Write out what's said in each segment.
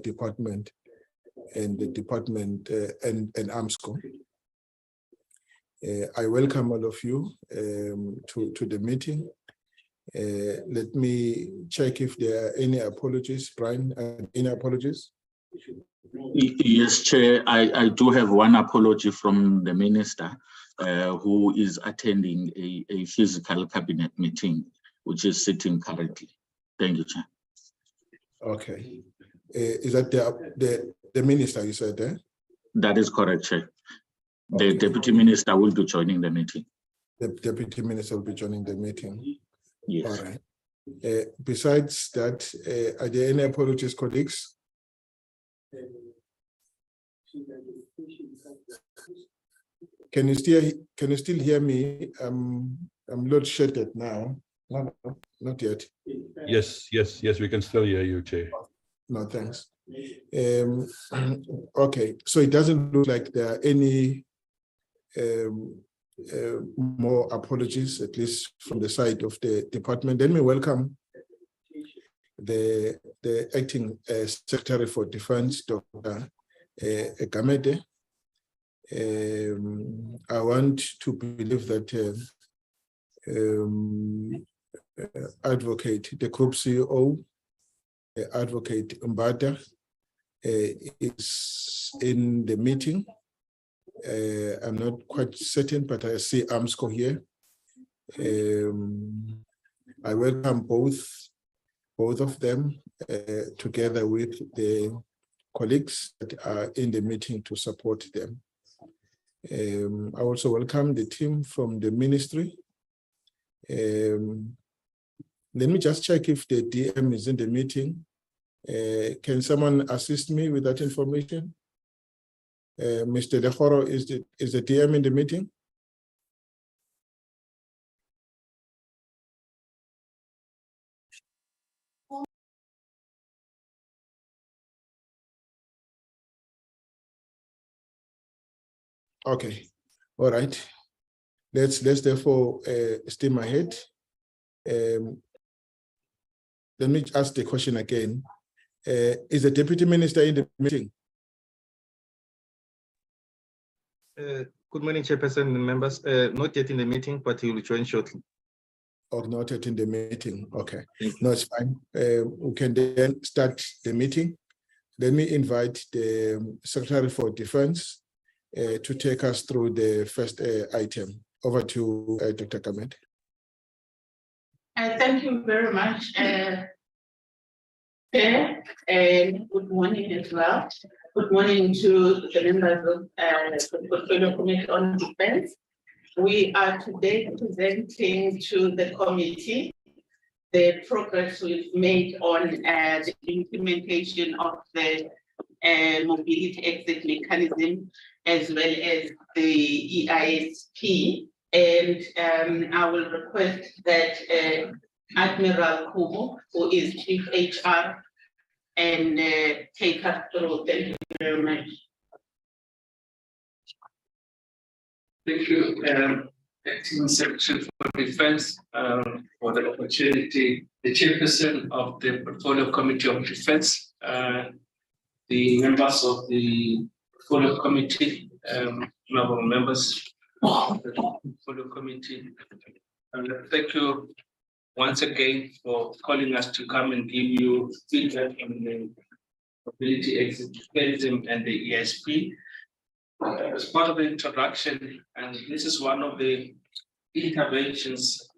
department and the department and Armscor. I welcome all of you to the meeting. Let me check if there are any apologies. Brian, any apologies? Yes, Chair, I do have one apology from the Minister who is attending a physical cabinet meeting, which is sitting currently. Thank you, Chair. Okay. Is that the Minister you said there? That is correct, Chair. The Okay. Deputy Minister will be joining the meeting. The Deputy Minister will be joining the meeting. Yes. All right. Besides that, are there any apologies, colleagues? Can you still hear me? I'm load shedded now. No, not yet. Yes, we can still hear you, Chair. No, thanks. Okay, so it doesn't look like there are any more apologies, at least from the side of the department. Then we welcome the Acting Secretary for Defense, Dr. Gamede. I want to believe that Advocate, the Group CEO, Advocate Mbada, is in the meeting. I'm not quite certain, but I see Armscor here. I welcome both of them together with the colleagues that are in the meeting to support them. I also welcome the team from the ministry. Let me just check if the DM is in the meeting. Can someone assist me with that information? Mr. Dehoro, is the DM in the meeting? Okay, all right. Let's therefore steam ahead. Let me ask the question again. Is the Deputy Minister in the meeting? Good morning, Chairperson and members. Not yet in the meeting, but he will join shortly. Or not yet in the meeting? Okay, no, it's fine. We can then start the meeting. Let me invite the Secretary for Defense to take us through the first item. Over to Dr. Gamede. Thank you very much, Chair, and good morning as well. Good morning to the members of the Portfolio Committee on Defense. We are today presenting to the committee the progress we've made on the implementation of the mobility exit mechanism, as well as the EISP. And I will request that Admiral Kubo, who is Chief HR, and take us through. Thank you very much. Thank you, Acting Secretary for Defense, for the opportunity. The Chairperson of the Portfolio Committee of Defense, the members of the Portfolio Committee, honorable members of the Portfolio Committee. Thank you once again for calling us to come and give you feedback on the mobility exit mechanism and the EISP. As part of the introduction, and this is one of the interventions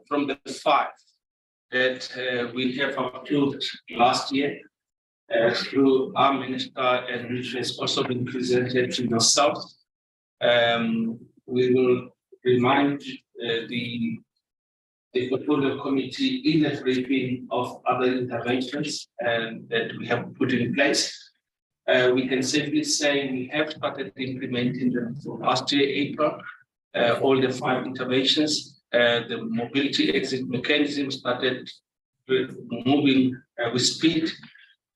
from the 5 that we have approved last year through our minister, and which has also been presented to yourself. We will remind the Portfolio Committee in the briefing of other interventions that we have put in place. We can safely say we have started implementing them for last year, April, all the 5 interventions. The mobility exit mechanism started moving with speed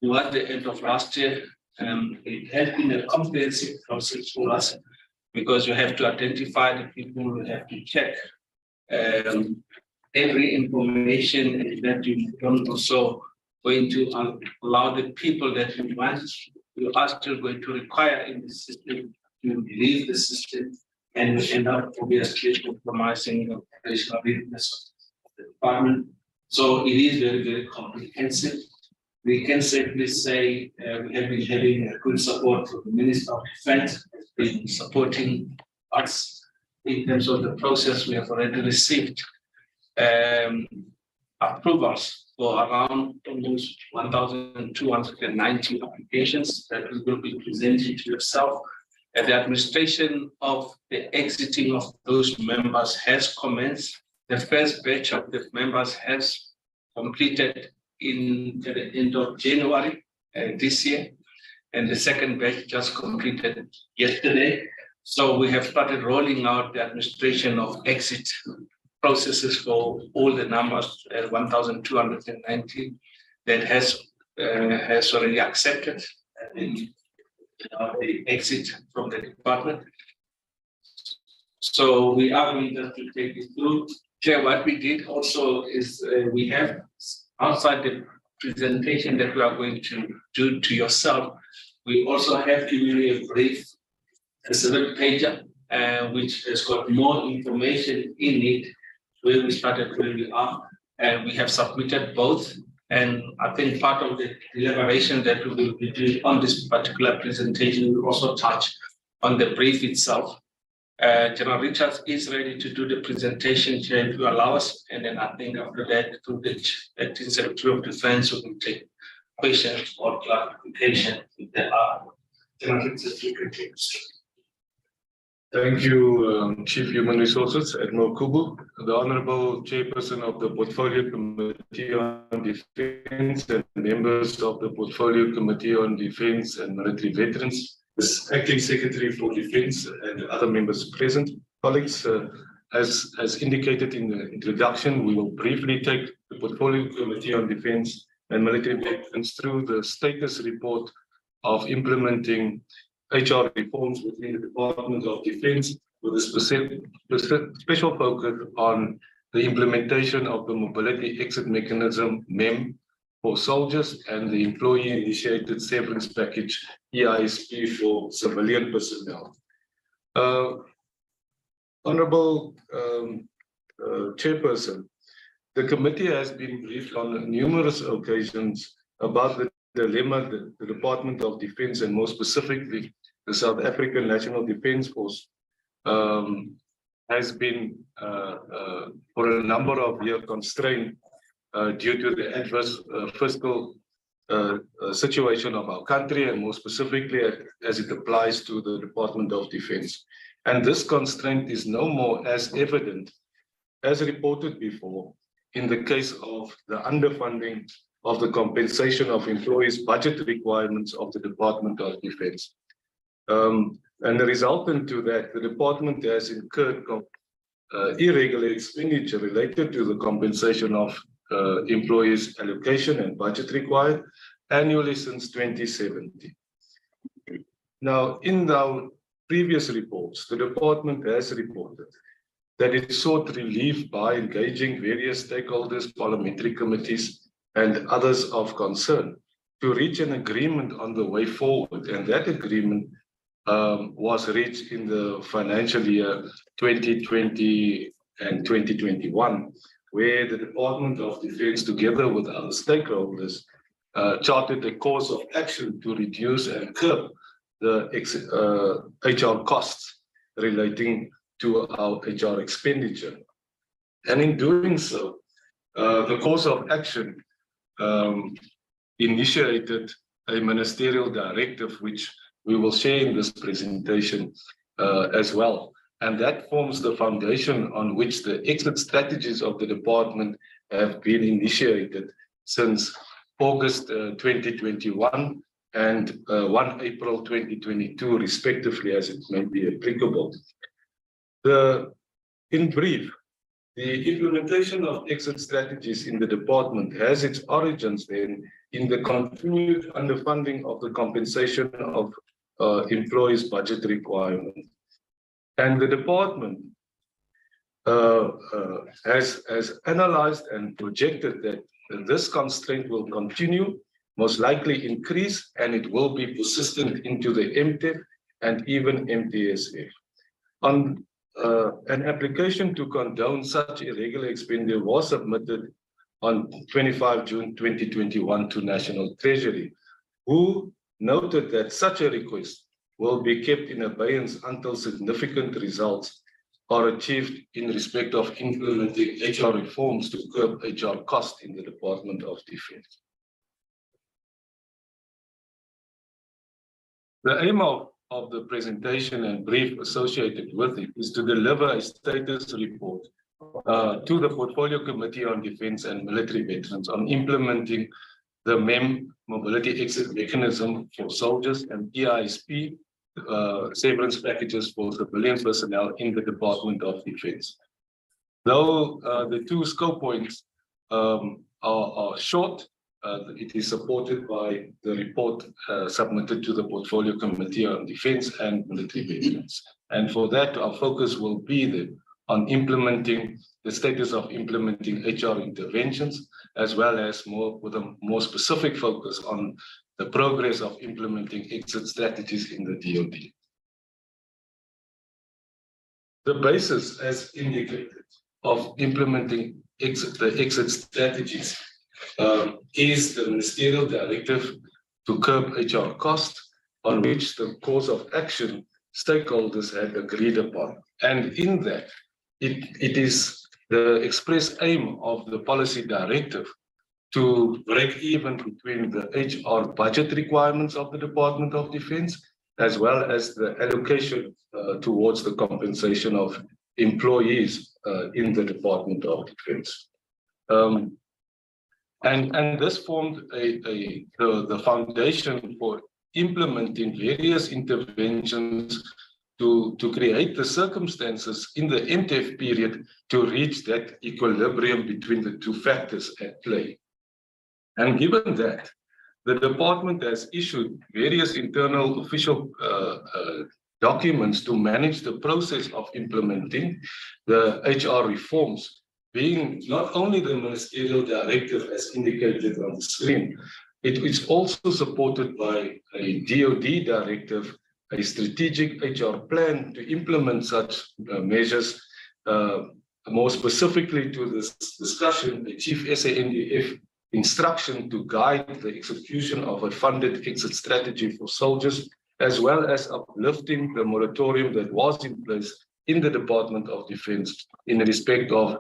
towards the end of last year. It has been a comprehensive process for us because you have to identify the people who have to check every information that you've done also going to allow the people that you are still going to require in the system to leave the system, and we end up obviously compromising the operational readiness of the department. So it is very, very comprehensive. We can safely say we have been having good support from the Minister of Defense, been supporting us in terms of the process. We have already received approvals for around almost 1,290 applications that we will be presenting to yourself. And the administration of the exiting of those members has commenced. The first batch of the members has completed at the end of January this year, and the second batch just completed yesterday. So we have started rolling out the administration of exit processes for all the numbers, 1,290 that has already accepted the exit from the department. So we are going just to take it through. Chair, what we did also is we have, outside the presentation that we are going to do to yourself, we also have given you a brief, a 7-pager, which has got more information in it, where we started, where we are, and we have submitted both. And I think part of the deliberation that we will be doing on this particular presentation will also touch on the brief itself. General Richards is ready to do the presentation, Chair, if you allow us, and then I think after that, through the Acting Secretary of Defense, we will take questions or clarification if there are. General Richards, you can take us. Thank you, Chief Human Resources, Admiral Kubu, the Honourable Chairperson of the Portfolio Committee on Defence and members of the Portfolio Committee on Defence and Military Veterans, the Acting Secretary for Defence and other members present. Colleagues, as indicated in the introduction, we will briefly take the Portfolio Committee on Defence and Military Veterans through the status report of implementing HR reforms within the Department of Defence, with a special focus on the implementation of the Mobility Exit Mechanism, MEM, for soldiers and the Employee Initiated Severance Package, EISP, for civilian personnel. Honourable Chairperson, the committee has been briefed on numerous occasions about the dilemma that the Department of Defence, and more specifically the South African National Defence Force, has been for a number of years constrained due to the adverse fiscal situation of our country, and more specifically as it applies to the Department of Defence. And this constraint is no more as evident as reported before in the case of the underfunding of the compensation of employees' budget requirements of the Department of Defence. And the resultant to that, the department has incurred irregular expenditure related to the compensation of employees' allocation and budget required annually since 2017. Now, in our previous reports, the department has reported that it sought relief by engaging various stakeholders, parliamentary committees, and others of concern to reach an agreement on the way forward. And that agreement was reached in the financial year 2020 and 2021, where the Department of Defence, together with other stakeholders, charted a course of action to reduce and curb the HR costs relating to our HR expenditure. And in doing so, the course of action initiated a ministerial directive, which we will share in this presentation as well. And that forms the foundation on which the exit strategies of the department have been initiated since August 2021 and 1 April 2022, respectively, as it may be applicable. In brief, the implementation of exit strategies in the department has its origins then in the continued underfunding of the compensation of employees' budget requirements. And the department has analyzed and projected that this constraint will continue, most likely increase, and it will be persistent into the MTEF and even MTSF. On an application to condone such irregular expenditure was submitted on 25 June 2021 to National Treasury, who noted that such a request will be kept in abeyance until significant results are achieved in respect of implementing HR reforms to curb HR costs in the Department of Defense. The aim of the presentation and brief associated with it is to deliver a status report to the Portfolio Committee on Defense and Military Veterans on implementing the MEM mobility exit mechanism for soldiers and EISP severance packages for civilian personnel in the Department of Defense. Though the two scope points are short, it is supported by the report submitted to the Portfolio Committee on Defense and Military Veterans. And for that, our focus will be then on implementing the status of implementing HR interventions, as well as with a more specific focus on the progress of implementing exit strategies in the DoD. The basis, as indicated, of implementing the exit strategies is the Ministerial Directive to curb HR costs, on which the course of action stakeholders had agreed upon. And in that, it is the express aim of the policy directive to break even between the HR budget requirements of the Department of Defense, as well as the allocation towards the compensation of employees in the Department of Defense. And this formed the foundation for implementing various interventions to create the circumstances in the MTEF period to reach that equilibrium between the two factors at play. And given that, the department has issued various internal official documents to manage the process of implementing the HR reforms, being not only the Ministerial Directive as indicated on the screen, it is also supported by a DoD directive, a strategic HR plan to implement such measures, more specifically to this discussion, the Chief SANDF instruction to guide the execution of a funded exit strategy for soldiers, as well as uplifting the moratorium that was in place in the Department of Defense in respect of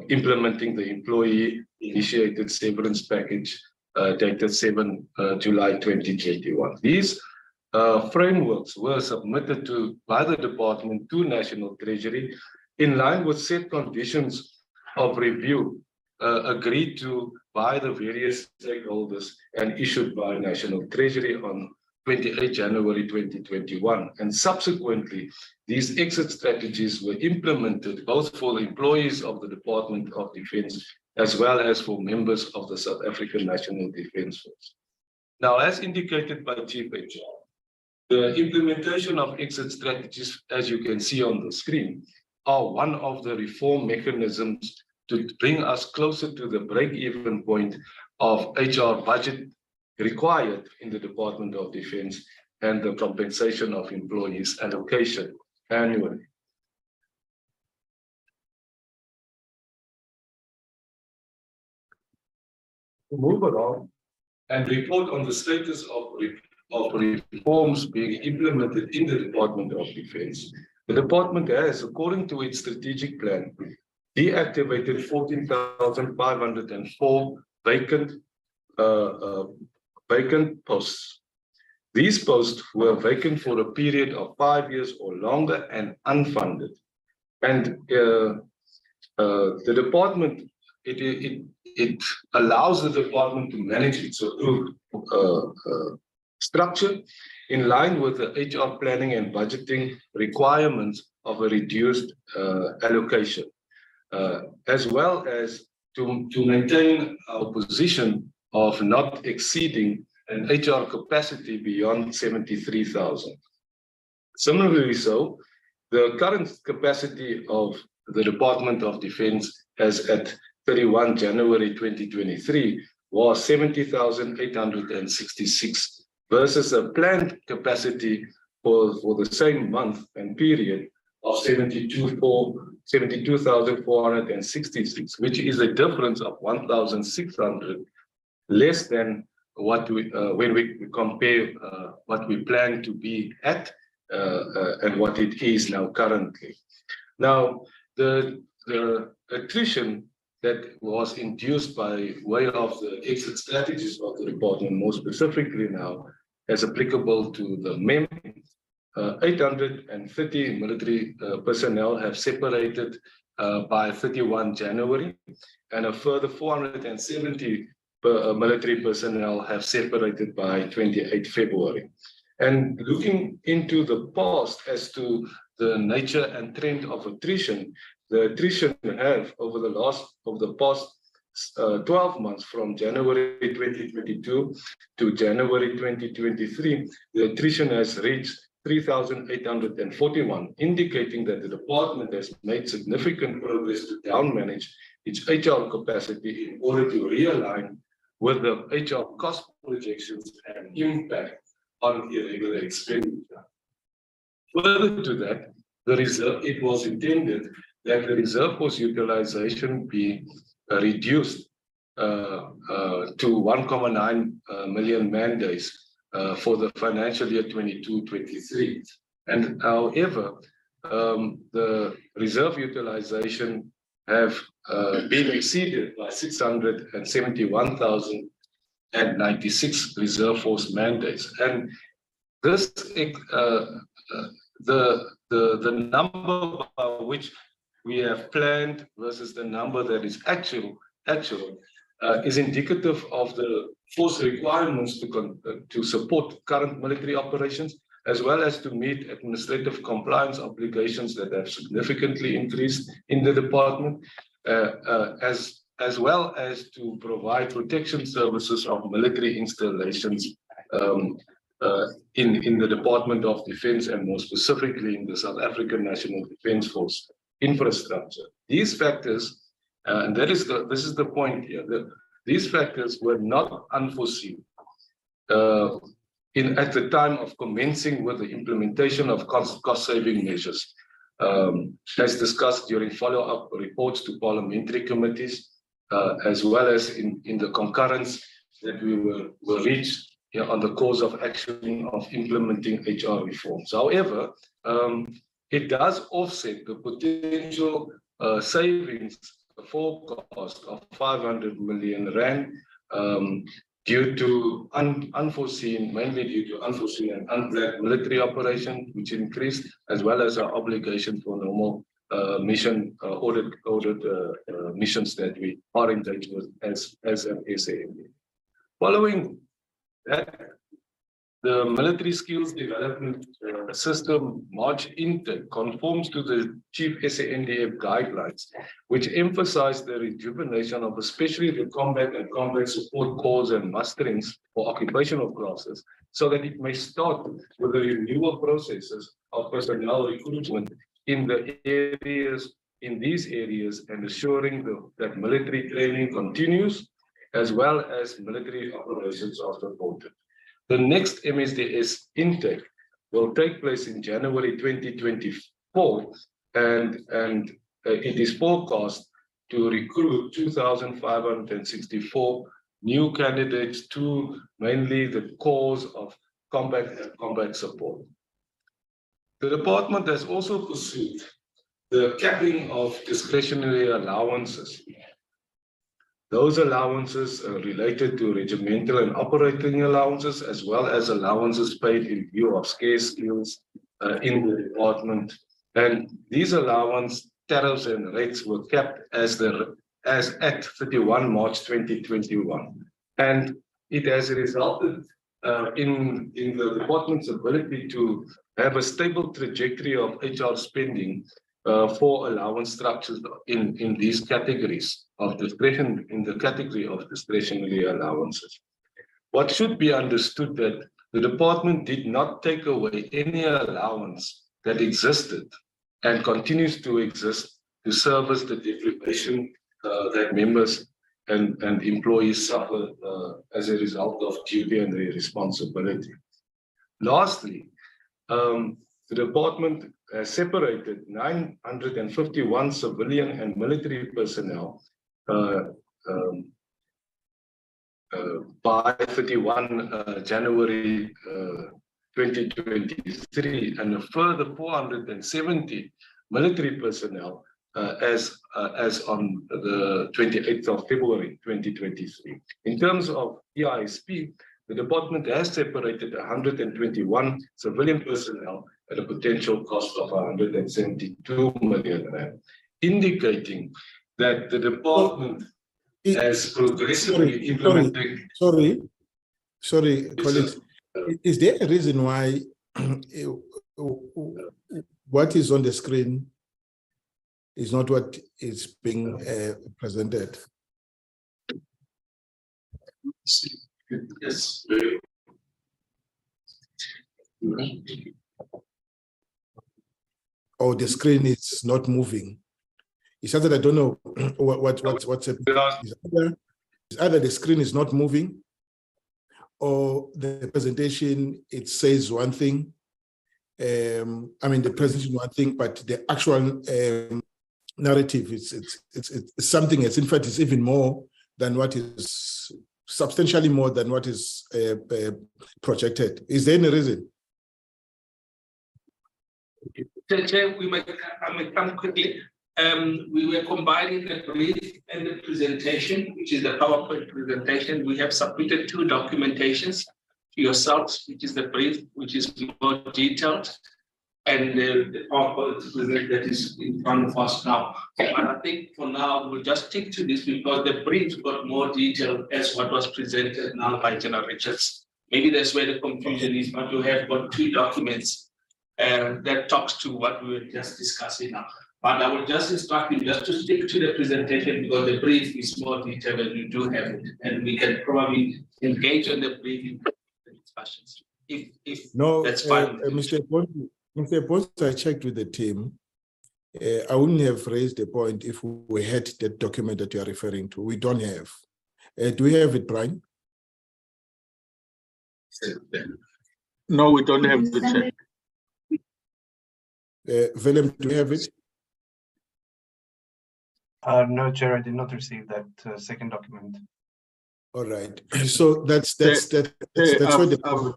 implementing the Employee Initiated Severance Package dated 7 July 2021. These frameworks were submitted by the department to National Treasury in line with set conditions of review agreed to by the various stakeholders and issued by National Treasury on 28 January 2021. And subsequently, these exit strategies were implemented both for the employees of the Department of Defense as well as for members of the South African National Defense Force. Now, as indicated by Chief HR, the implementation of exit strategies, as you can see on the screen, are one of the reform mechanisms to bring us closer to the break-even point of HR budget required in the Department of Defense and the compensation of employees allocation annually. To move along and report on the status of reforms being implemented in the Department of Defense, the department has, according to its strategic plan, deactivated 14,504 vacant posts. These posts were vacant for a period of 5 years or longer and unfunded. And the department, it allows the department to manage its approved structure in line with the HR planning and budgeting requirements of a reduced allocation, as well as to maintain our position of not exceeding an HR capacity beyond 73,000. Similarly so, the current capacity of the Department of Defense as at 31 January 2023 was 70,866 versus a planned capacity for the same month and period of 72,466, which is a difference of 1,600 less than what we when we compare what we plan to be at and what it is now currently. Now, the attrition that was induced by way of the exit strategies of the department, more specifically now, as applicable to the MEM, 830 military personnel have separated by 31 January, and a further 470 military personnel have separated by 28 February. And looking into the past as to the nature and trend of attrition, the attrition have over the past 12 months from January 2022 to January 2023, the attrition has reached 3,841, indicating that the department has made significant progress to down manage its HR capacity in order to realign with the HR cost projections and impact on irregular expenditure. Further to that, the reserve, it was intended that the reserve force utilization be reduced to 1.9 million man days for the financial year 22-23. And however, the reserve utilization have been exceeded by 671,096 reserve force mandates, and this the number by which we have planned versus the number that is actual is indicative of the force requirements to support current military operations, as well as to meet administrative compliance obligations that have significantly increased in the department, as well as to provide protection services of military installations in the Department of Defense, and more specifically in the South African National Defence Force infrastructure. These factors, and this is the point here, these factors were not unforeseen at the time of commencing with the implementation of cost-saving measures, as discussed during follow-up reports to parliamentary committees, as well as in the concurrence that we were reached on the course of action of implementing HR reforms. However, it does offset the potential savings forecast of 500 million rand due to mainly due to unforeseen and unplanned military operations, which increased, as well as our obligation for normal mission audit missions that we are engaged with as an SAND. Following that, the military skills development system March intake conforms to the Chief SANDF guidelines, which emphasize the rejuvenation of especially the combat and combat support corps and musterings for occupational classes, so that it may start with the renewal processes of personnel recruitment in these areas, and assuring that military training continues, as well as military operations are supported. The next MSDS intake will take place in January 2024, and it is forecast to recruit 2,564 new candidates to mainly the cause of combat and combat support. The department has also pursued the capping of discretionary allowances. Those allowances are related to regimental and operating allowances, as well as allowances paid in view of scarce skills in the department. And these allowance tariffs and rates were capped as at 31 March 2021. And it has resulted in the department's ability to have a stable trajectory of HR spending for allowance structures in these categories of discretion, in the category of discretionary allowances. What should be understood that the department did not take away any allowance that existed and continues to exist to service the deprivation that members and employees suffer as a result of duty and their responsibility. Lastly, the department has separated 951 civilian and military personnel by 31 January 2023, and a further 470 military personnel as on the 28th of February 2023. In terms of EISP, the department has separated 121 civilian personnel at a potential cost of 172 million rand, indicating that the department has progressively implemented. Sorry, colleagues. Is there a reason why what is on the screen is not what is being presented? Yes. Or the screen is not moving. It's either I don't know what's happening. It's either the screen is not moving, or the presentation, it says one thing. I mean, the presentation one thing, but the actual narrative, it's something else. In fact, it's even more than what is, substantially more than what is projected. Is there any reason? Chair, I might come quickly. We were combining the brief and the presentation, which is the PowerPoint presentation. We have submitted two documentations to yourselves, which is the brief, which is more detailed, and the PowerPoint that is in front of us now. And I think for now, we'll just stick to this because the brief got more detail as what was presented now by General Richards. Maybe that's where the confusion is, but you have got two documents that talks to what we were just discussing now. But I would just instruct you just to stick to the presentation because the brief is more detailed and you do have it, and we can probably engage on the brief in the discussions. If no, that's fine. Mr. Bonds, I checked with the team. I wouldn't have raised the point if we had that document that you are referring to. We don't have. Do we have it, Brian? No, we don't have the check. Willem, do you have it? No, Chair, I did not receive that second document. All right. So that's what the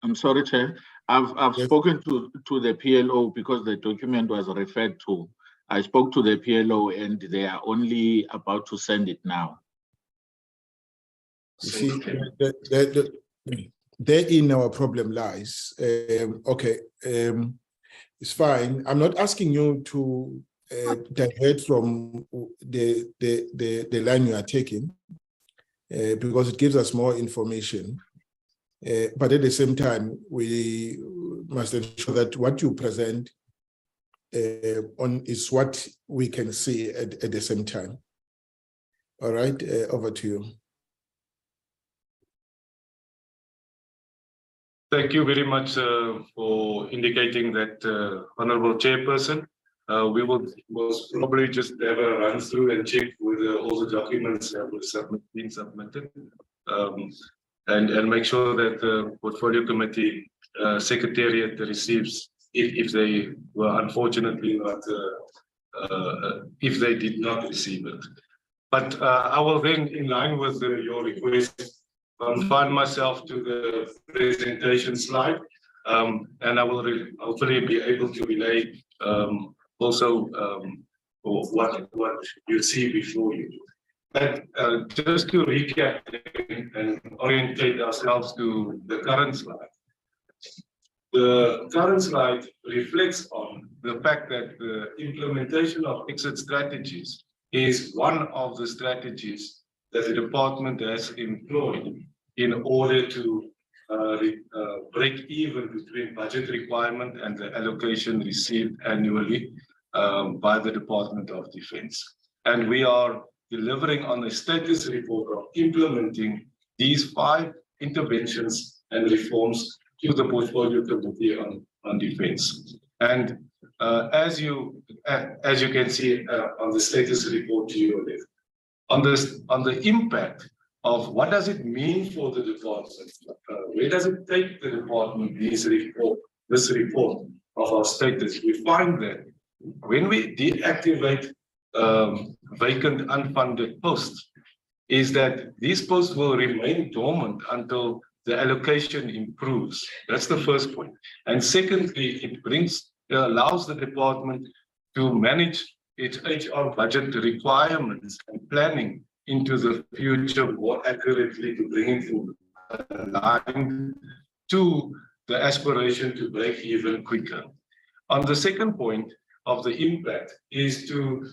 I'm sorry, Chair. I've spoken to the PLO because the document was referred to. I spoke to the PLO and they are only about to send it now. You see, therein our problem lies. Okay, it's fine. I'm not asking you to divert from the line you are taking because it gives us more information. But at the same time, we must ensure that what you present on is what we can see at the same time. All right, over to you. Thank you very much for indicating that, Honorable Chairperson. We will most probably just have a run through and check whether all the documents have been submitted, and make sure that the Portfolio Committee Secretariat receives, if they were unfortunately not, if they did not receive it. But I will then, in line with your request, confine myself to the presentation slide, and I will hopefully be able to relay also what you see before you. But just to recap and orientate ourselves to the current slide. The current slide reflects on the fact that the implementation of exit strategies is one of the strategies that the department has employed in order to break even between budget requirement and the allocation received annually by the Department of Defense. And we are delivering on a status report of implementing these 5 interventions and reforms to the Portfolio Committee on Defense. And as you can see on the status report to your left, on the impact of what does it mean for the department, where does it take the department, this report of our status, we find that when we deactivate vacant unfunded posts, is that these posts will remain dormant until the allocation improves. That's the first point. And secondly, it allows the department to manage its HR budget requirements and planning into the future more accurately, to bring it in line to the aspiration to break even quicker. On the second point of the impact is to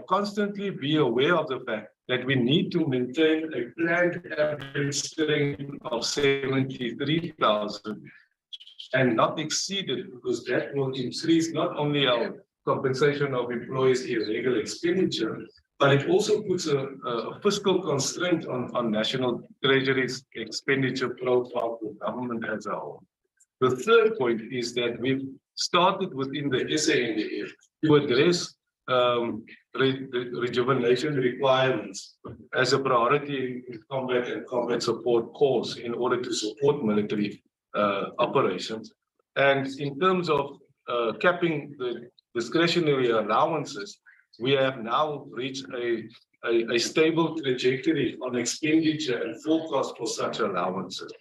constantly be aware of the fact that we need to maintain a planned average strength of 73,000 and not exceed it, because that will increase not only our compensation of employees' irregular expenditure, but it also puts a fiscal constraint on National Treasury's expenditure profile for government as a whole. The third point is that we've started within the SANDF to address rejuvenation requirements as a priority in combat and combat support corps in order to support military operations. And in terms of capping the discretionary allowances, we have now reached a stable trajectory on expenditure and forecast for such allowances.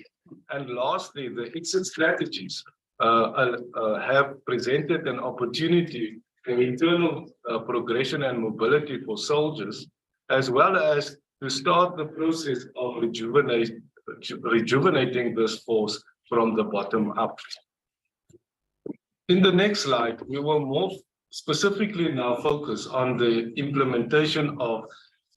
And lastly, the exit strategies have presented an opportunity for internal progression and mobility for soldiers, as well as to start the process of rejuvenating this force from the bottom up. In the next slide, we will more specifically now focus on the implementation of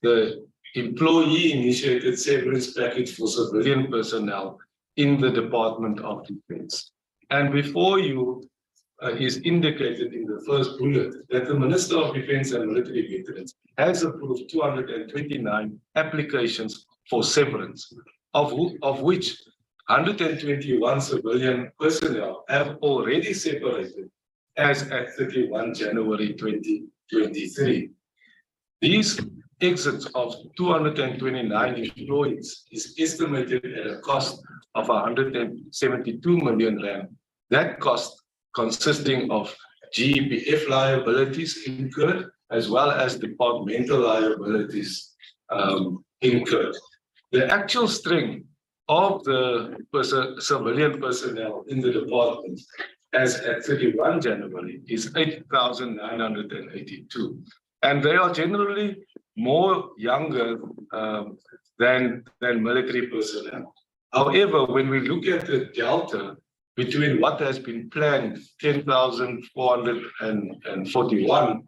the Employee Initiated Severance Package for civilian personnel in the Department of Defense. And before you is indicated in the first bullet that the Minister of Defense and Military Veterans has approved 229 applications for severance, of which 121 civilian personnel have already separated as at 31 January 2023. These exits of 229 employees is estimated at a cost of 172 million rand. That cost consisting of GEPF liabilities incurred, as well as departmental liabilities incurred. The actual strength of the civilian personnel in the department as at 31 January is 8,982. And they are generally more younger than military personnel. However, when we look at the delta between what has been planned, 10,441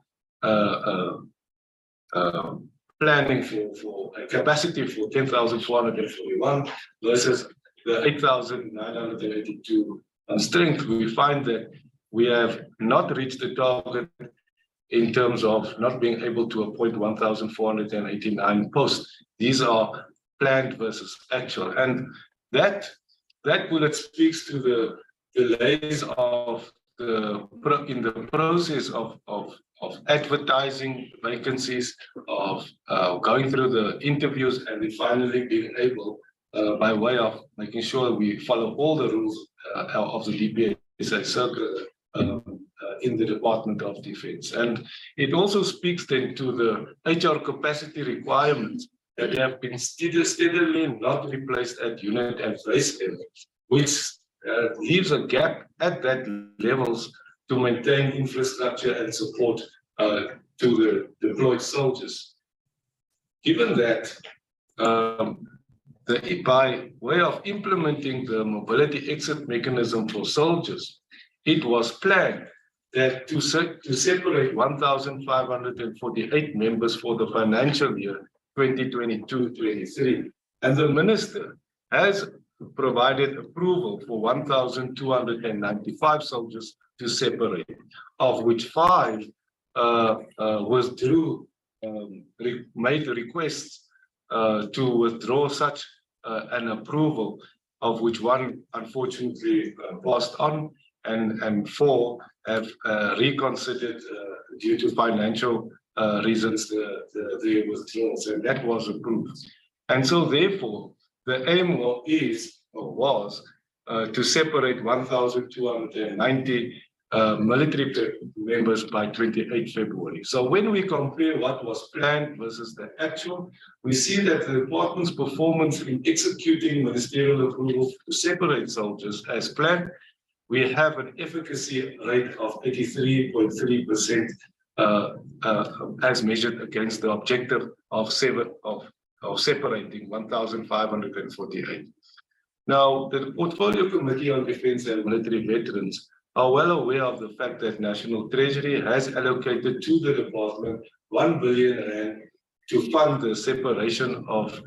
planning for a capacity for 10,441 versus the 8,982 on strength, we find that we have not reached the target in terms of not being able to appoint 1,489 posts. These are planned versus actual. And that bullet speaks to the delays of in the process of advertising vacancies, of going through the interviews, and then finally being able, by way of making sure we follow all the rules of the DPSA circular in the Department of Defense. And it also speaks then to the HR capacity requirements that have been steadily not replaced at unit and base level, which leaves a gap at that levels to maintain infrastructure and support to the deployed soldiers. Given that, by way of implementing the mobility exit mechanism for soldiers, it was planned that to separate 1,548 members for the financial year 2022-23, and the minister has provided approval for 1,295 soldiers to separate, of which 5 withdrew, made requests to withdraw such an approval, of which 1 unfortunately passed on, and 4 have reconsidered due to financial reasons the withdrawals, and that was approved. And so therefore, the aim was to separate 1,290 military members by 28 February. So when we compare what was planned versus the actual, we see that the department's performance in executing ministerial approval to separate soldiers as planned, we have an efficacy rate of 83.3% as measured against the objective of separating 1,548. Now, the Portfolio Committee on Defence and Military Veterans are well aware of the fact that National Treasury has allocated to the department 1 billion rand to fund the separation of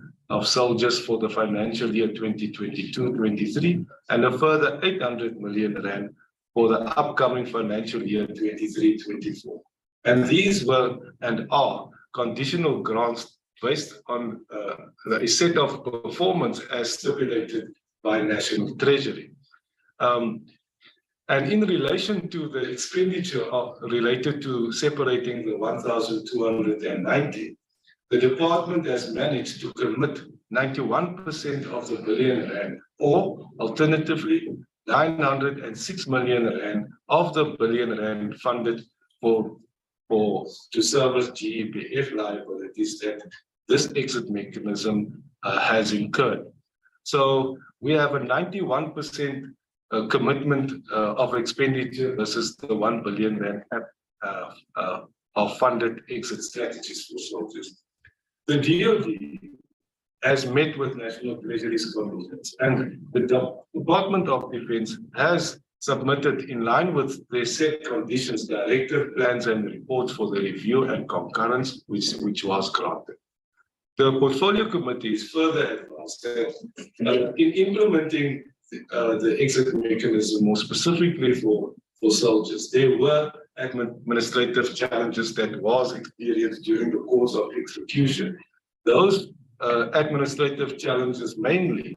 soldiers for the financial year 2022-23 and a further 800 million rand for the upcoming financial year 23-24. And these were and are conditional grants based on a set of performance as stipulated by National Treasury. And in relation to the expenditure related to separating the 1,290, the department has managed to commit 91% of the billion rand, or alternatively, 906 million rand of the billion rand funded to service GEPF liabilities that this exit mechanism has incurred. So we have a 91% commitment of expenditure versus the 1 billion rand of funded exit strategies for soldiers. The DoD has met with National Treasury's conditions, and the Department of Defence has submitted, in line with their set conditions, directive plans and reports for the review and concurrence, which was granted. The Portfolio Committee is further advanced that in implementing the exit mechanism, more specifically for soldiers, there were administrative challenges that was experienced during the course of execution. Those administrative challenges mainly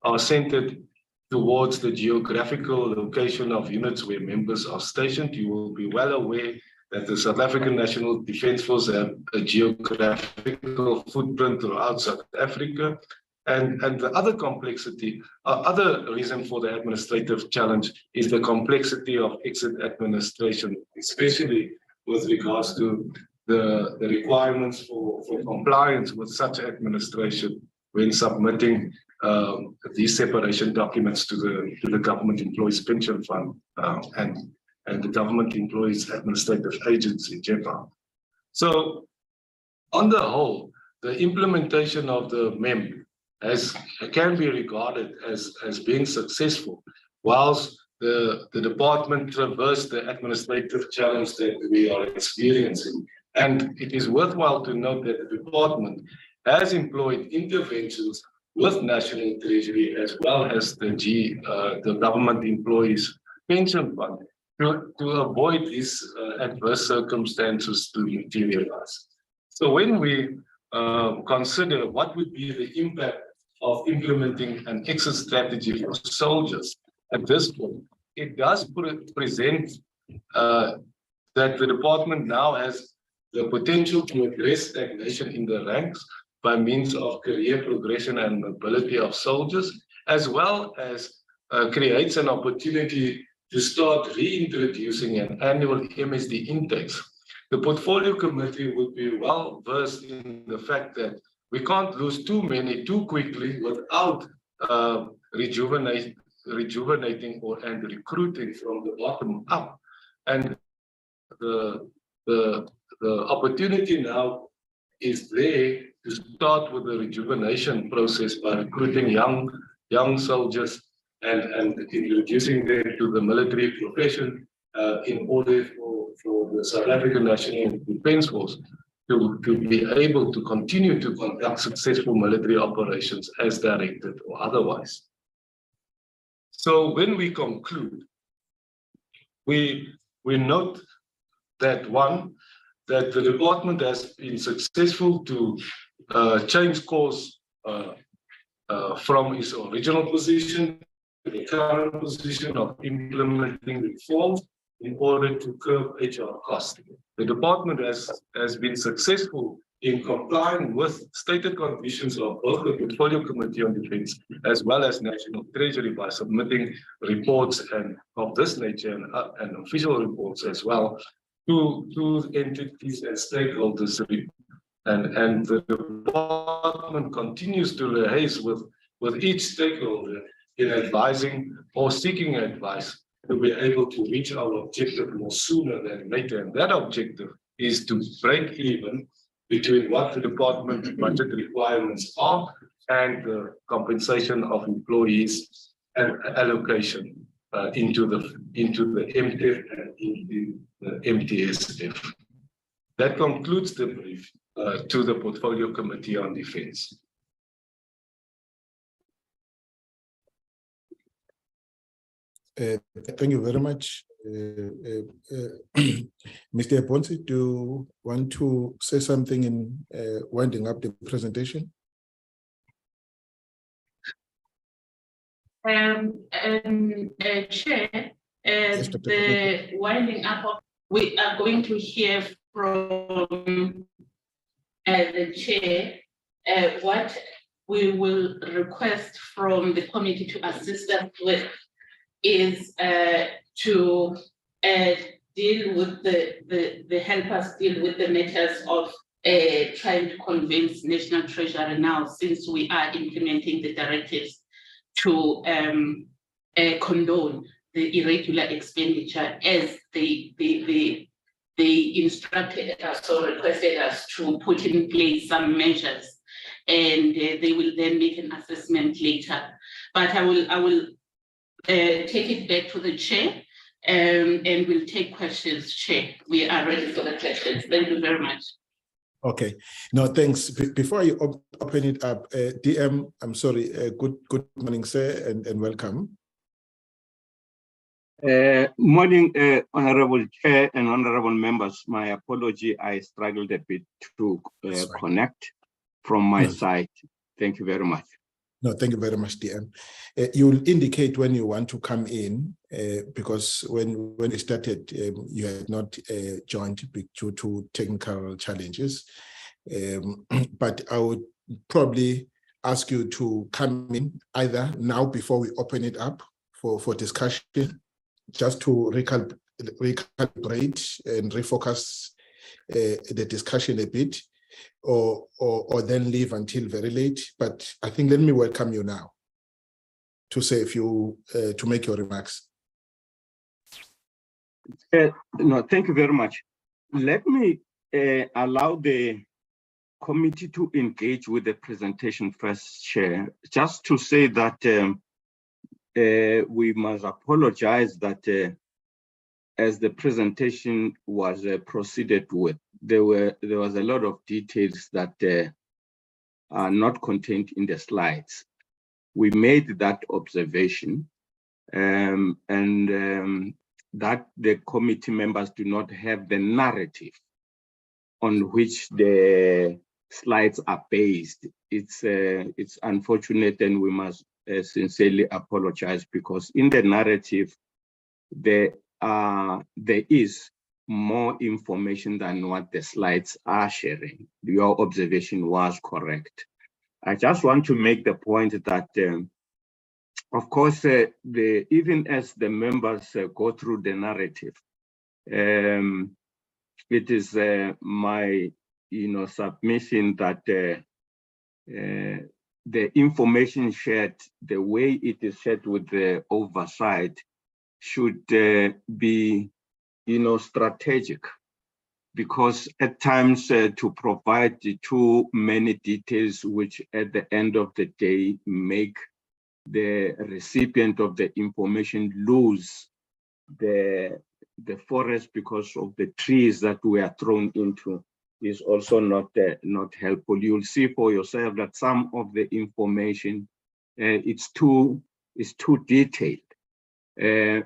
are centered towards the geographical location of units where members are stationed. You will be well aware that the South African National Defence Force have a geographical footprint throughout South Africa. And the other complexity, other reason for the administrative challenge is the complexity of exit administration, especially with regards to the requirements for compliance with such administration when submitting these separation documents to the Government Employees Pension Fund and the Government Employees Administrative Agency, GEPA. So, on the whole, the implementation of the MEM can be regarded as being successful, whilst the department traversed the administrative challenge that we are experiencing. And it is worthwhile to note that the department has employed interventions with National Treasury as well as the Government Employees Pension Fund to avoid these adverse circumstances to materialize. So when we consider what would be the impact of implementing an exit strategy for soldiers at this point, it does present that the department now has the potential to address stagnation in the ranks by means of career progression and mobility of soldiers, as well as creates an opportunity to start reintroducing an annual MSD index. The Portfolio Committee would be well versed in the fact that we can't lose too many too quickly without rejuvenating and recruiting from the bottom up. And the opportunity now is there to start with the rejuvenation process by recruiting young soldiers and introducing them to the military profession in order for the South African National Defence Force to be able to continue to conduct successful military operations as directed or otherwise. So when we conclude, we note that that the department has been successful to change course from its original position the current position of implementing reforms in order to curb HR costs. The department has been successful in complying with stated conditions of both the Portfolio Committee on Defence as well as National Treasury by submitting reports and of this nature and official reports as well to entities and stakeholders. And the department continues to liaise with each stakeholder in advising or seeking advice to be able to reach our objective more sooner than later. And that objective is to break even between what the department budget requirements are and the compensation of employees and allocation into the MTF and into the MTSF. That concludes the brief to the Portfolio Committee on Defence. Thank you very much. Mr. Ponce, do you want to say something in winding up the presentation? Chair, the winding up, we are going to hear from the chair what we will request from the committee to assist us with is to deal with the help us deal with the matters of trying to convince National Treasury now, since we are implementing the directives, to condone the irregular expenditure as they instructed us or requested us to put in place some measures, and they will then make an assessment later. But I will take it back to the chair, and we'll take questions, Chair. We are ready for the questions. Thank you very much. Okay. No, thanks. Before you open it up, DM, I'm sorry. Good morning, sir, and welcome. Morning, Honorable Chair and Honorable Members. My apology, I struggled a bit to connect from my side. Thank you very much. No, thank you very much, DM. You'll indicate when you want to come in, because when you started, you had not joined due to technical challenges. But I would probably ask you to come in either now before we open it up for discussion, just to recalibrate and refocus the discussion a bit, or then leave until very late. But I think let me welcome you now to say if you to make your remarks. No, thank you very much. Let me allow the committee to engage with the presentation first, Chair. Just to say that we must apologize that as the presentation was proceeded with, there was a lot of details that are not contained in the slides. We made that observation, and that the committee members do not have the narrative on which the slides are based. It's unfortunate, and we must sincerely apologize, because in the narrative there is more information than what the slides are sharing. Your observation was correct. I just want to make the point that, of course, even as the members go through the narrative, it is my submission that the information shared, the way it is shared with the oversight, should be strategic, because at times to provide too many details, which at the end of the day make the recipient of the information lose the forest because of the trees that we are thrown into, is also not helpful. You'll see for yourself that some of the information it's too detailed.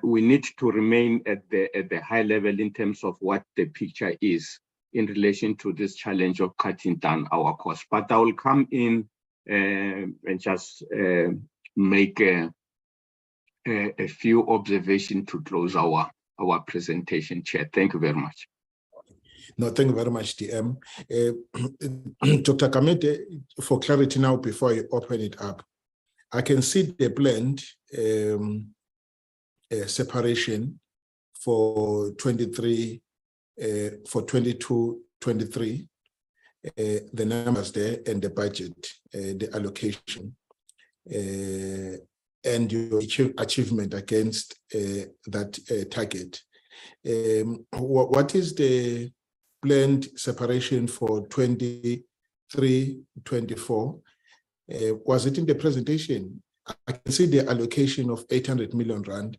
We need to remain at the high level in terms of what the picture is in relation to this challenge of cutting down our costs. But I will come in and just make a few observations to close our presentation, Chair. Thank you very much. No, thank you very much, DM. Dr. Kamete, for clarity now, before you open it up, I can see the blend separation for 23, for 22-23, the numbers there and the budget, the allocation, and your achievement against that target. What is the blend separation for 23-24? Was it in the presentation? I can see the allocation of 800 million rand,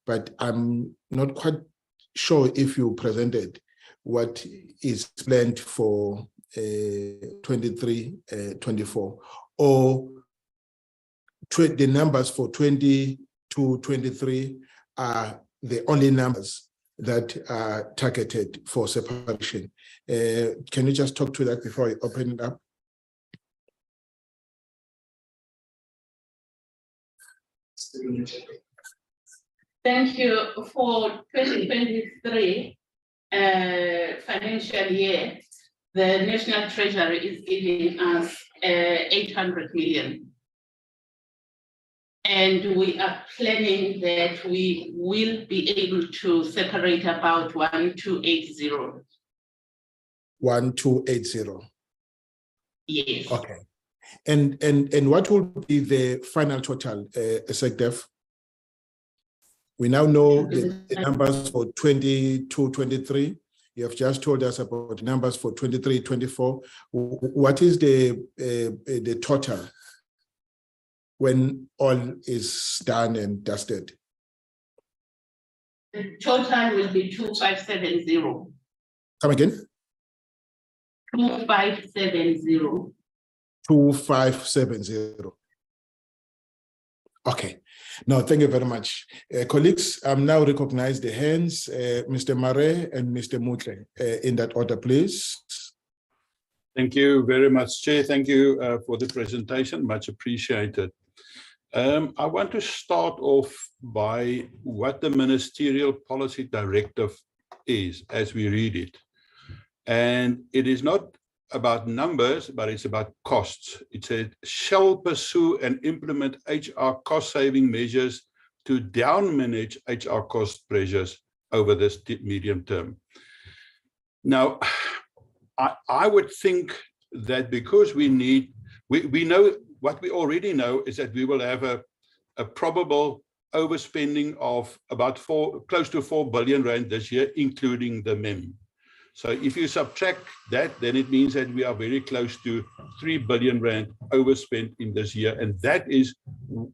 but I'm not quite sure if you presented what is planned for 23-24, or the numbers for 22-23 are the only numbers that are targeted for separation. Can you just talk to that before I open it up? Thank you. For 2023 financial year, the National Treasury is giving us 800 million. And we are planning that we will be able to separate about 1280. 1280. Yes. Okay. And what will be the final total, SecDef? We now know the numbers for 22-23. You have just told us about the numbers for 23-24. What is the total when all is done and dusted? The total will be 2570. Come again? 2570. 2570. Okay. No, thank you very much. Colleagues, now recognize the hands, Mr. Mare and Mr. Mutle, in that order, please. Thank you very much, Chair. Thank you for the presentation, much appreciated. I want to start off by what the Ministerial Policy Directive is, as we read it. And it is not about numbers, but it's about costs. It said, shall pursue and implement HR cost-saving measures to down-manage HR cost pressures over this medium term. Now, I would think that because we know, what we already know is that we will have a probable overspending of about close to 4 billion rand this year, including the MEM. So if you subtract that, then it means that we are very close to 3 billion rand overspent in this year. And that is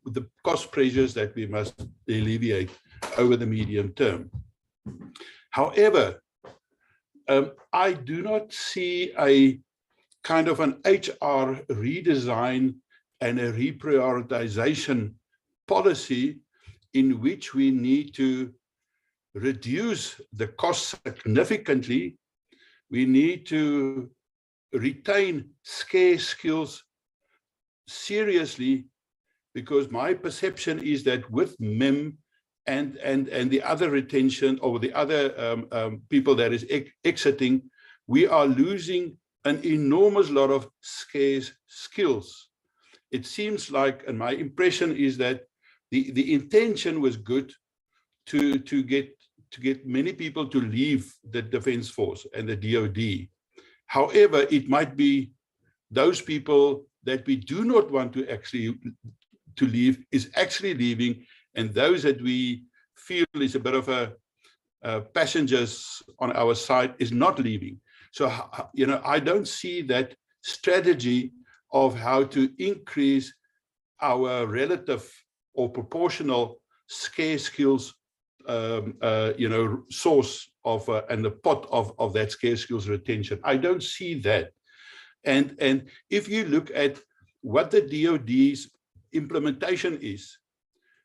the cost pressures that we must alleviate over the medium term. However, I do not see a kind of an HR redesign and a reprioritization policy in which we need to reduce the cost significantly. We need to retain scarce skills seriously, because my perception is that with MEM and the other retention, or the other people that is exiting, we are losing an enormous lot of scarce skills. It seems like, and my impression is that the intention was good to get many people to leave the Defence Force and the DOD. However, it might be those people that we do not want to leave is actually leaving, and those that we feel is a bit of a passengers on our side is not leaving. So, you know, I don't see that strategy of how to increase our relative or proportional scarce skills you know, source of and the pot of that scarce skills retention. I don't see that. And if you look at what the DOD's implementation is,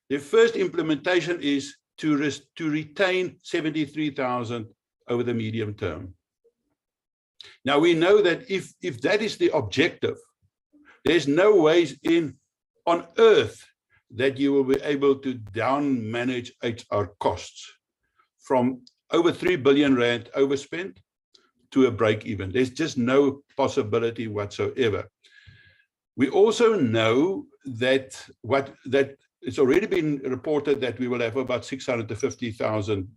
the first implementation is to retain 73,000 over the medium term. Now we know that if that is the objective, there's no ways on earth that you will be able to down manage HR costs from over 3 billion rand overspent to a break even. There's just no possibility whatsoever. We also know that it's already been reported that we will have about 650,000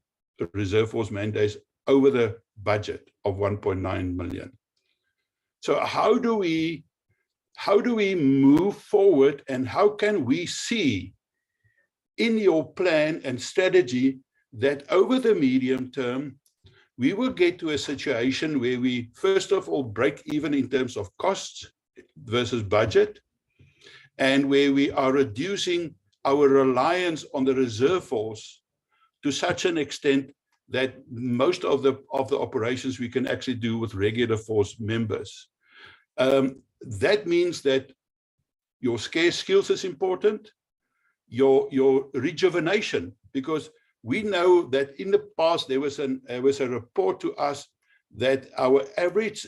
reserve force man-days over the budget of 1.9 million. So how do we move forward, and how can we see in your plan and strategy that over the medium term, we will get to a situation where we, first of all, break even in terms of costs versus budget, and where we are reducing our reliance on the reserve force to such an extent that most of the operations we can actually do with regular force members. That means that your scarce skills is important, your rejuvenation, because we know that in the past there was a report to us that our average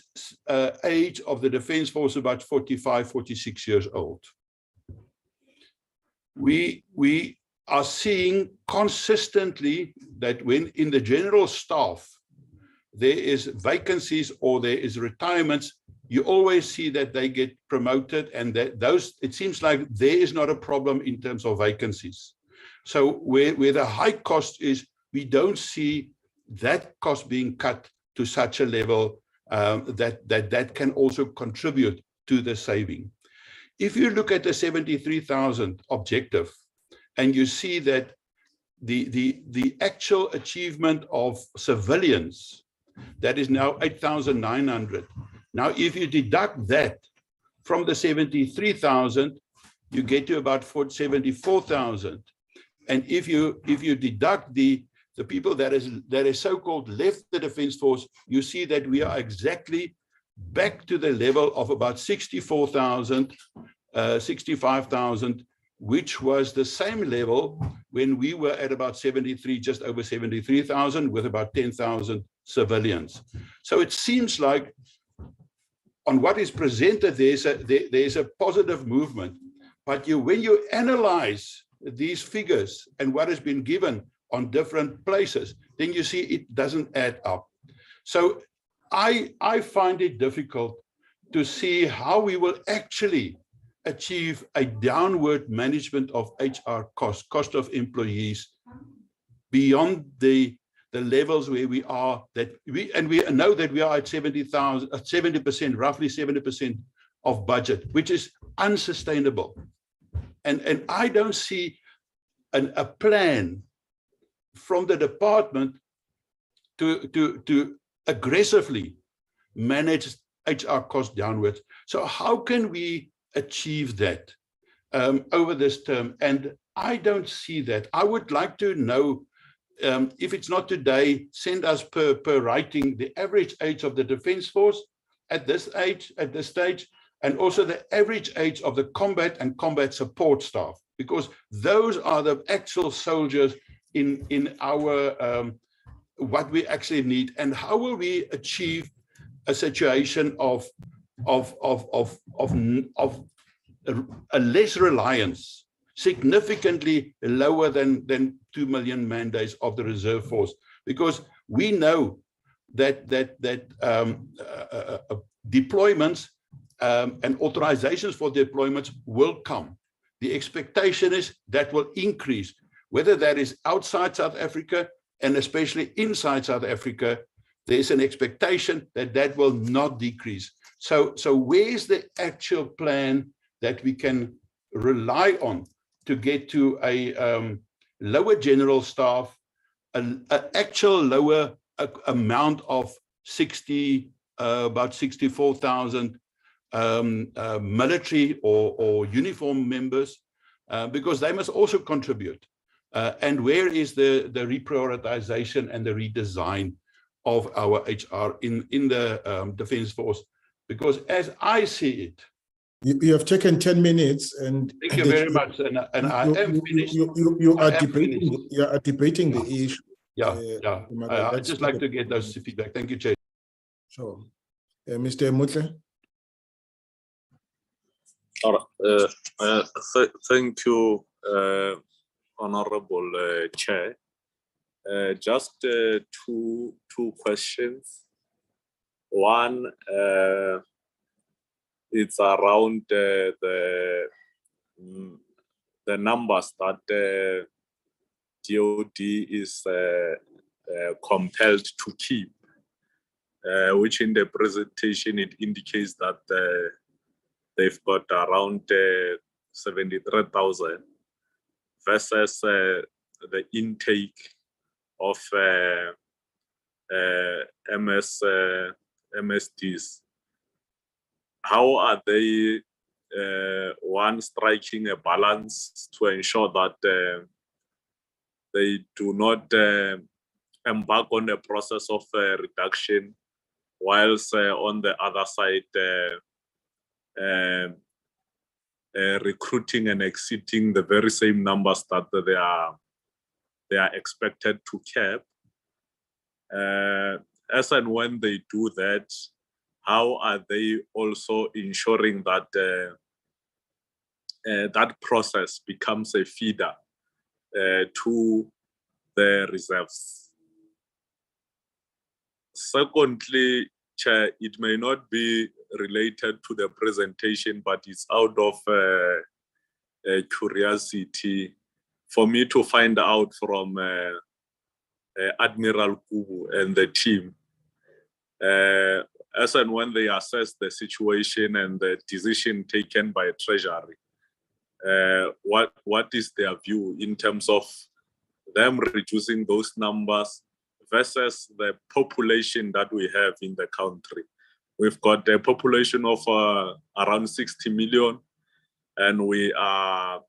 age of the Defence Force is about 45, 46 years old. We are seeing consistently that when in the general staff there is vacancies or there is retirements, you always see that they get promoted, and that those, it seems like there is not a problem in terms of vacancies. So where the high cost is, we don't see that cost being cut to such a level that can also contribute to the saving. If you look at the 73,000 objective, and you see that the actual achievement of civilians, that is now 8,900. Now, if you deduct that from the 73,000, you get to about 74,000. And if you deduct the people that is so-called left the Defence Force, you see that we are exactly back to the level of about 64,000, 65,000, which was the same level when we were at about 73, just over 73,000, with about 10,000 civilians. So it seems like on what is presented, there's a positive movement. But when you analyze these figures and what has been given on different places, then you see it doesn't add up. So I find it difficult to see how we will actually achieve a downward management of HR cost of employees beyond the levels where we are, we know that we are at 70%, roughly 70% of budget, which is unsustainable. And I don't see a plan from the department to aggressively manage HR costs downwards. So how can we achieve that over this term? And I don't see that. I would like to know, if it's not today, send us per writing the average age of the Defence Force at this stage, and also the average age of the combat and combat support staff, because those are the actual soldiers in our what we actually need. And how will we achieve a situation of a less reliance, significantly lower than 2 million man-days of the reserve force? Because we know that deployments and authorizations for deployments will come. The expectation is that will increase, whether that is outside South Africa and especially inside South Africa. There's an expectation that that will not decrease. So where's the actual plan that we can rely on to get to a lower general staff, an actual lower amount of about 64,000 military or uniform members, because they must also contribute. And where is the reprioritization and the redesign of our HR in the Defence Force? Because as I see it, you have taken 10 minutes, and thank you very much. And I am finished. You are debating the issue. Yeah. I'd just like to get those feedback. Thank you, Chair. Sure. Mr. Mutle. Thank you, Honorable Chair. Just two questions. One, it's around the numbers that DOD is compelled to keep, which in the presentation it indicates that they've got around 73,000 versus the intake of MSDs. How are they striking a balance to ensure that they do not embark on a process of reduction, whilst on the other side recruiting and exceeding the very same numbers that they are expected to cap? As and when they do that, how are they also ensuring that that process becomes a feeder to the reserves? Secondly, Chair, it may not be related to the presentation, but it's out of curiosity for me to find out from Admiral Kubu and the team, as and when they assess the situation and the decision taken by Treasury, what is their view in terms of them reducing those numbers versus the population that we have in the country? We've got a population of around 60 million, and we are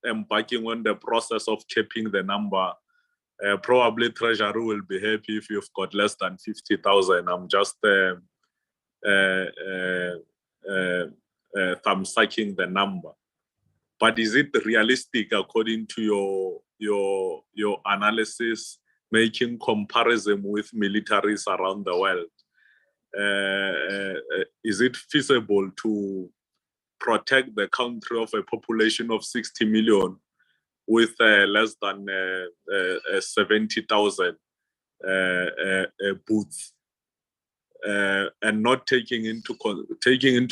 embarking on the process of capping the number. Probably Treasury will be happy if you've got less than 50,000. I'm just thumb-sucking the number. But is it realistic according to your analysis, making comparison with militaries around the world? Is it feasible to protect the country of a population of 60 million with less than 70,000 booths, and not taking into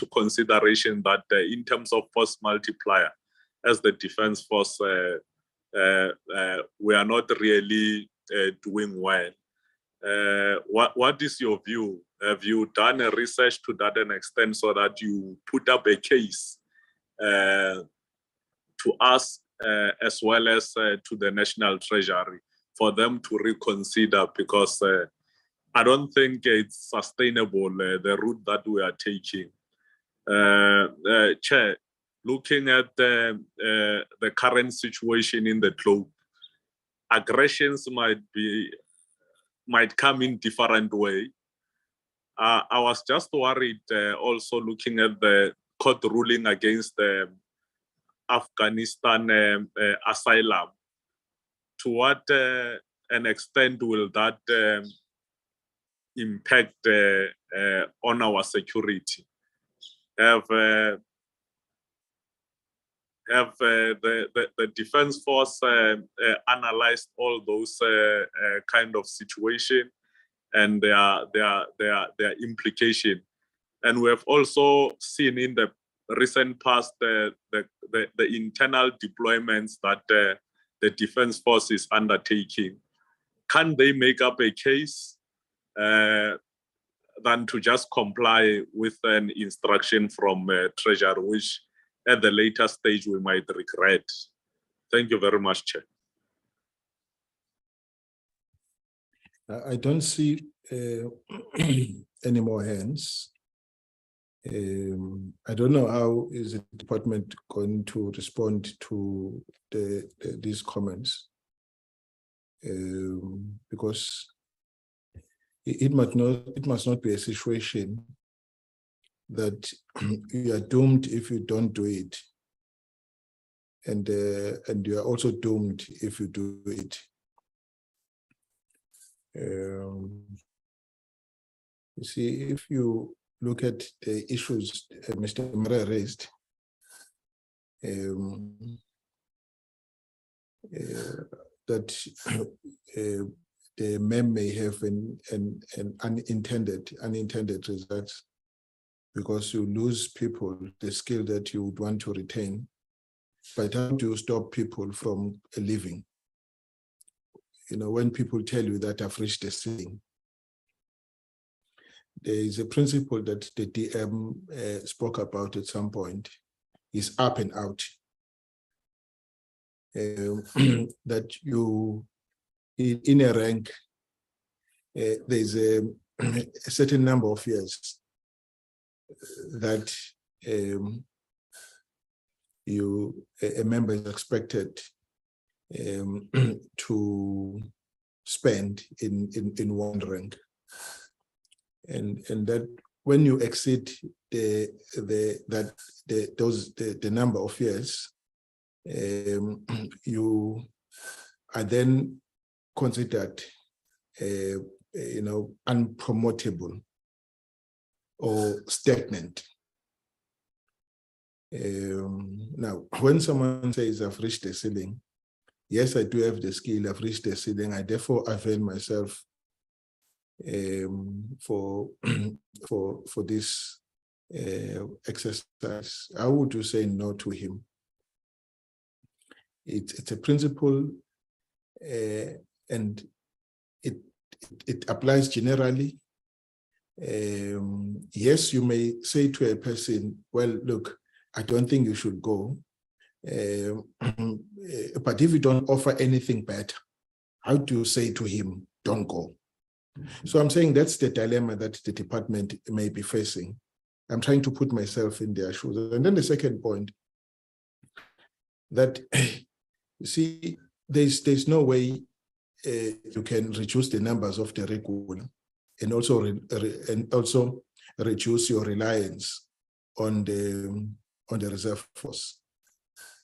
consideration that in terms of force multiplier, as the Defence Force, we are not really doing well. What is your view? Have you done a research to that extent so that you put up a case to us as well as to the National Treasury for them to reconsider? Because I don't think it's sustainable, the route that we are taking. Chair, looking at the current situation in the globe, aggressions might come in different way. I was just worried also looking at the court ruling against the Afghanistan asylum. To what an extent will that impact on our security? Have the Defence Force analyzed all those kind of situation and their implication? And we have also seen in the recent past the internal deployments that the Defence Force is undertaking. Can they make up a case than to just comply with an instruction from Treasury, which at the later stage we might regret? Thank you very much, Chair. I don't see any more hands. I don't know how is the department going to respond to these comments, because it must not be a situation that you are doomed if you don't do it, and you are also doomed if you do it. You see, if you look at the issues Mr. Mara raised, that the MEM may have an unintended results, because you lose people, the skill that you would want to retain. But how do you stop people from leaving? You know, when people tell you that I've reached the ceiling, there is a principle that the DM spoke about at some point, is up and out. That you, in a rank, there's a certain number of years that a member is expected to spend in one rank, and that when you exceed the number of years, you are then considered unpromotable or stagnant. Now, when someone says I've reached the ceiling, yes, I do have the skill, I've reached the ceiling, I therefore avail myself for this exercise. How would you say no to him? It's a principle, and it applies generally. Yes, you may say to a person, well, look, I don't think you should go. But if you don't offer anything better, how do you say to him, don't go? So I'm saying that's the dilemma that the department may be facing. I'm trying to put myself in their shoes. And then the second point, that, you see, there's no way you can reduce the numbers of the regular and also reduce your reliance on the reserve force.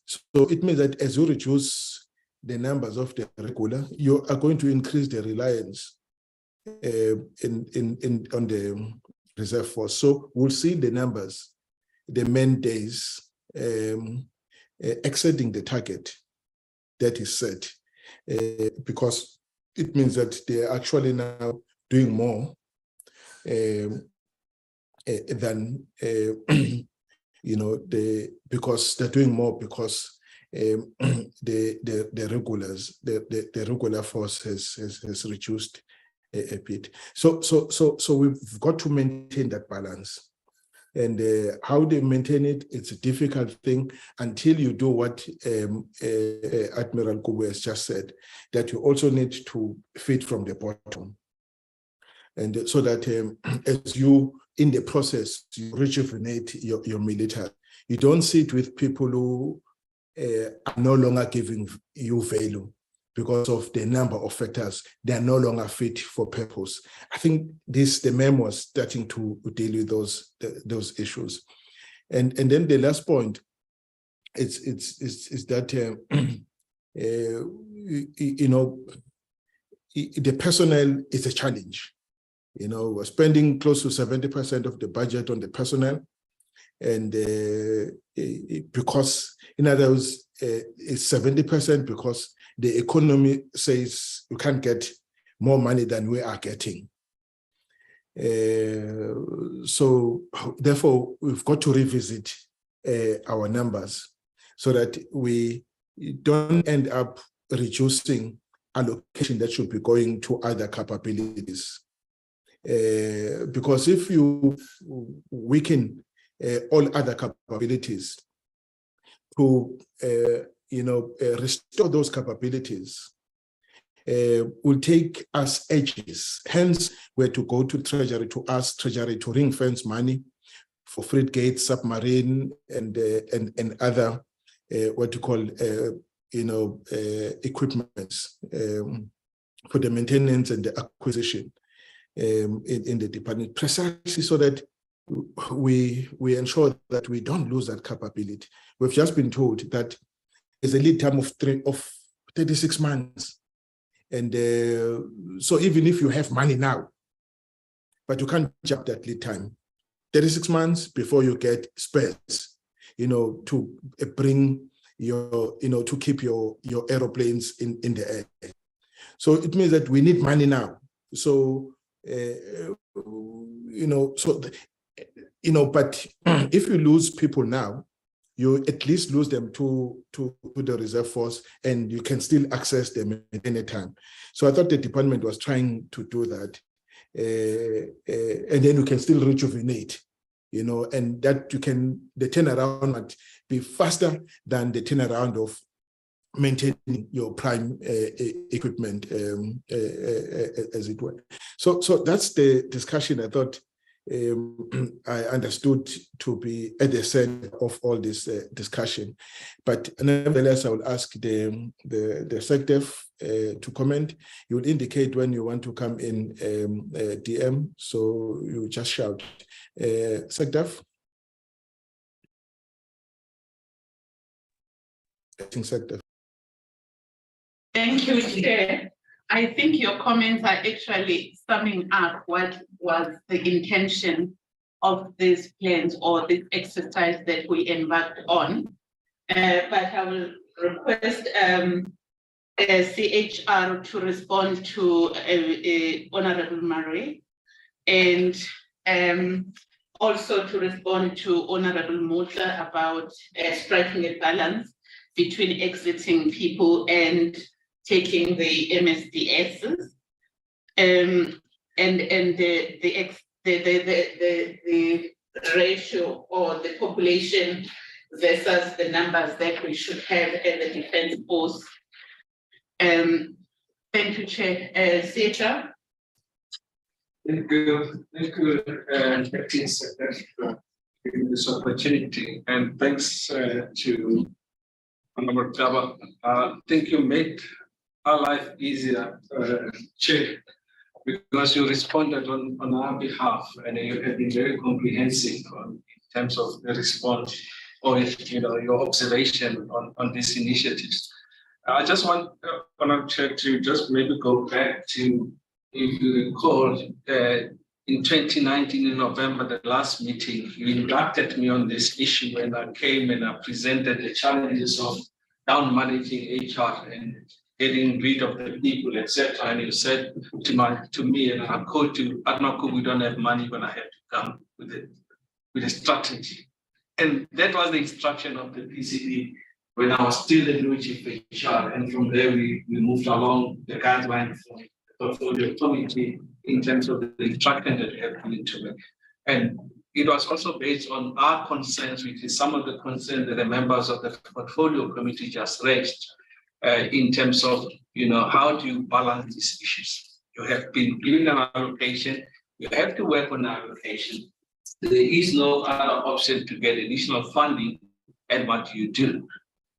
So it means that as you reduce the numbers of the regular, you are going to increase the reliance on the reserve force. So we'll see the numbers, the man days, exceeding the target that is set, because it means that they're actually now doing more than because they're doing more because the regular force has reduced a bit. So we've got to maintain that balance. And how they maintain it, it's a difficult thing until you do what Admiral Kubu has just said, that you also need to feed from the bottom. And so that as you, in the process, you rejuvenate your military. You don't sit with people who are no longer giving you value because of the number of factors. They are no longer fit for purpose. I think the memo was starting to deal with those issues. And then the last point is that the personnel is a challenge. We're spending close to 70% of the budget on the personnel, and because, in other words, it's 70% because the economy says we can't get more money than we are getting. So therefore, we've got to revisit our numbers so that we don't end up reducing allocation that should be going to other capabilities. Because if you weaken all other capabilities to restore those capabilities, will take us ages. Hence, we're to go to Treasury to ask Treasury to ring fence money for frigate, submarine, and other equipments for the maintenance and the acquisition in the department, precisely so that we ensure that we don't lose that capability. We've just been told that there's a lead time of 36 months. And so even if you have money now, but you can't jump that lead time, 36 months before you get spares, to bring to keep your aeroplanes in the air. So it means that we need money now. So, but if you lose people now, you at least lose them to the reserve force, and you can still access them at any time. So I thought the department was trying to do that. And then you can still rejuvenate, and that the turnaround might be faster than the turnaround of maintaining your prime equipment, as it were. So that's the discussion I thought I understood to be at the center of all this discussion. But nevertheless, I will ask the SecDef to comment. You will indicate when you want to come in DM, so you just shout. SecDef? SecDef. Thank you, Chair. I think your comments are actually summing up what was the intention of these plans or this exercise that we embarked on. But I will request CHR to respond to Honorable Marie, and also to respond to Honorable Mutla about striking a balance between exiting people and taking the MSDSs, and the ratio or the population versus the numbers that we should have at the Defence Force. Thank you, Chair. CHR. Thank you, Acting Secretary, for giving this opportunity, and thanks to Honorable Java. I think you made our life easier, Chair, because you responded on our behalf, and you have been very comprehensive in terms of the response or your observation on these initiatives. I just want Honorable Chair to just maybe go back to, if you recall, in 2019 in November, the last meeting, you inducted me on this issue when I came and I presented the challenges of down managing HR and getting rid of the people, etc. And you said to me, and I quote you, Admaku, we don't have money, when I had to come with a strategy. And that was the instruction of the PCD when I was still the new chief HR. And from there, we moved along the guidelines for the portfolio committee in terms of the instruction that we have put into it. And it was also based on our concerns, which is some of the concerns that the members of the portfolio committee just raised. In terms of, how do you balance these issues? You have been given an allocation, you have to work on allocation. There is no other option to get additional funding, and what do you do?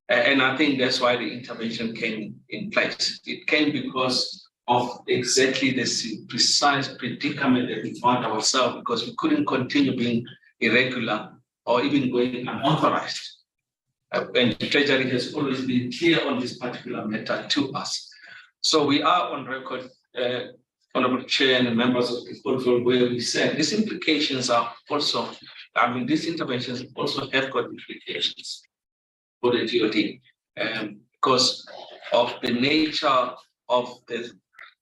And I think that's why the intervention came in place. It came because of exactly this precise predicament that we found ourselves, because we couldn't continue being irregular or even going unauthorized. And the Treasury has always been clear on this particular matter to us. So we are on record, Honorable Chair and members of the portfolio, where we said these implications are also, these interventions also have got implications for the DoD, because of the nature of the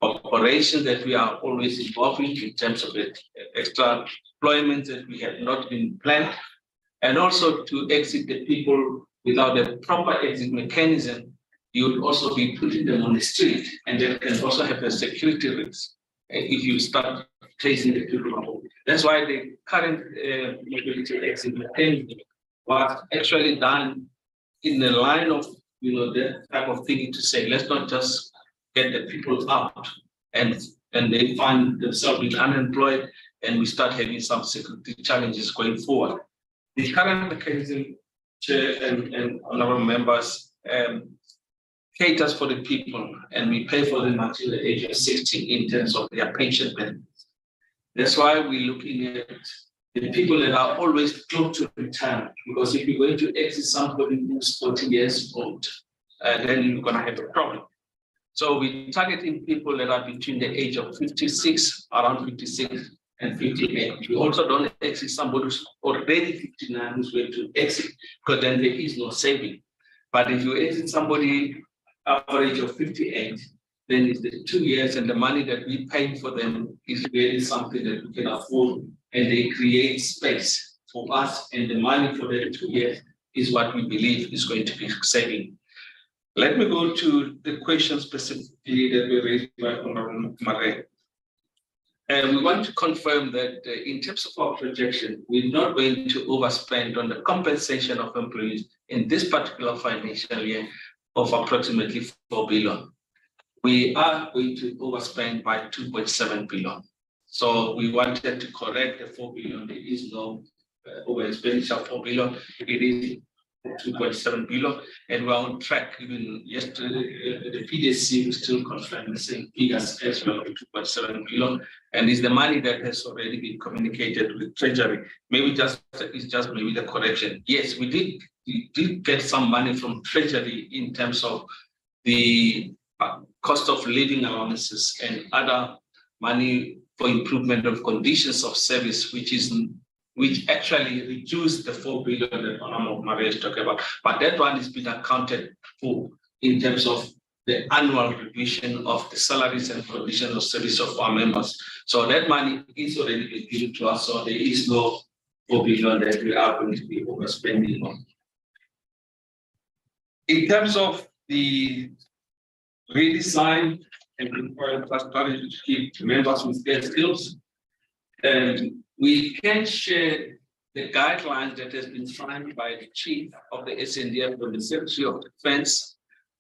operations that we are always involved in terms of the extra employments that we have not been planned, and also to exit the people without a proper exit mechanism. You would also be putting them on the street, and that can also have a security risk if you start chasing the people. That's why the current mobility exit mechanism was actually done in the line of that type of thing, to say, let's not just get the people out and they find themselves being unemployed, and we start having some security challenges going forward. The current mechanism, Chair and honorable members, caters for the people, and we pay for them until the age of 60 in terms of their pension benefits. That's why we're looking at the people that are always close to retirement, because if you're going to exit somebody who's 40 years old, then you're going to have a problem. So we're targeting people that are between the age of 56, around 56 and 58. We also don't exit somebody who's already 59 who's going to exit, because then there is no saving. But if you exit somebody average of 58, then it's the 2 years, and the money that we pay for them is really something that we can afford, and they create space for us, and the money for the 2 years is what we believe is going to be saving. Let me go to the question specifically that were raised by Honorable Mare. And we want to confirm that in terms of our projection, we're not going to overspend on the compensation of employees in this particular financial year of approximately 4 billion. We are going to overspend by 2.7 billion. So we wanted to correct the 4 billion. There is no over expenditure of 4 billion. It is 2.7 billion, and we're on track. Even yesterday, the PDC was still confirmed the same figures as well, 2.7 billion, and is the money that has already been communicated with Treasury. Maybe it's just maybe the correction. Yes, we did get some money from Treasury in terms of the cost of living allowances and other money for improvement of conditions of service, which actually reduced the 4 billion that Honorable Maria is talking about. But that one is being accounted for in terms of the annual revision of the salaries and conditions of service of our members. So that money is already been given to us, so there is no 4 billion that we are going to be overspending on. In terms of the redesign and required strategy to keep members with their skills, we can share the guidelines that has been signed by the chief of the SNDF and the Secretary of Defense,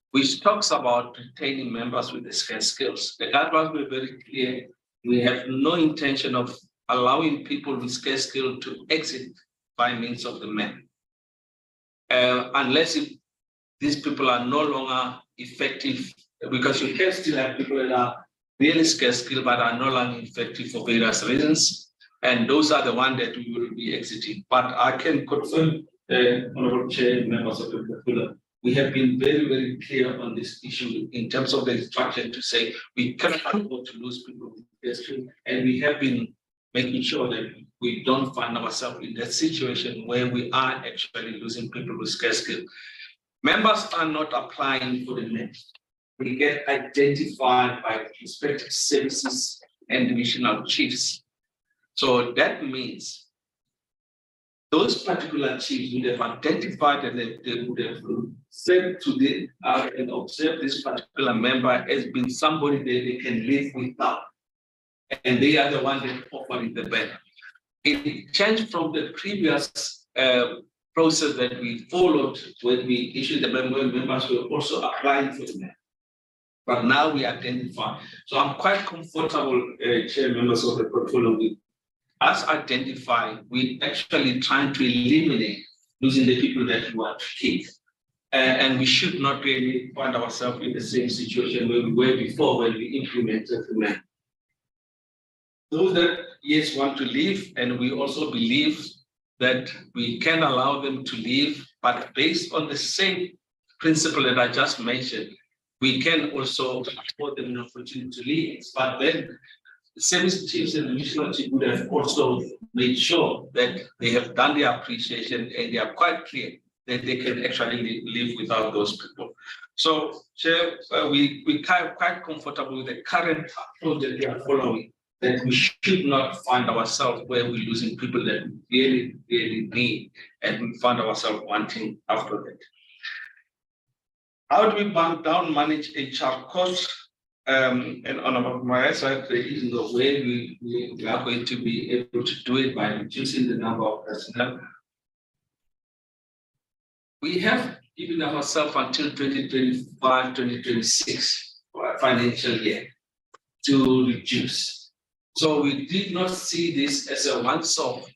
which talks about retaining members with the scarce skills. The guidelines were very clear. We have no intention of allowing people with scarce skills to exit by means of the men, unless if these people are no longer effective, because you can still have people that are really scarce skills but are no longer effective for various reasons. And those are the ones that we will be exiting. But I can confirm, Honorable Chair, members of the portfolio, we have been very, very clear on this issue in terms of the instruction to say we cannot afford to lose people with history, and we have been making sure that we don't find ourselves in that situation where we are actually losing people with scarce skills. Members are not applying for the net. We get identified by respective services and divisional chiefs. So that means those particular chiefs would have identified and they would have said to the and observed this particular member as being somebody that they can live without. And they are the ones that offering the benefit. It changed from the previous process that we followed when we issued the member. Members were also applying for the benefit. But now we identify. So I'm quite comfortable, Chair, members of the portfolio, with us identifying, we actually trying to eliminate losing the people that we want to keep. And we should not really find ourselves in the same situation where we were before when we implemented the man. Those that, yes, want to leave, and we also believe that we can allow them to leave, but based on the same principle that I just mentioned, we can also afford them an opportunity to leave. But then the service chiefs and the divisional chiefs would have also made sure that they have done their appreciation and they are quite clear that they can actually live without those people. So, Chair, we quite comfortable with the current approach that we are following, that we should not find ourselves where we're losing people that we really, really need, and we find ourselves wanting after that. How do we down manage HR costs? And on my side, there is no way we are going to be able to do it by reducing the number of personnel. We have given ourselves until 2025, 2026 financial year to reduce. So we did not see this as a once-off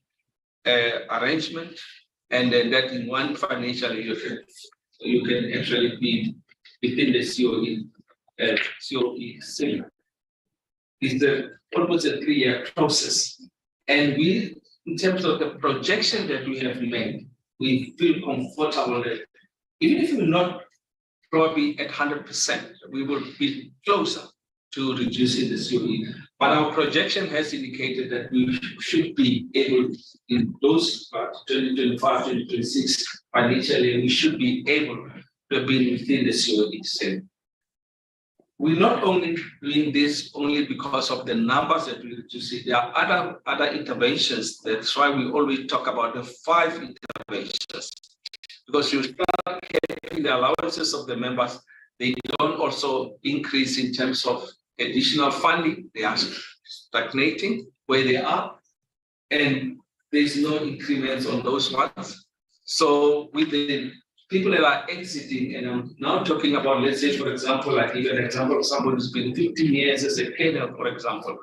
arrangement, and then that in one financial year you can actually be within the COE. COE is almost a 3-year process, and we, in terms of the projection that we have made, we feel comfortable that even if we're not probably at 100%, we will be closer to reducing the COE. But our projection has indicated that we should be able, in those 2025, 2026 financially, we should be able to have been within the COE cell. We're not only doing this only because of the numbers that we see. There are other interventions. That's why we always talk about the 5 interventions. Because you start getting the allowances of the members, they don't also increase in terms of additional funding. They are stagnating where they are, and there's no increments on those ones. So with the people that are exiting, and I'm now talking about, let's say, for example, I give an example of someone who's been 15 years as a colonel, for example,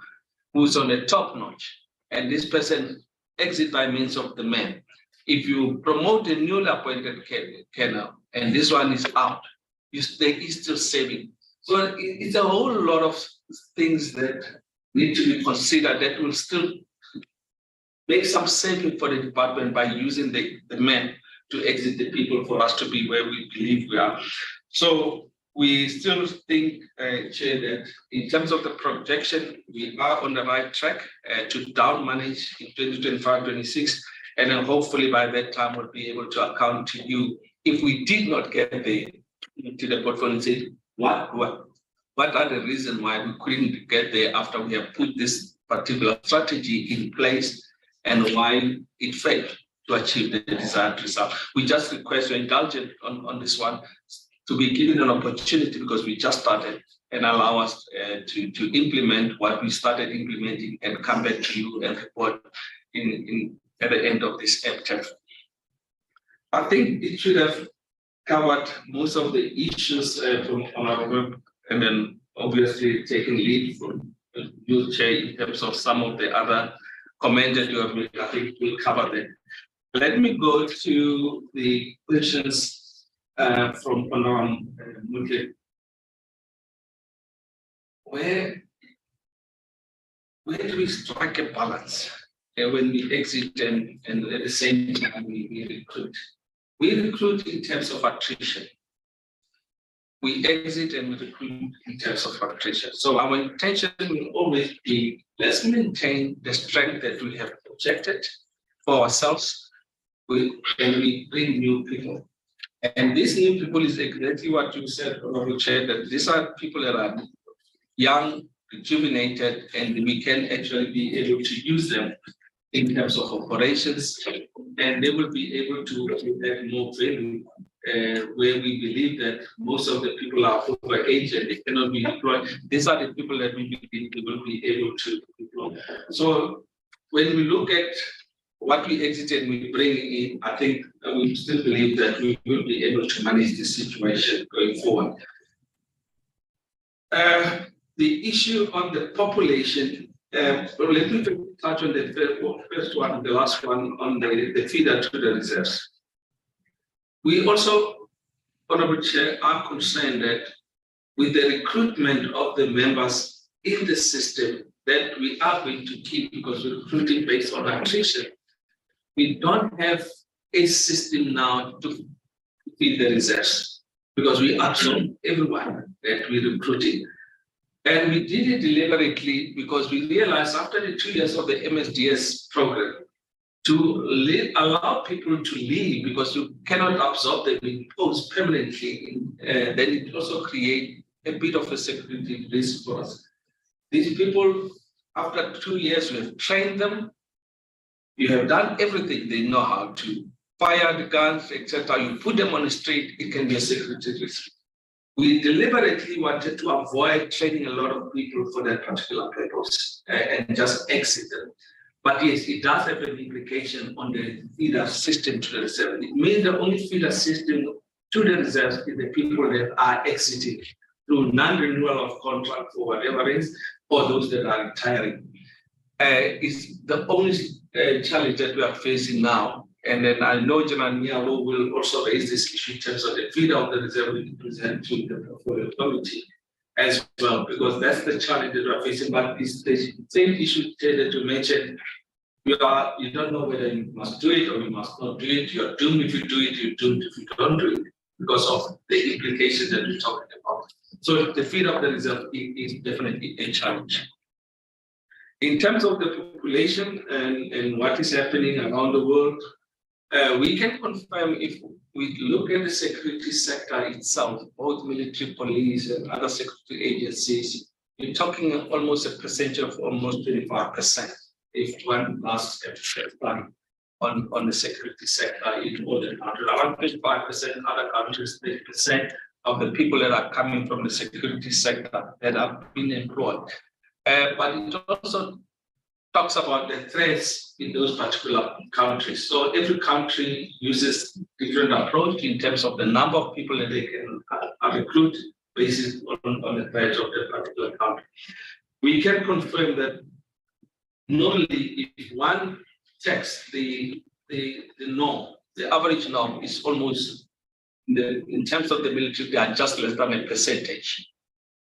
who's on the top notch, and this person exit by means of the men. If you promote a newly appointed colonel, and this one is out, they is still saving. So it's a whole lot of things that need to be considered that will still make some saving for the department by using the men to exit the people for us to be where we believe we are. So we still think, Chair, that in terms of the projection, we are on the right track to down manage in 2025-26, and then hopefully by that time we'll be able to account to you if we did not get there to the portfolio and say, what are the reasons why we couldn't get there after we have put this particular strategy in place and why it failed to achieve the desired result. We just request your indulgence on this one to be given an opportunity because we just started and allow us to implement what we started implementing and come back to you and report at the end of this term. I think it should have covered most of the issues from our work, and then obviously taking lead from you, Chair, in terms of some of the other comments that you have made. I think we'll cover them. Let me go to the questions from Honorable Muthe. Where do we strike a balance when we exit and at the same time we recruit? We recruit in terms of attrition. We exit and we recruit in terms of attrition. So our intention will always be, let's maintain the strength that we have projected for ourselves, and we bring new people. And these new people is exactly what you said, Honorable Chair, that these are people that are young, rejuvenated, and we can actually be able to use them in terms of operations, and they will be able to add more value where we believe that most of the people are overage and they cannot be employed. These are the people that we believe we will be able to employ. So when we look at what we exit and we bring in, I think we still believe that we will be able to manage the situation going forward. The issue on the population, let me touch on the first one, the last one on the feeder to the reserves. We also, Honorable Chair, are concerned that with the recruitment of the members in the system that we are going to keep, because we're recruiting based on attrition, we don't have a system now to feed the reserves because we absorb everyone that we're recruiting. And we did it deliberately because we realized after the 2 years of the MSDS program, to allow people to leave because you cannot absorb them in posts permanently, then it also creates a bit of a security risk for us. These people, after 2 years, we have trained them. You have done everything they know how to fire the guns, etc. You put them on the street, it can be a security risk. We deliberately wanted to avoid training a lot of people for that particular purpose and just exit them. But yes, it does have an implication on the feeder system to the reserve. It means the only feeder system to the reserves is the people that are exiting through non-renewal of contract or whatever it is, or those that are retiring. It's the only challenge that we are facing now. And then I know General Nialo will also raise this issue in terms of the feeder of the reserve we present to the portfolio committee as well, because that's the challenge that we're facing. But it's the same issue that you mentioned. You don't know whether you must do it or you must not do it. You're doomed if you do it, you're doomed if you don't do it, because of the implications that we're talking about. So the feed of the reserve is definitely a challenge. In terms of the population and what is happening around the world, We can confirm if we look at the security sector itself, both military, police, and other security agencies, we're talking almost a percentage of almost 25%. If one asks on the security sector in all the countries, around 25%, other countries, 30% of the people that are coming from the security sector that have been employed. But it also talks about the threats in those particular countries. So every country uses different approach in terms of the number of people that they can recruit based on the threats of the particular country. We can confirm that normally if one checks the norm, the average norm is almost, in terms of the military, they are just less than a percentage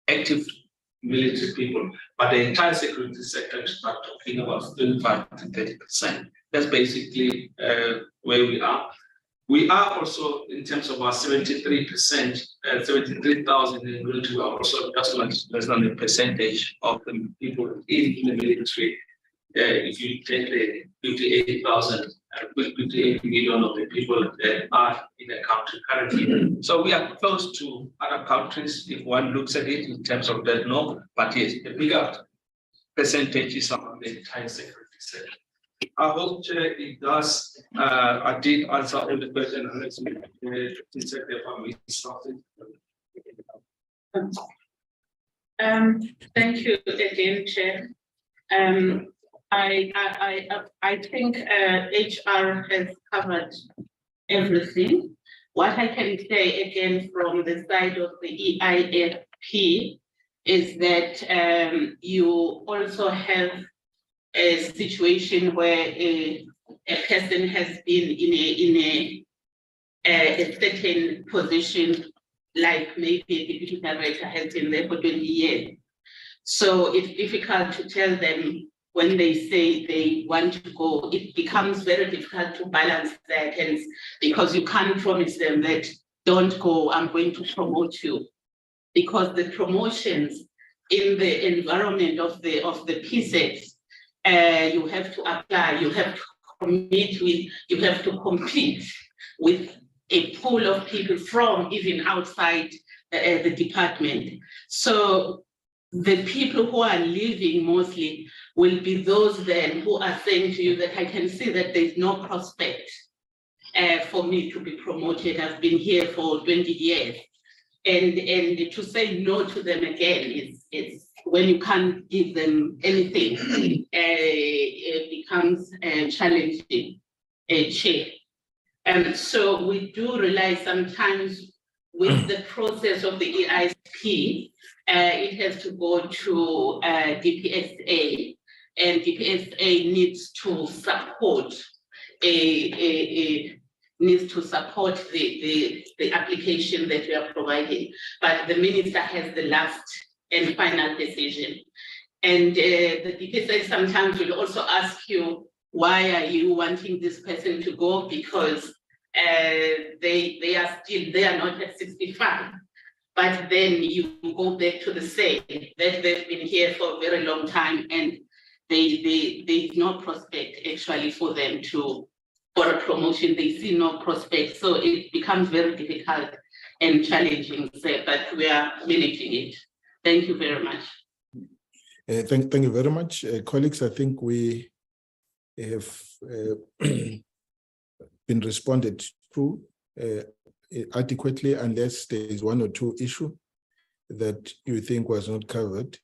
active military people, but the entire security sector is not talking about 25 to 30%. That's basically where we are. We are also, in terms of our 73%, 73,000 in the military, we are also just less than a percentage of the people in the military. If you take the 58 million of the people that are in the country currently. So we are close to other countries if one looks at it in terms of that norm, but yes, the bigger percentage is among the entire security sector. I hope it does. I did answer all the questions. Thank you again, Chair. I think HR has covered everything. What I can say again from the side of the EISP is that you also have a situation where a person has been in a certain position, like maybe a deputy director has been there for 20 years. So it's difficult to tell them when they say they want to go. It becomes very difficult to balance that, and because you can't promise them that don't go, I'm going to promote you, because the promotions in the environment of the PSETs, you have to apply, you have to commit with, you have to compete with a pool of people from even outside the department. So the people who are leaving mostly will be those then who are saying to you that I can see that there's no prospect for me to be promoted. I've been here for 20 years. And to say no to them again is when you can't give them anything, it becomes challenging, Chair. And so we do rely sometimes with the process of the EISP, it has to go to DPSA, and DPSA needs to support the application that we are providing. But the minister has the last and final decision. And the DPSA sometimes will also ask you, why are you wanting this person to go? Because they are not at 65. But then you go back to the same, that they've been here for a very long time, and there's no prospect actually for them for a promotion. They see no prospect. So it becomes very difficult and challenging, but we are managing it. Thank you very much. Thank you very much. Colleagues, I think we have been responded to adequately, unless there is one or two issues that you think was not covered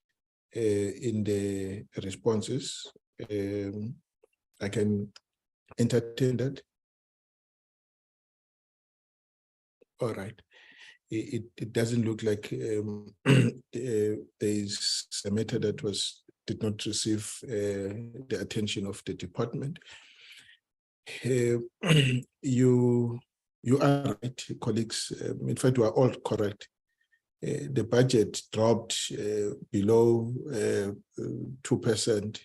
in the responses. I can entertain that. All right. It doesn't look like there is a matter that did not receive the attention of the department. You are right, colleagues. In fact, we are all correct. The budget dropped below 2%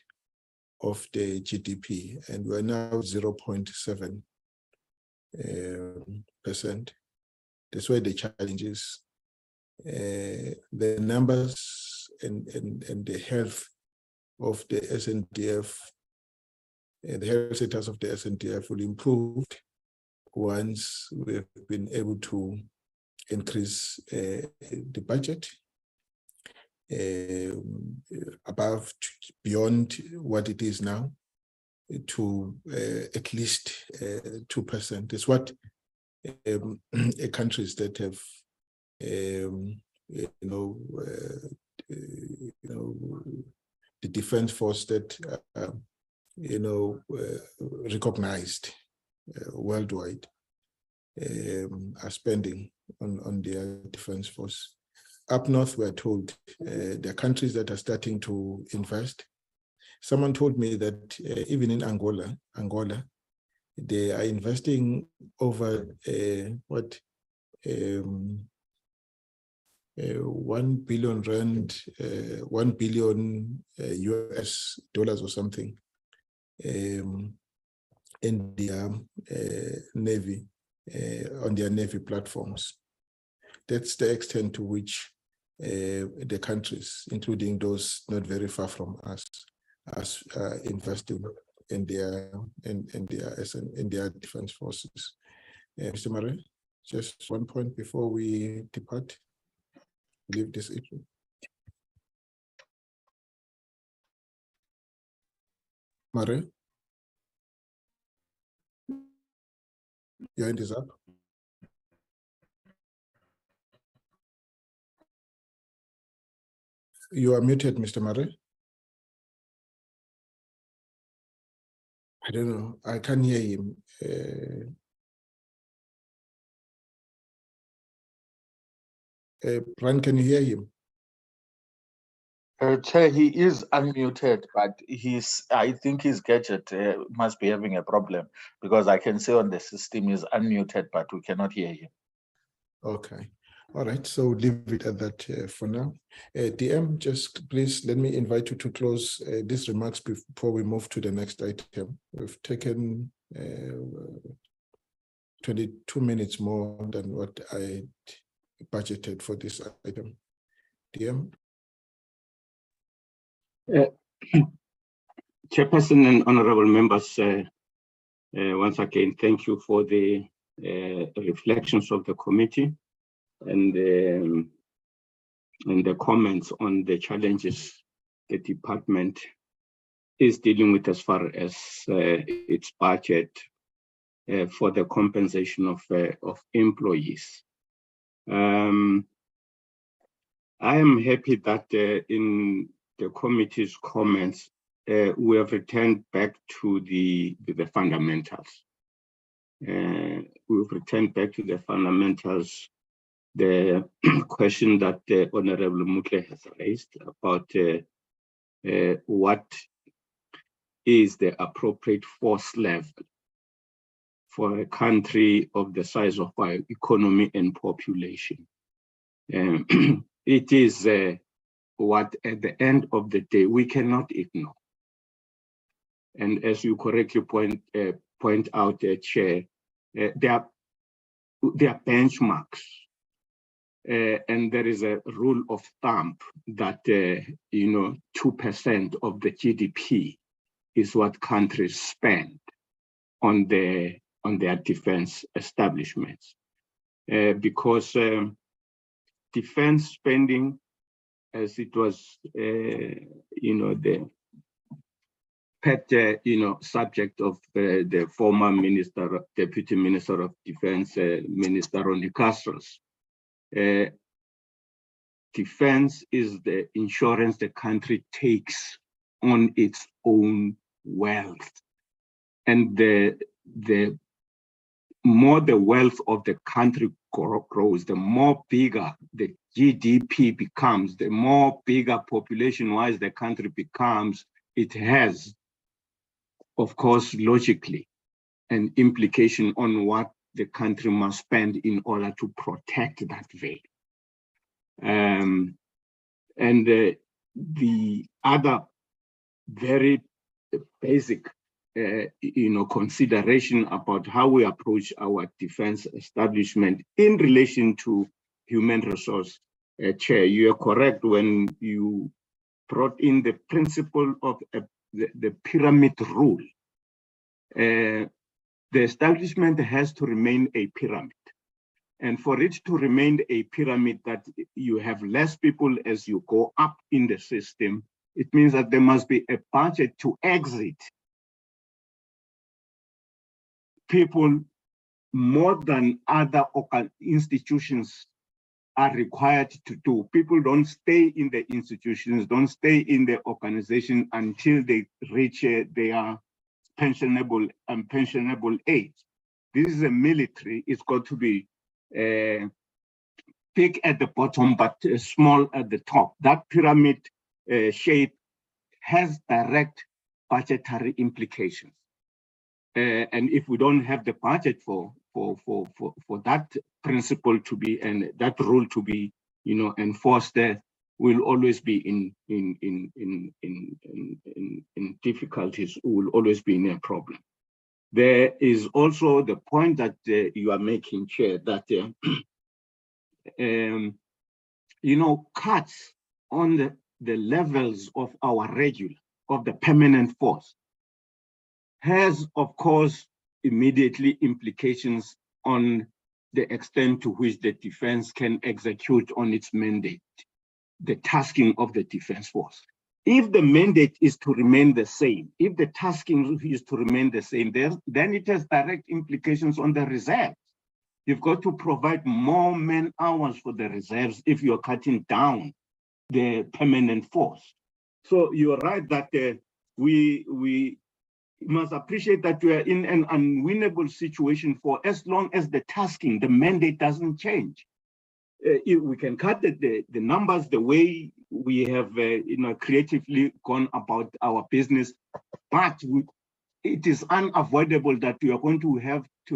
of the GDP, and we're now 0.7%. That's why the challenge is the numbers and the health of the SNDF, the health status of the SNDF will improve once we've been able to increase the budget above, beyond what it is now, to at least 2%. It's what countries that have, the defense force that recognized worldwide are spending on their defense force. Up north, we're told there are countries that are starting to invest. Someone told me that even in Angola, they are investing over 1 billion rand, 1 billion US dollars or something in their navy, on their navy platforms. That's the extent to which the countries, including those not very far from us, are investing in their defense forces. Mr. Murray, just one point before we depart, leave this issue. Murray, your hand is up. You are muted, Mr. Murray. I don't know. I can't hear him. Brian, can you hear him? Chair, he is unmuted, but I think his gadget must be having a problem, because I can see on the system he's unmuted, but we cannot hear him. Okay. All right. So leave it at that for now. DM, just please let me invite you to close these remarks before we move to the next item. We've taken 22 minutes more than what I budgeted for this item. DM. Chairperson and honorable members, once again, thank you for the reflections of the committee and the comments on the challenges the department is dealing with as far as its budget for the compensation of employees. I am happy that in the committee's comments, we have returned back to the fundamentals. We've returned back to the fundamentals. The question that Honorable Mutle has raised about what is the appropriate force level for a country of the size of our economy and population. It is what at the end of the day we cannot ignore. And as you correctly point out, Chair, there are benchmarks. And there is a rule of thumb that 2% of the GDP is what countries spend on their defense establishments, because defense spending, as it was the pet subject of the former Deputy Minister of Defense, Minister Ronnie Castros. Defense is the insurance the country takes on its own wealth. And the more the wealth of the country grows, the more bigger the GDP becomes, the more bigger population-wise the country becomes, it has, of course, logically, an implication on what the country must spend in order to protect that value. And the other very basic consideration about how we approach our defense establishment in relation to human resource. Chair, you are correct when you brought in the principle of the pyramid rule. the establishment has to remain a pyramid. And for it to remain a pyramid that you have less people as you go up in the system, it means that there must be a budget to exit people more than other institutions are required to do. People don't stay in the institutions, don't stay in the organization until they reach their pensionable age. This is a military. It's got to be big at the bottom, but small at the top. That pyramid shape has direct budgetary implications. And if we don't have the budget for that principle to be and that rule to be, enforced, we'll always be in difficulties. We'll always be in a problem. There is also the point that you are making, Chair, that cuts on the levels of our of the permanent force has, of course, immediately implications on the extent to which the defense can execute on its mandate, the tasking of the defense force. If the mandate is to remain the same, if the tasking is to remain the same, then it has direct implications on the reserves. You've got to provide more man hours for the reserves if you're cutting down the permanent force. So you're right that we must appreciate that we are in an unwinnable situation for as long as the tasking, the mandate doesn't change. We can cut the numbers the way we have creatively gone about our business, but it is unavoidable that we are going to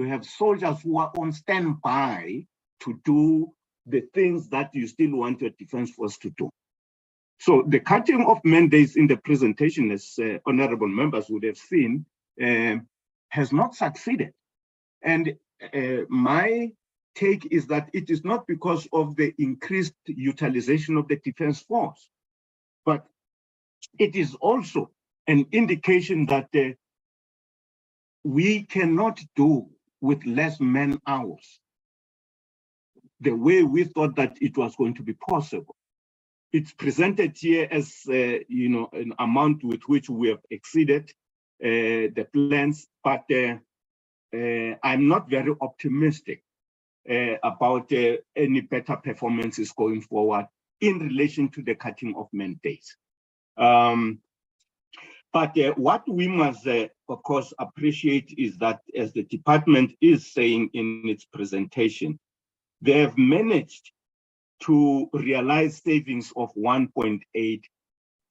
have soldiers who are on standby to do the things that you still want your defense force to do. So the cutting of mandates in the presentation, as honorable members would have seen, has not succeeded. And my take is that it is not because of the increased utilization of the defense force, but it is also an indication that we cannot do with less man hours the way we thought that it was going to be possible. It's presented here as an amount with which we have exceeded the plans, but I'm not very optimistic about any better performances going forward in relation to the cutting of mandates. But what we must, of course, appreciate is that, as the department is saying in its presentation, they have managed to realize savings of 1.8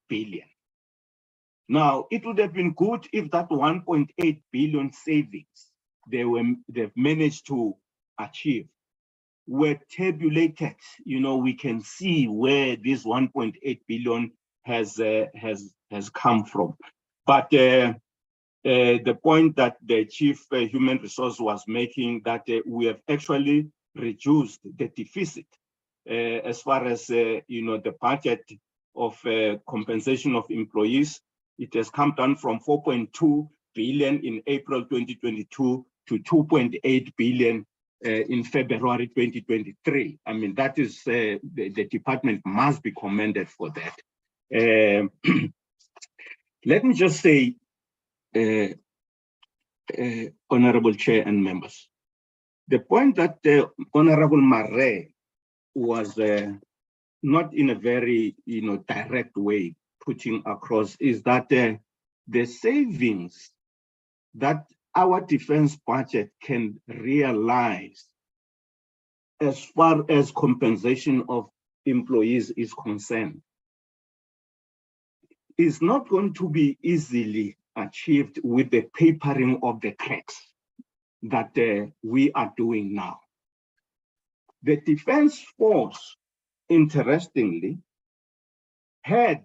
billion. Now, it would have been good if that 1.8 billion savings they've managed to achieve were tabulated. We can see where this 1.8 billion has come from. But the point that the Chief Human Resource was making, that we have actually reduced the deficit as far as the budget of compensation of employees. It has come down from 4.2 billion in April 2022 to 2.8 billion in February 2023. I mean, that is the department must be commended for that. Let me just say, Honorable Chair and members, the point that Honorable Marre was not in a very direct way putting across is that the savings that our defense budget can realize as far as compensation of employees is concerned is not going to be easily achieved with the papering of the cracks that we are doing now. The defense force, interestingly, had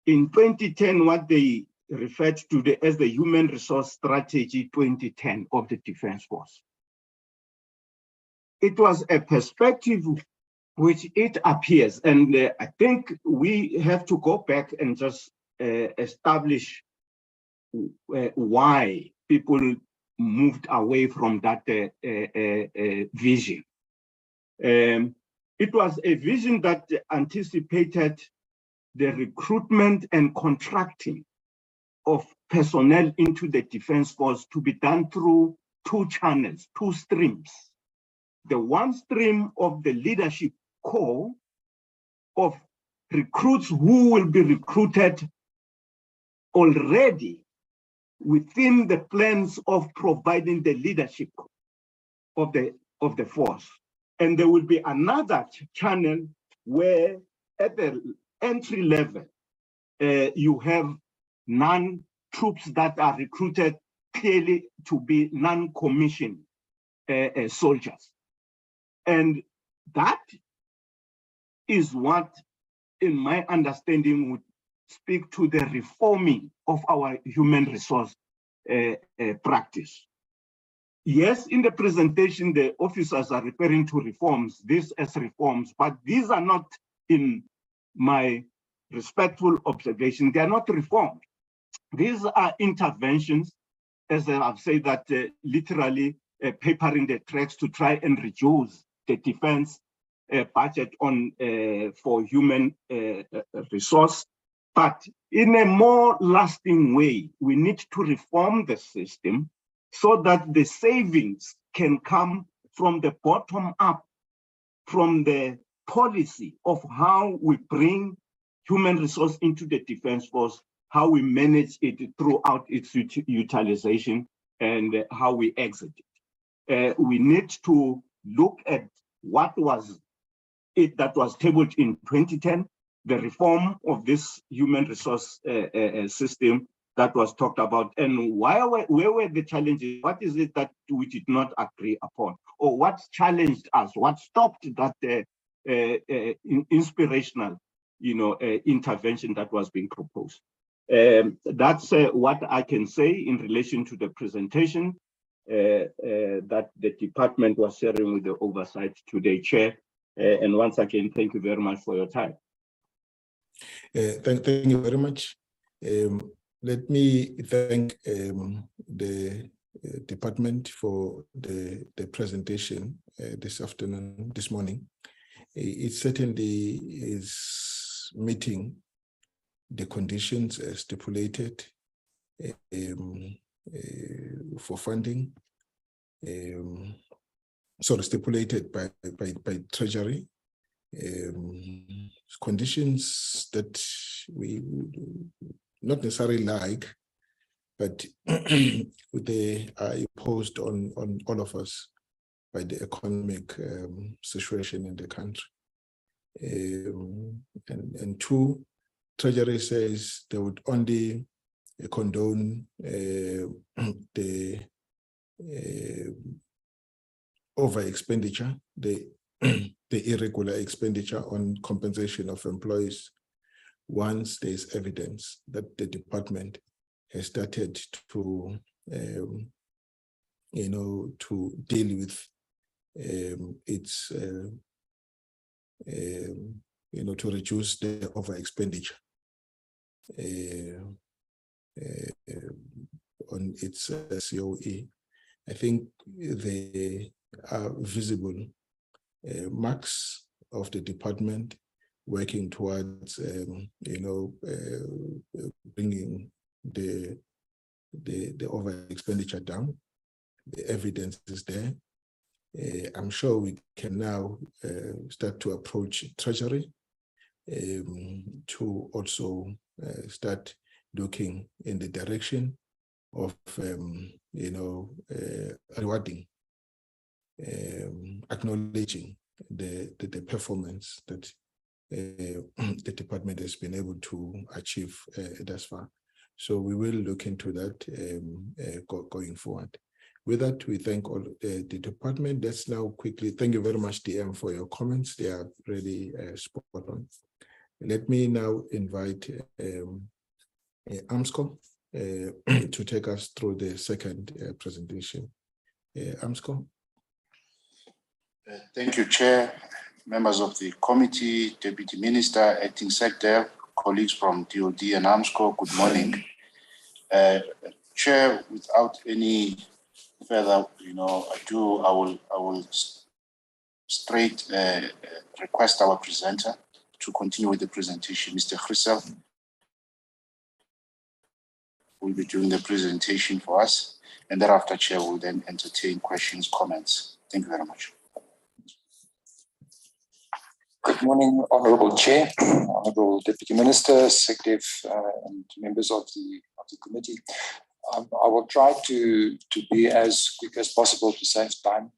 in 2010 what they referred to as the Human Resource Strategy 2010 of the Defense Force. It was a perspective which it appears, and I think we have to go back and just establish why people moved away from that vision. It was a vision that anticipated the recruitment and contracting of personnel into the Defence Force to be done through two channels, two streams. The one stream of the leadership core of recruits who will be recruited already within the plans of providing the leadership of the force. And there will be another channel where at the entry level, you have non-troops that are recruited clearly to be non-commissioned soldiers. And that is what, in my understanding, would speak to the reforming of our human resource practice. Yes, in the presentation, the officers are referring to reforms, this as reforms, but these are not, in my respectful observation, they are not reforms. These are interventions, as I've said, that literally papering the tracks to try and reduce the defense budget on for human resource. But in a more lasting way, we need to reform the system so that the savings can come from the bottom up, from the policy of how we bring human resource into the Defence Force, how we manage it throughout its utilization, and how we exit it. We need to look at what was it that was tabled in 2010, the reform of this human resource system that was talked about, and where were the challenges? What is it that we did not agree upon? Or what challenged us? What stopped that inspirational, intervention that was being proposed? That's what I can say in relation to the presentation that the department was sharing with the oversight today, Chair. And once again, thank you very much for your time. Thank you very much. Let me thank the department for the presentation this morning. It certainly is meeting the conditions stipulated for funding, stipulated by Treasury, conditions that we would not necessarily like, but they are imposed on all of us by the economic situation in the country. And two, Treasury says they would only condone the over expenditure, the irregular expenditure on compensation of employees once there is evidence that the department has started to, to deal with its, to reduce the over expenditure on its COE. I think they are visible marks of the department working towards, bringing the over expenditure down. The evidence is there. I'm sure we can now start to approach Treasury to also start looking in the direction of, rewarding, acknowledging the performance that the department has been able to achieve thus far. So we will look into that going forward. With that, we thank all the department. Let's now quickly, thank you very much, DM, for your comments. They are really spot on. Let me now invite Armscor to take us through the second presentation. Armscor. Thank you, Chair, members of the committee, Deputy Minister, Acting Secretary, colleagues from DOD and Armscor, good morning. Chair, without any further, I will straight request our presenter to continue with the presentation. Mr. Chrisel will be doing the presentation for us, and thereafter Chair will then entertain questions, comments. Thank you very much. Good morning, Honourable Chair, Honourable Deputy Minister, Executive, and members of the committee. I will try to be as quick as possible to save time.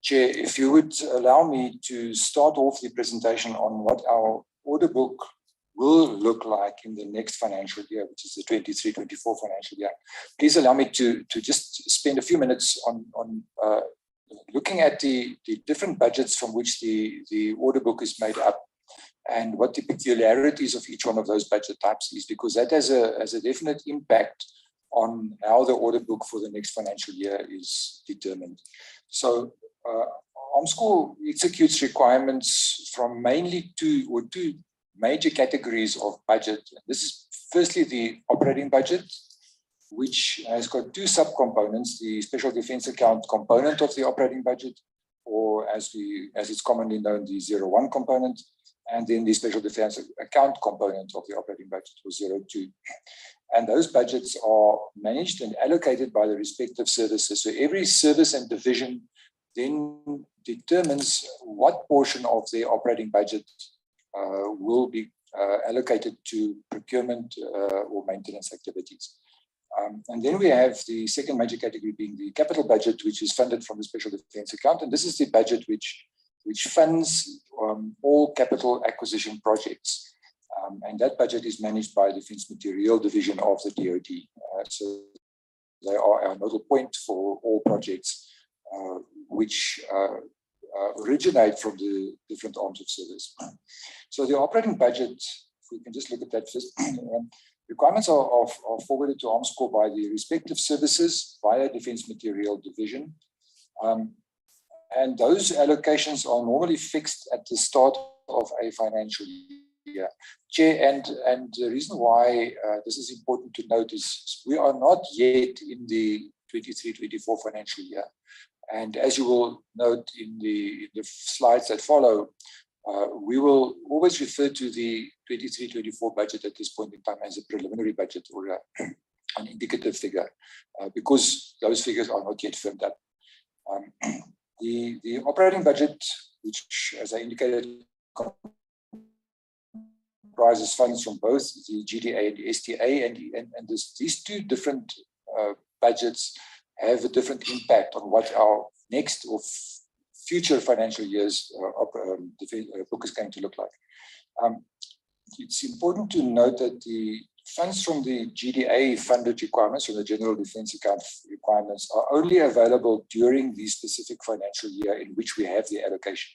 Chair, if you would allow me to start off the presentation on what our order book will look like in the next financial year, which is the 23-24 financial year. Please allow me to just spend a few minutes on looking at the different budgets from which the order book is made up and what the peculiarities of each one of those budget types is, because that has a definite impact on how the order book for the next financial year is determined. So Armscor executes requirements from mainly two major categories of budget. This is firstly the operating budget, which has got two subcomponents: the special defence account component of the operating budget, or as it's commonly known, the 01 component, and then the special defence account component of the operating budget, or 02. And those budgets are managed and allocated by the respective services. So every service and division then determines what portion of their operating budget will be allocated to procurement or maintenance activities. And then we have the second major category being the capital budget, which is funded from the special defence account. And this is the budget which funds all capital acquisition projects. And that budget is managed by the Defence Materiel Division of the DoD. So they are our nodal point for all projects which originate from the different arms of service. So the operating budget, if we can just look at that first, requirements are forwarded to Armscor by the respective services via Defence Materiel Division. And those allocations are normally fixed at the start of a financial year. Chair, and the reason why this is important to note is we are not yet in the 23-24 financial year. And as you will note in the slides that follow, we will always refer to the 23-24 budget at this point in time as a preliminary budget or an indicative figure, because those figures are not yet firmed up. The operating budget, which, as I indicated, comprises funds from both the GDA and the STA, and these two different budgets have a different impact on what our next or future financial year's book is going to look like. It's important to note that the funds from the GDA funded requirements, from the General Defence Account requirements, are only available during the specific financial year in which we have the allocation.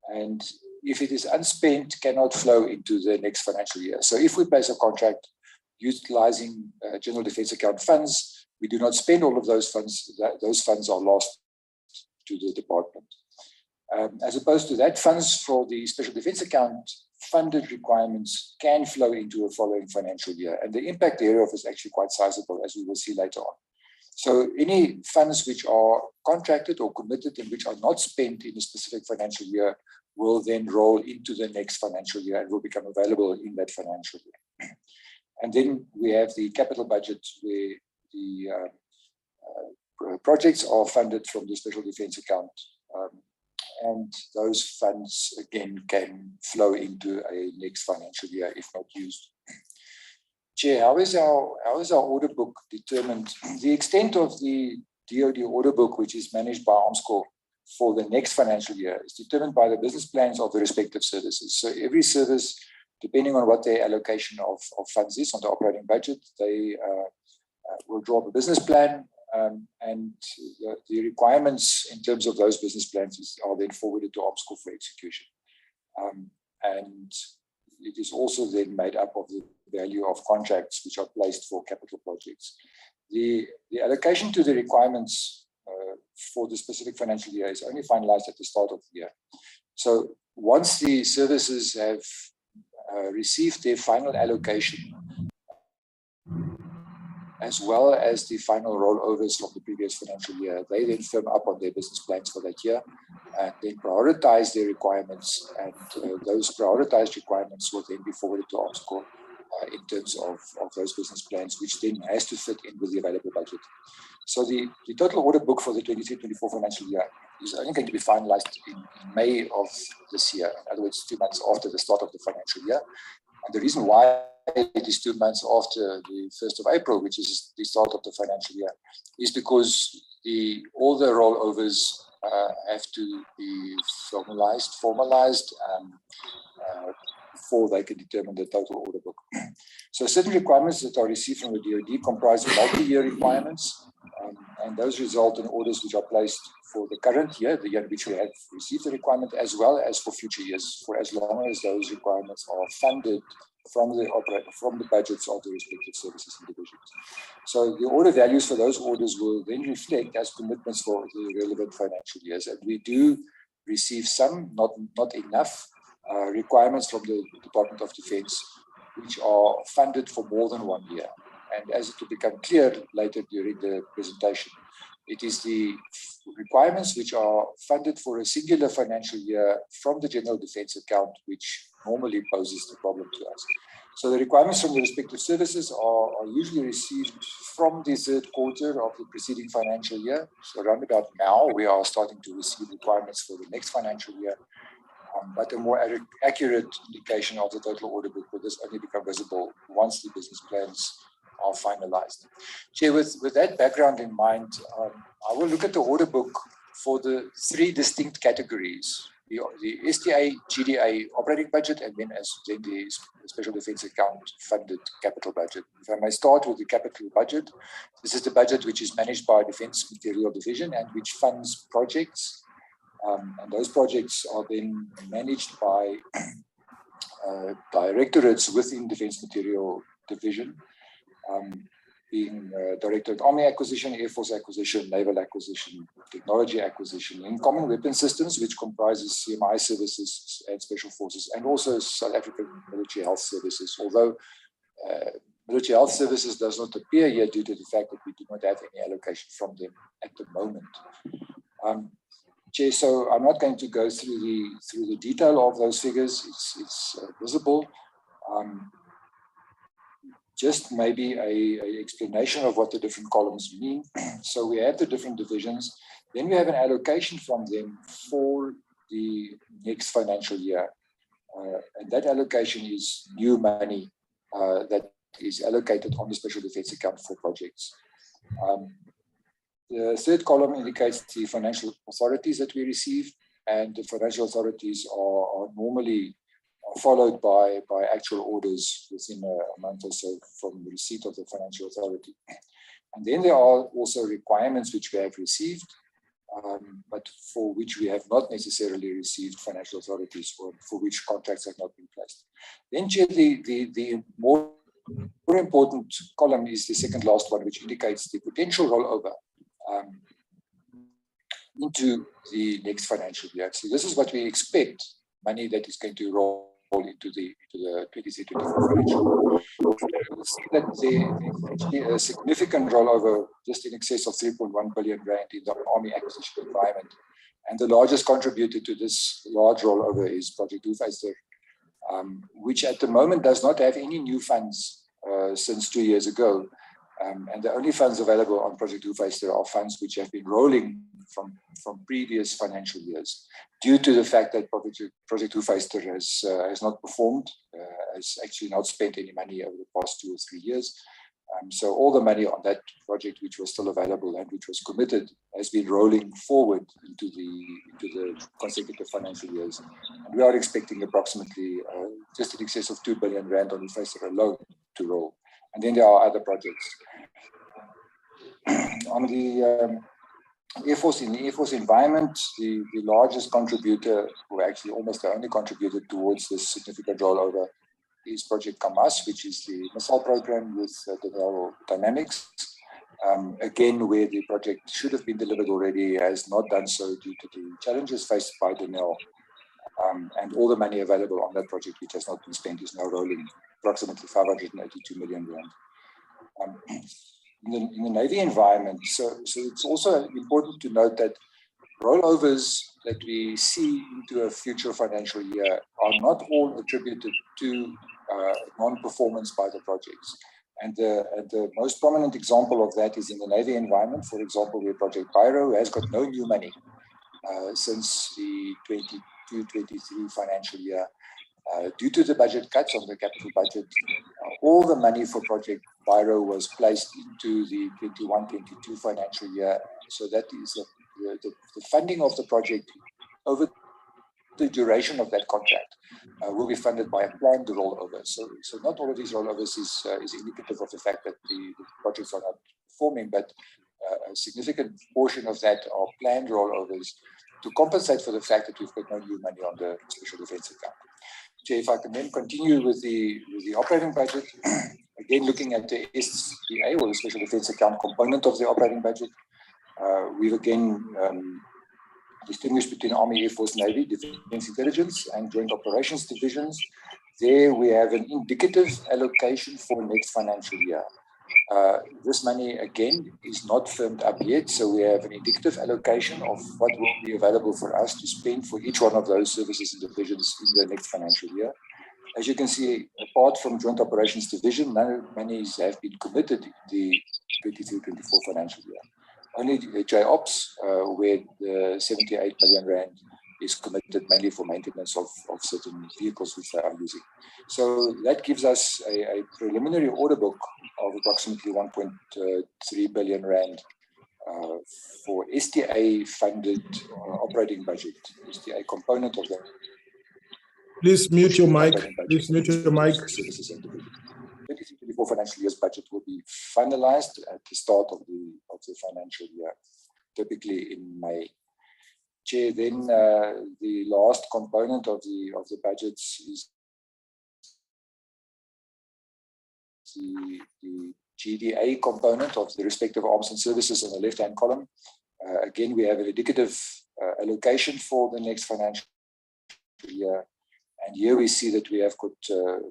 And if it is unspent, cannot flow into the next financial year. So if we place a contract utilizing General Defence Account funds, we do not spend all of those funds. Those funds are lost to the department. As opposed to that, funds for the Special Defence Account funded requirements can flow into a following financial year. And the impact thereof is actually quite sizable, as we will see later on. So any funds which are contracted or committed and which are not spent in a specific financial year will then roll into the next financial year and will become available in that financial year. And then we have the capital budget, where the projects are funded from the Special Defence Account. And those funds, again, can flow into a next financial year if not used. Chair, how is our order book determined? The extent of the DoD order book, which is managed by Armscor for the next financial year, is determined by the business plans of the respective services. So every service, depending on what their allocation of funds is on the operating budget, they will draw up a business plan, and the requirements in terms of those business plans are then forwarded to Armscor for execution. And it is also then made up of the value of contracts which are placed for capital projects. The allocation to the requirements for the specific financial year is only finalized at the start of the year. So once the services have received their final allocation, as well as the final rollovers from the previous financial year. They then firm up on their business plans for that year and then prioritize their requirements, and those prioritized requirements will then be forwarded to Armscor in terms of those business plans, which then has to fit in with the available budget. So the total order book for the 23-24 financial year is only going to be finalized in May of this year. In other words, 2 months after the start of the financial year. And the reason why it is 2 months after the 1st of April, which is the start of the financial year, is because all the rollovers have to be formalized before they can determine the total order book. So certain requirements that are received from the DoD comprise multi-year requirements, and those result in orders which are placed for the current year, the year in which we have received the requirement, as well as for future years, for as long as those requirements are funded from the budgets of the respective services and divisions. So the order values for those orders will then reflect as commitments for the relevant financial years. And we do receive some, not enough, requirements from the Department of Defense, which are funded for more than 1 year. And as it will become clear later during the presentation, it is the requirements which are funded for a singular financial year from the General Defense account, which normally poses the problem to us. So the requirements from the respective services are usually received from the 3rd quarter of the preceding financial year. So around about now, we are starting to receive requirements for the next financial year. But a more accurate indication of the total order book will this only become visible once the business plans are finalized. Chair, with that background in mind, I will look at the order book for the 3 distinct categories: the STA, GDA operating budget, and then the Special Defense Account funded capital budget. If I may start with the capital budget, this is the budget which is managed by Defense Material Division and which funds projects. And those projects are then managed by directorates within Defense Material Division, being Directorate Army Acquisition, Air Force Acquisition, Naval Acquisition, Technology Acquisition, in Common Weapon Systems, which comprises CMI services and Special Forces, and also South African Military Health Services, although Military Health Services does not appear here due to the fact that we do not have any allocation from them at the moment. Chair, so I'm not going to go through the detail of those figures. It's visible. Just maybe a explanation of what the different columns mean. So we have the different divisions. Then we have an allocation from them for the next financial year. And that allocation is new money that is allocated on the Special Defense Account for projects. The 3rd column indicates the financial authorities that we received, and the financial authorities are normally followed by actual orders within a month or so from the receipt of the financial authority. And then there are also requirements which we have received, but for which we have not necessarily received financial authorities, or for which contracts have not been placed. Then, Chair, the more important column is the 2nd last one, which indicates the potential rollover into the next financial year. So this is what we expect, money that is going to roll into the 23-24 financial year. We'll see that there's actually a significant rollover, just in excess of 3.1 billion rand in the Army acquisition environment. And the largest contributor to this large rollover is Project Hoefyster, which at the moment does not have any new funds since 2 years ago. And the only funds available on Project Hoefyster are funds which have been rolling from previous financial years, due to the fact that Project Hoefyster has not performed, has actually not spent any money over the past 2 or 3 years. So all the money on that project, which was still available and which was committed, has been rolling forward into the consecutive financial years. And we are expecting approximately just in excess of 2 billion rand on Hoefyster alone to roll. And then there are other projects. On the Air Force, in the Air Force environment, the largest contributor, or actually almost the only contributor towards this significant rollover, is Project Kamas, which is the missile program with Denel Dynamics. Again, where the project should have been delivered already, has not done so due to the challenges faced by Denel. And all the money available on that project, which has not been spent, is now rolling approximately 582 million rand. in the Navy environment. So it's also important to note that rollovers that we see into a future financial year are not all attributed to non-performance by the projects. And the most prominent example of that is in the Navy environment. For example, where Project Pyro has got no new money since the 22-23 financial year. Due to the budget cuts on the capital budget, all the money for Project Pyro was placed into the 21-22 financial year. So that is the funding of the project over the duration of that contract will be funded by a planned rollover. So not all of these rollovers is indicative of the fact that the projects are not performing, but a significant portion of that are planned rollovers to compensate for the fact that we've got no new money on the special defence account. Chair, if I can then continue with the operating budget, again looking at the SDA or the special defence account component of the operating budget, we've again distinguished between Army, Air Force, Navy, Defence Intelligence and Joint Operations Divisions. There we have an indicative allocation for next financial year. This money again is not firmed up yet, so we have an indicative allocation of what will be available for us to spend for each one of those services and divisions in the next financial year. As you can see, apart from Joint Operations Division, no monies have been committed in the 23-24 financial year. Only the JOPS, where the 78 million rand is committed mainly for maintenance of certain vehicles which they are using. So that gives us a preliminary order book of approximately 1.3 billion rand for STA funded operating budget, STA component of that. Please mute your mic. Please mute your mic. 23-24 financial year's budget will be finalized at the start of the financial year, typically in May. Chair, then the last component of the budgets is the GDA component of the respective arms and services on the left-hand column. Again, we have an indicative allocation for the next financial year. And here we see that we have got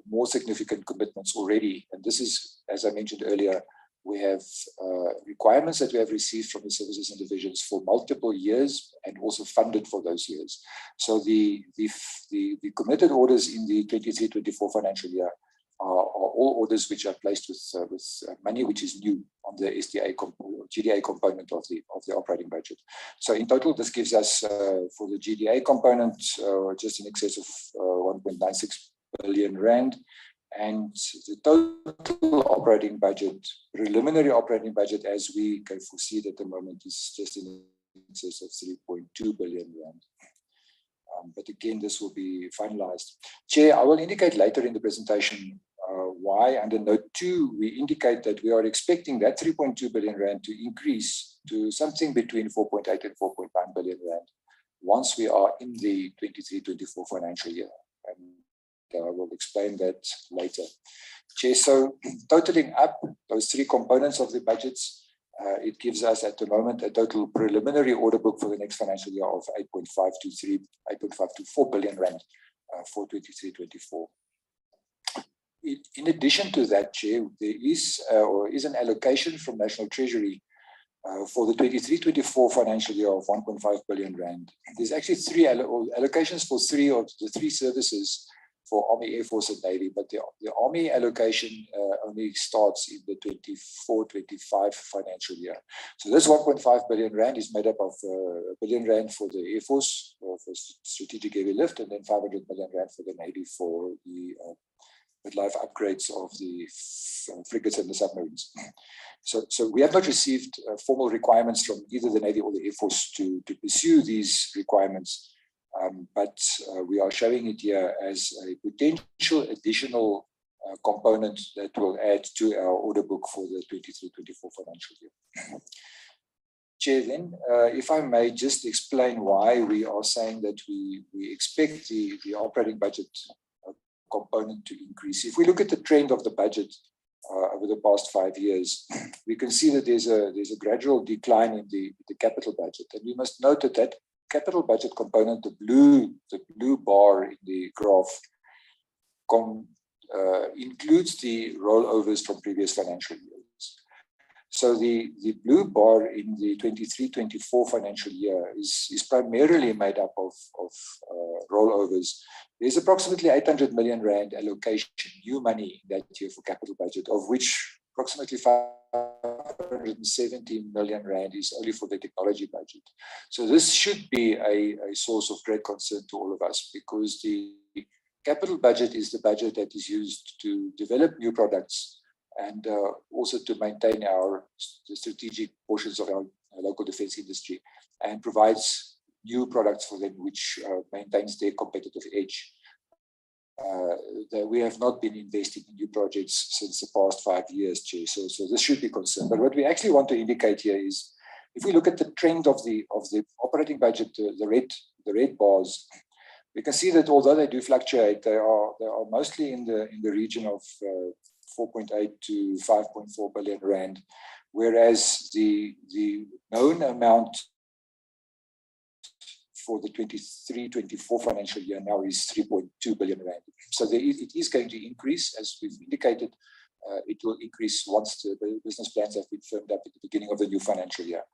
more significant commitments already. And this is, as I mentioned earlier, we have requirements that we have received from the services and divisions for multiple years and also funded for those years. So the committed orders in the 23-24 financial year are all orders which are placed with money which is new on the SDA GDA component of the operating budget. So in total, this gives us for the GDA component just in excess of 1.96 billion rand, and the total operating budget, preliminary operating budget, as we can foresee at the moment, is just in excess of 3.2 billion rand. But again, this will be finalized. Chair, I will indicate later in the presentation why under note 2, we indicate that we are expecting that 3.2 billion rand to increase to something between 4.8 and 4.9 billion rand once we are in the 23-24 financial year. And I will explain that later. Chair, so totaling up those three components of the budgets, it gives us at the moment a total preliminary order book for the next financial year of 8.524 billion rand for 23-24. In addition to that, Chair, there is an allocation from National Treasury for the 23-24 financial year of 1.5 billion rand. There's actually three allocations for three of the three services for Army, Air Force and Navy, but the Army allocation only starts in the 24-25 financial year. So this 1.5 billion rand is made up of 1 billion rand for the Air Force for strategic heavy lift, and then 500 million rand for the Navy for the midlife upgrades of the frigates and the submarines. So we have not received formal requirements from either the Navy or the Air Force to pursue these requirements. But we are showing it here as a potential additional component that will add to our order book for the 23-24 financial year. Chair, then, if I may just explain why we are saying that we expect the operating budget component to increase. If we look at the trend of the budget over the past 5 years, we can see that there's a gradual decline in the capital budget. And we must note that capital budget component, the blue bar in the graph, includes the rollovers from previous financial years. So the blue bar in the 23-24 financial year is primarily made up of rollovers. There's approximately 800 million rand allocation, new money in that year for capital budget, of which approximately 570 million rand is only for the technology budget. So this should be a source of great concern to all of us, because the capital budget is the budget that is used to develop new products and also to maintain the strategic portions of our local defense industry, and provides new products for them, which maintains their competitive edge. That we have not been investing in new projects since the past 5 years, Chair. So this should be concerned. But what we actually want to indicate here is, if we look at the trend of the operating budget, the red bars, we can see that although they do fluctuate, they are mostly in the region of 4.8 to 5.4 billion rand, whereas the known amount for the 23-24 financial year now is 3.2 billion rand. So it is going to increase, as we've indicated. It will increase once the business plans have been firmed up at the beginning of the new financial year.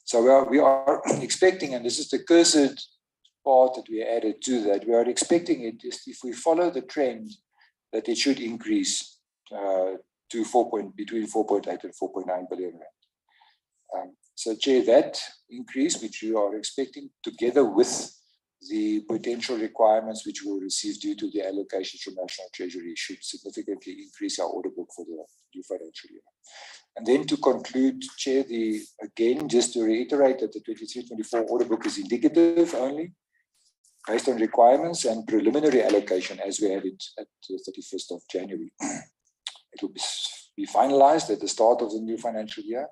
So we are expecting, and this is the cursed part that we added to that, we are expecting it, if we follow the trend, that it should increase to between 4.8 and 4.9 billion rand. So, Chair, that increase, which we are expecting, together with the potential requirements which we'll receive due to the allocations from National Treasury, should significantly increase our order book for the new financial year. And then to conclude, Chair, again, just to reiterate that the 23-24 order book is indicative only, based on requirements and preliminary allocation as we have it at the 31st of January. It will be finalized at the start of the new financial year.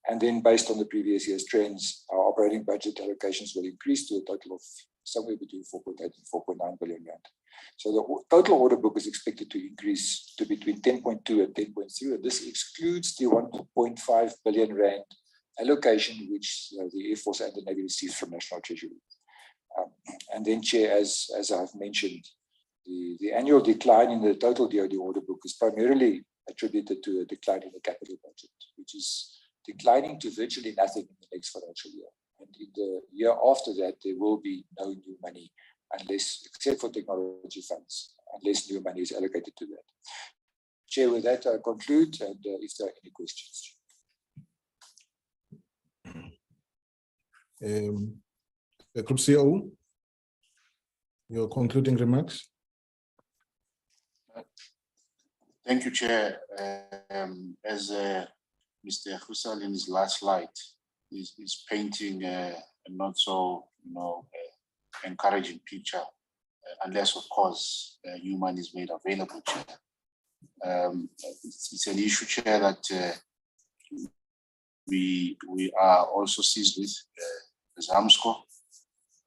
And then based on the previous year's trends, our operating budget allocations will increase to a total of somewhere between 4.8 and 4.9 billion rand. So the total order book is expected to increase to between 10.2 and 10.3, and this excludes the 1.5 billion rand allocation which the Air Force and the Navy received from National Treasury. And then, Chair, as I've mentioned, the annual decline in the total DoD order book is primarily attributed to a decline in the capital budget, which is declining to virtually nothing in the next financial year. And in the year after that, there will be no new money, except for technology funds, unless new money is allocated to that. Chair, with that, I conclude, and if there are any questions. Group CEO, your concluding remarks. Thank you, Chair. As Mr. Hussain in his last slide is painting a not so encouraging picture, unless of course new money is made available, Chair. It's an issue, Chair, that we are also seized with as Armscor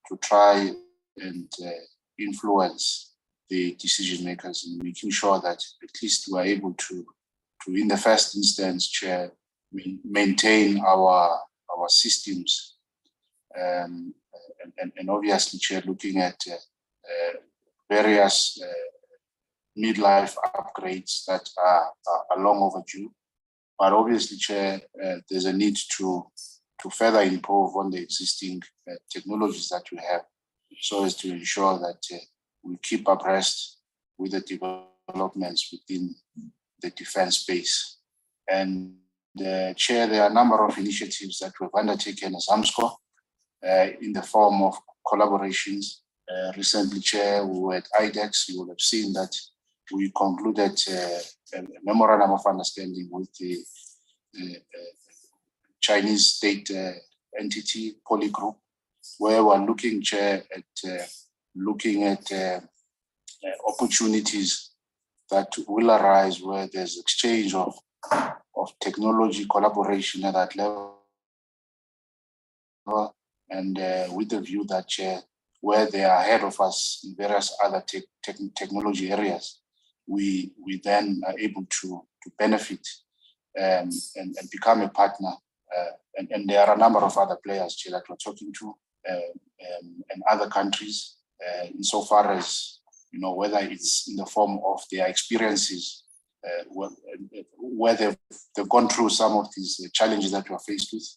to try and influence the decision makers in making sure that at least we are able to in the first instance, Chair, maintain our systems, and obviously, Chair, looking at various midlife upgrades that are long overdue. But obviously, Chair, there's a need to further improve on the existing technologies that we have, so as to ensure that we keep abreast with the developments within the defense space. And Chair, there are a number of initiatives that we've undertaken as Armscor in the form of collaborations. Recently, Chair, we were at IDEX. You will have seen that we concluded a memorandum of understanding with the Chinese state entity, Poly Group, where we're looking, Chair, at opportunities that will arise where there's exchange of technology collaboration at that level, and with the view that, Chair, where they are ahead of us in various other technology areas, we then are able to benefit and become a partner. And there are a number of other players, Chair, that we're talking to, and other countries, insofar as, whether it's in the form of their experiences where they've gone through some of these challenges that we are faced with.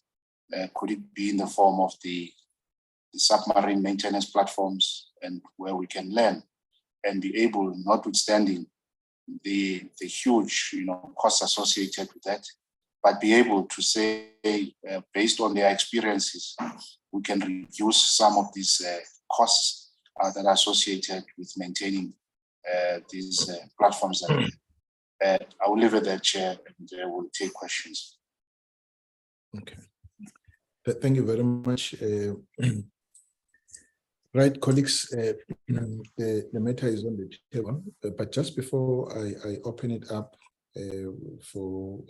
Could it be in the form of the submarine maintenance platforms, and where we can learn and be able, notwithstanding the huge costs associated with that, but be able to say, based on their experiences, we can reduce some of these costs that are associated with maintaining these platforms. I will leave it there, Chair, and we'll take questions. Okay. Thank you very much. Right, colleagues, the matter is on the table, but just before I open it up for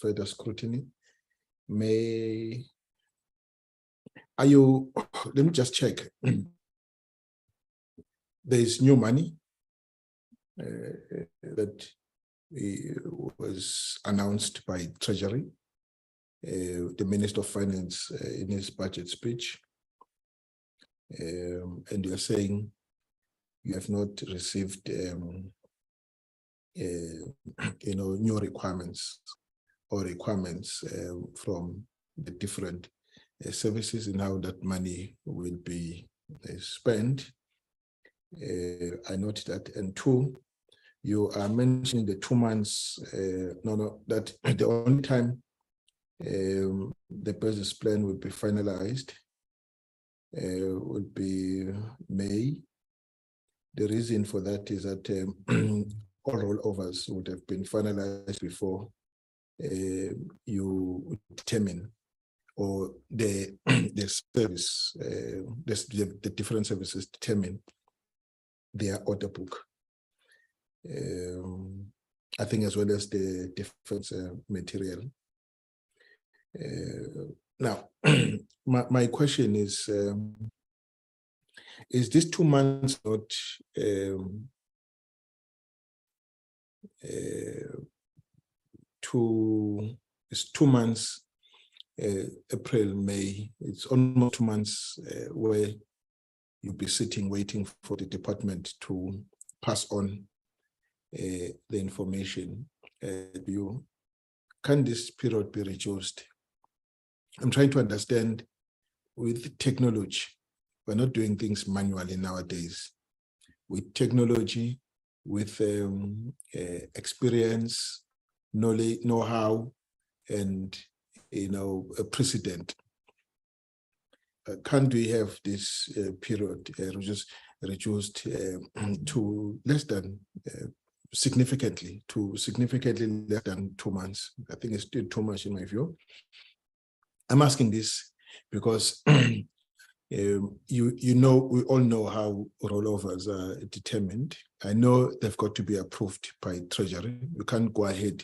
further scrutiny, let me just check. There is new money that was announced by Treasury, the Minister of Finance in his budget speech. And you're saying you have not received, new requirements from the different services and how that money will be spent. I note that. And two, you are mentioning the 2 months. That the only time the business plan will be finalized would be May. The reason for that is that all rollovers would have been finalized before you determine, or the service, the different services determine their order book. I think as well as the defense material. Now, my question is this 2 months not it's 2 months, April, May, it's almost 2 months where you'll be sitting waiting for the department to pass on the information. Can this period be reduced? I'm trying to understand, with technology, we're not doing things manually nowadays. With technology, with experience, knowledge, know-how, and a precedent, can't we have this period reduced to less than significantly less than 2 months? I think it's still too much in my view. I'm asking this because we all know how rollovers are determined. I know they've got to be approved by Treasury. You can't go ahead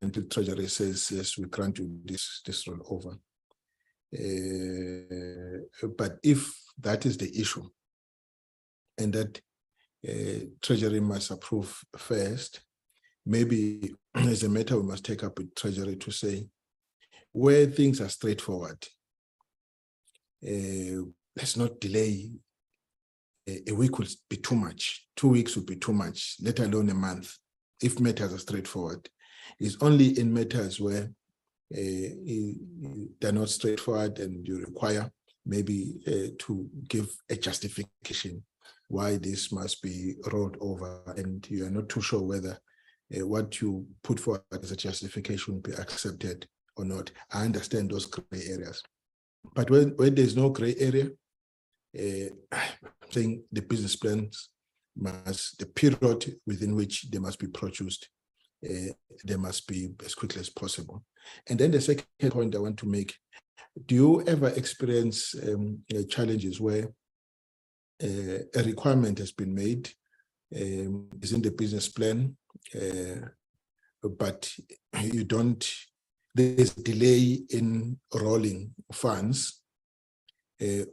until Treasury says, yes, we grant you this rollover. But if that is the issue, and that Treasury must approve first, maybe as a matter we must take up with Treasury to say, where things are straightforward, let's not delay. A week will be too much. 2 weeks would be too much, let alone a month, if matters are straightforward. It's only in matters where they're not straightforward and you require maybe to give a justification why this must be rolled over, and you are not too sure whether what you put forward as a justification will be accepted or not. I understand those gray areas. But when there's no gray area, saying the business plans the period within which they must be produced, they must be as quickly as possible. And then the second point I want to make, do you ever experience challenges where a requirement has been made, is in the business plan, but there's a delay in rolling funds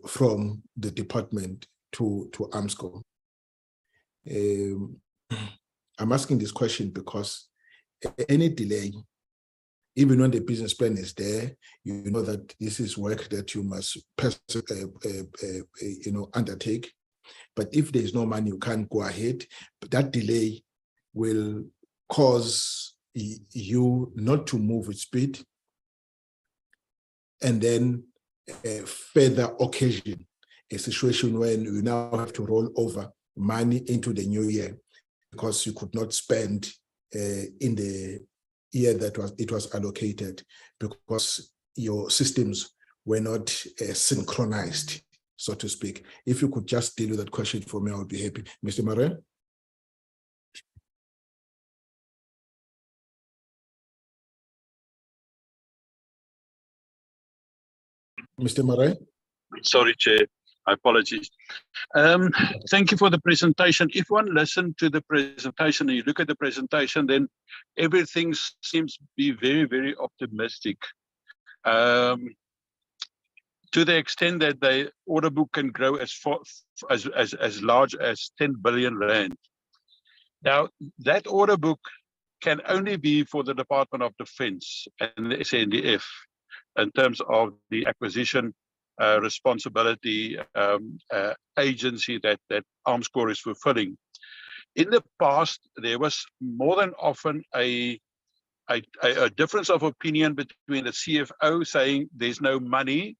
from the department to Armscor? I'm asking this question because any delay, even when the business plan is there, you know that this is work that you must undertake. But if there's no money, you can't go ahead. But that delay will cause you not to move with speed, and then further occasion a situation when you now have to roll over money into the new year because you could not spend in the year that it was allocated because your systems were not synchronized, so to speak. If you could just deal with that question for me, I would be happy. Mr. Murray? Mr. Murray? Sorry, Chair. Apologies. Thank you for the presentation. If one listened to the presentation and you look at the presentation, then everything seems to be very, very optimistic. To the extent that the order book can grow as large as 10 billion rand. Now, that order book can only be for the Department of Defense and the SANDF in terms of the acquisition responsibility agency that Armscor is fulfilling. In the past, there was more than often a difference of opinion between the CFO saying there's no money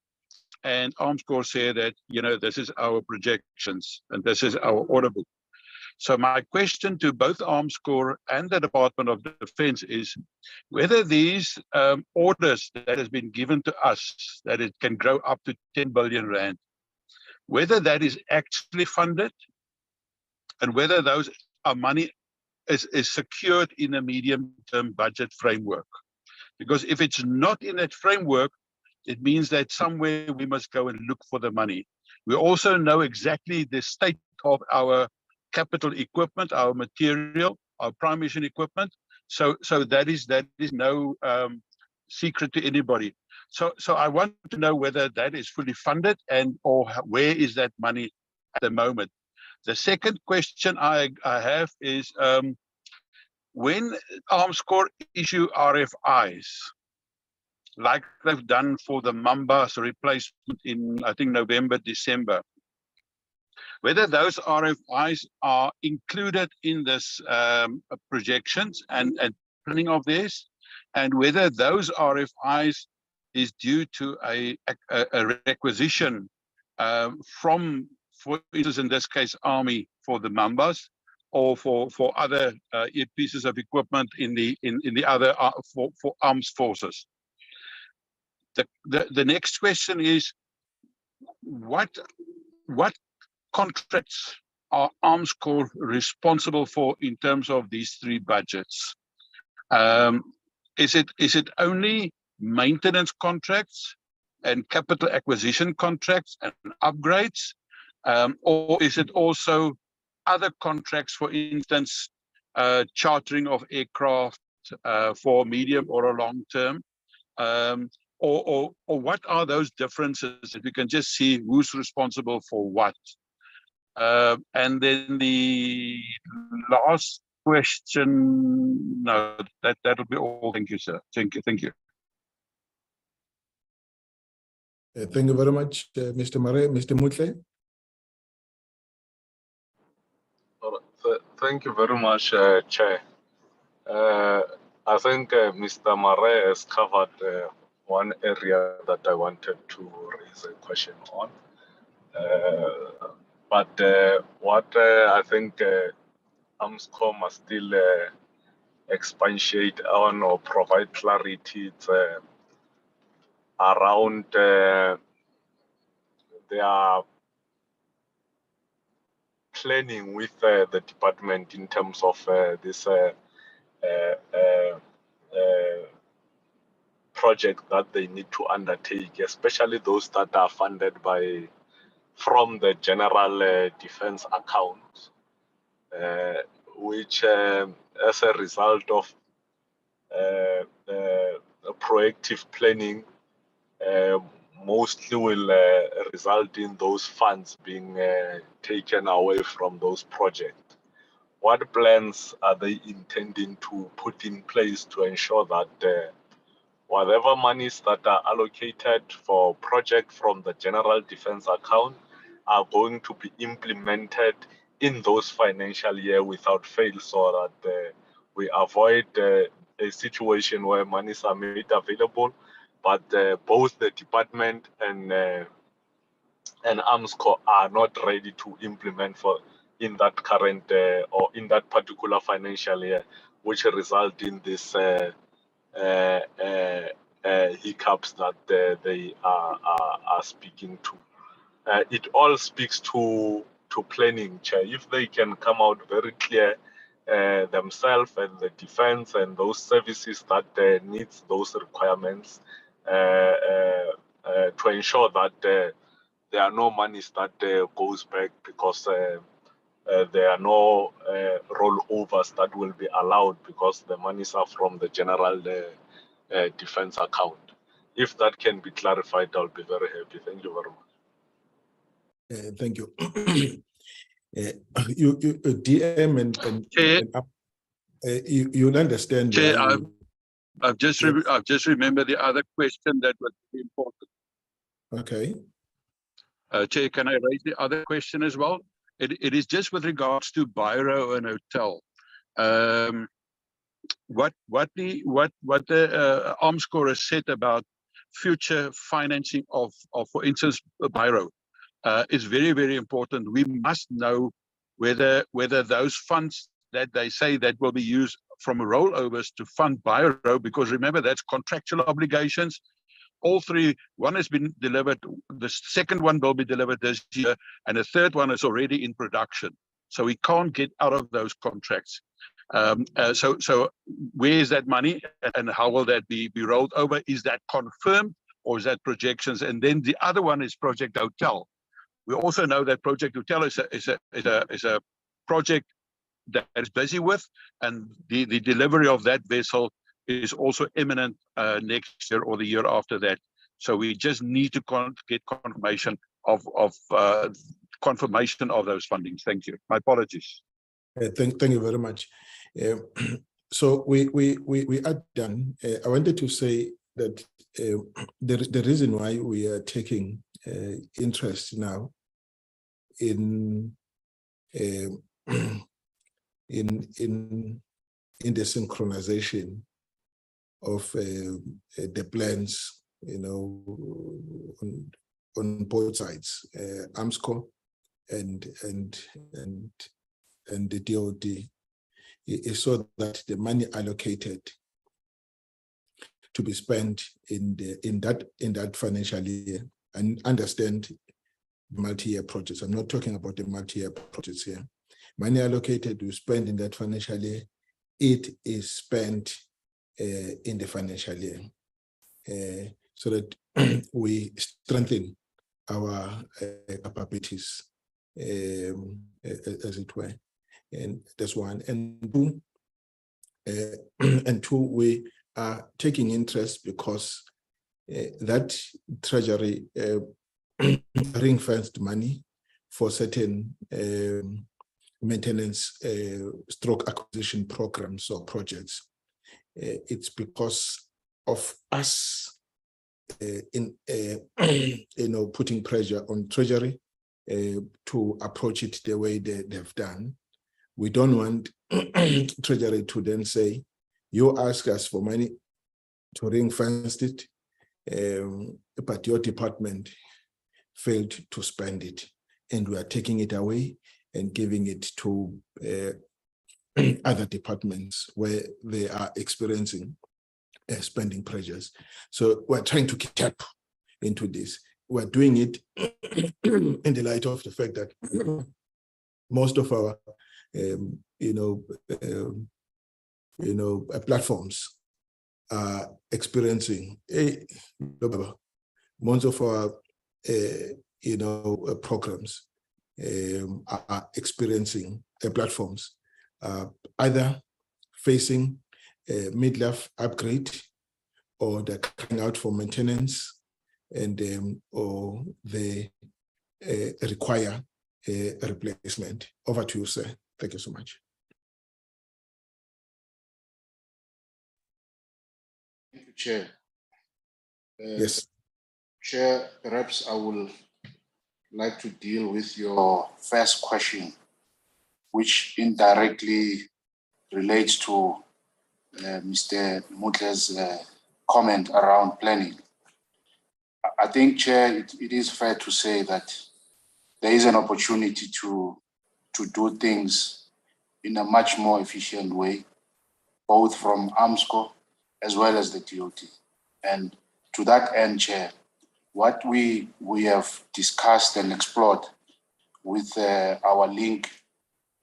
and Armscor say that, you know, this is our projections and this is our order book. So my question to both Armscor and the Department of Defense is whether these orders that has been given to us, that it can grow up to 10 billion rand, whether that is actually funded and whether those are money is secured in a medium-term budget framework. Because if it's not in that framework, it means that somewhere we must go and look for the money. We also know exactly the state of our capital equipment, our material, our prime mission equipment. So that is no secret to anybody. So I want to know whether that is fully funded or where is that money at the moment. The second question I have is when Armscor issue RFIs, like they've done for the Mamba's replacement in, I think, November, December, whether those RFIs are included in this projections and planning of this, and whether those RFIs is due to a requisition from, for instance, in this case, Army for the Mambas, or for other pieces of equipment in the other for armed forces. The next question is what contracts are Armscor responsible for in terms of these three budgets? Is it only maintenance contracts and capital acquisition contracts and upgrades, or is it also other contracts, for instance, chartering of aircraft for medium or a long term? Or what are those differences? If we can just see who's responsible for what. And then the last question, no, that'll be all. Thank you, sir. Thank you. Thank you very much, Mr. Murray. Mr. Mutle? Thank you very much, Chair. I think Mr. Murray has covered one area that I wanted to raise a question on. But what I think Armscor must still expatiate on or provide clarity around their planning with the department in terms of this project that they need to undertake, especially those that are funded from the general defense account, which as a result of proactive planning mostly will result in those funds being taken away from those projects. What plans are they intending to put in place to ensure that whatever monies that are allocated for project from the general defense account are going to be implemented in those financial year without fail, so that we avoid a situation where monies are made available, but both the department and Armscor are not ready to implement for in that current or in that particular financial year, which result in this hiccups that they are speaking to. It all speaks to planning, Chair. If they can come out very clear themselves and the defense and those services that needs those requirements to ensure that there are no monies that goes back, because there are no rollovers that will be allowed, because the monies are from the general defense account. If that can be clarified, I'll be very happy. Thank you very much. Thank you. You DM and you'll understand. Chair, I've just remembered the other question that was important. Okay. Chair, can I raise the other question as well? It is just with regards to Biro and hotel. What the Armscor has said about future financing of for instance, Biro is very, very important. We must know whether those funds that they say that will be used from rollovers to fund Biro, because remember, that's contractual obligations. All three, one has been delivered, the second one will be delivered this year, and the third one is already in production. So we can't get out of those contracts. So where is that money, and how will that be rolled over? Is that confirmed, or is that projections? And then the other one is Project Hotel. We also know that Project Hotel is a project that is busy with, and the delivery of that vessel is also imminent next year or the year after that. So we just need to get confirmation of confirmation of those fundings. Thank you. My apologies. Thank you very much. So we are done. I wanted to say that the reason why we are taking interest now in the synchronization of the plans, on both sides, Armscor and the DOD, is so that the money allocated to be spent in that financial year, and understand multi-year projects. I'm not talking about the multi-year projects here. Money allocated to spend in that financial year, it is spent in the financial year, so that we strengthen our capabilities, as it were. And that's one. And two, we are taking interest because that treasury ring-fenced money for certain maintenance stroke acquisition programs or projects. It's because of us putting pressure on treasury to approach it the way they've done. We don't want treasury to then say, you ask us for money to ring-fence it, but your department failed to spend it, and we are taking it away and giving it to other departments where they are experiencing spending pressures. So we're trying to tap into this. We're doing it in the light of the fact that most of our platforms are experiencing most of our programs are experiencing platforms either facing mid-life upgrade, or they're coming out for maintenance, and or they require a replacement. Over to you, sir. Thank you so much. Thank you, Chair. Yes. Chair, perhaps I will like to deal with your first question which indirectly relates to Mr. Mutle's comment around planning. I think, Chair, it is fair to say that there is an opportunity to do things in a much more efficient way, both from Armscor as well as the DOT. And to that end, Chair, what we have discussed and explored with our link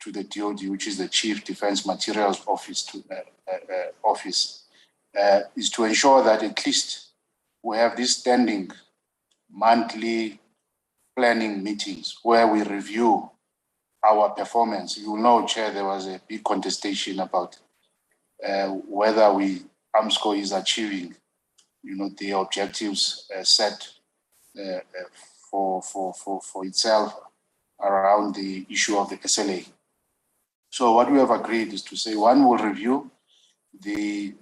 to the DOD, which is the Chief Defense Materials Office, is to ensure that at least we have these standing monthly planning meetings where we review our performance. You know, Chair, there was a big contestation about whether Armscor is achieving, the objectives set for itself around the issue of the SLA. So what we have agreed is to say, one, will review the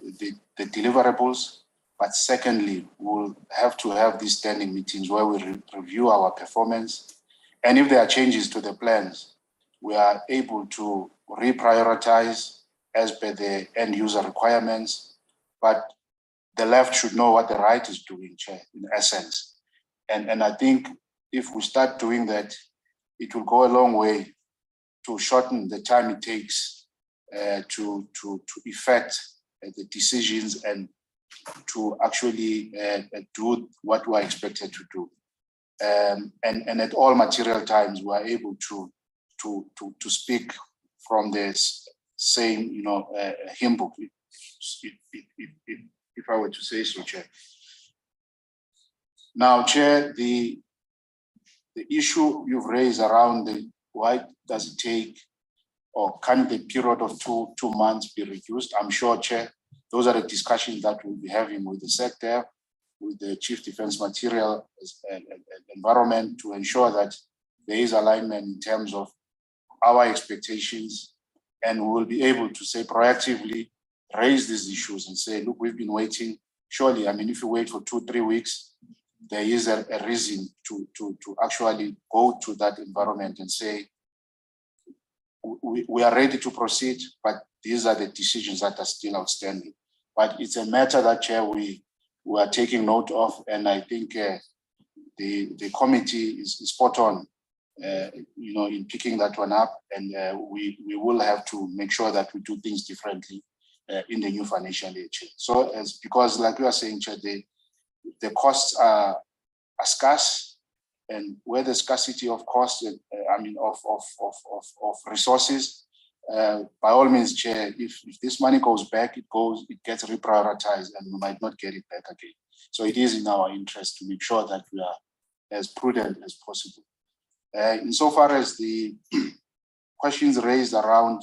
deliverables, but secondly, we'll have to have these standing meetings where we review our performance. And if there are changes to the plans, we are able to reprioritize as per the end user requirements, but the left should know what the right is doing, Chair, in essence. And I think if we start doing that, it will go a long way to shorten the time it takes to effect the decisions and to actually do what we are expected to do. And at all material times, we are able to speak from this same, hymn book, if I were to say so, Chair. Now, Chair, the issue you've raised around why does it take, or can the period of two months be reduced? I'm sure, Chair, those are the discussions that we'll be having with the sector, with the Chief Defense Material Environment, to ensure that there is alignment in terms of our expectations, and we will be able to say proactively raise these issues and say, look, we've been waiting. Surely, I mean, if you wait for 2-3 weeks, there is a reason to actually go to that environment and say, we are ready to proceed, but these are the decisions that are still outstanding. But it's a matter that, Chair, we are taking note of, and I think the committee is spot on, in picking that one up, and we will have to make sure that we do things differently in the new financial year, Chair. So, because like you are saying, Chair, the costs are scarce, and where the scarcity of costs, of resources, by all means, Chair, if this money goes back, it gets reprioritized, and we might not get it back again. So it is in our interest to make sure that we are as prudent as possible. Insofar as the questions raised around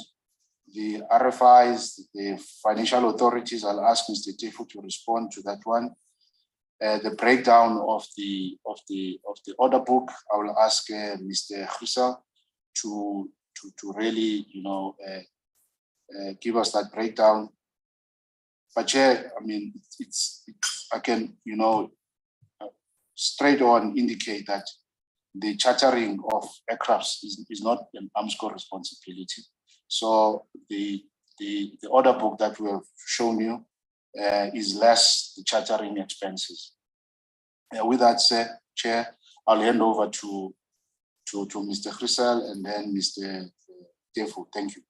the RFIs, the financial authorities, I'll ask Mr. Tefu to respond to that one. The breakdown of the order book, I will ask Mr. Hussel to really, give us that breakdown. But Chair, I mean, I can, straight on indicate that the chartering of aircrafts is not an Armscor responsibility. So the order book that we have shown you is less the chartering expenses. With that said, Chair, I'll hand over to Mr. Hussel and then Mr. Tefu. Thank you.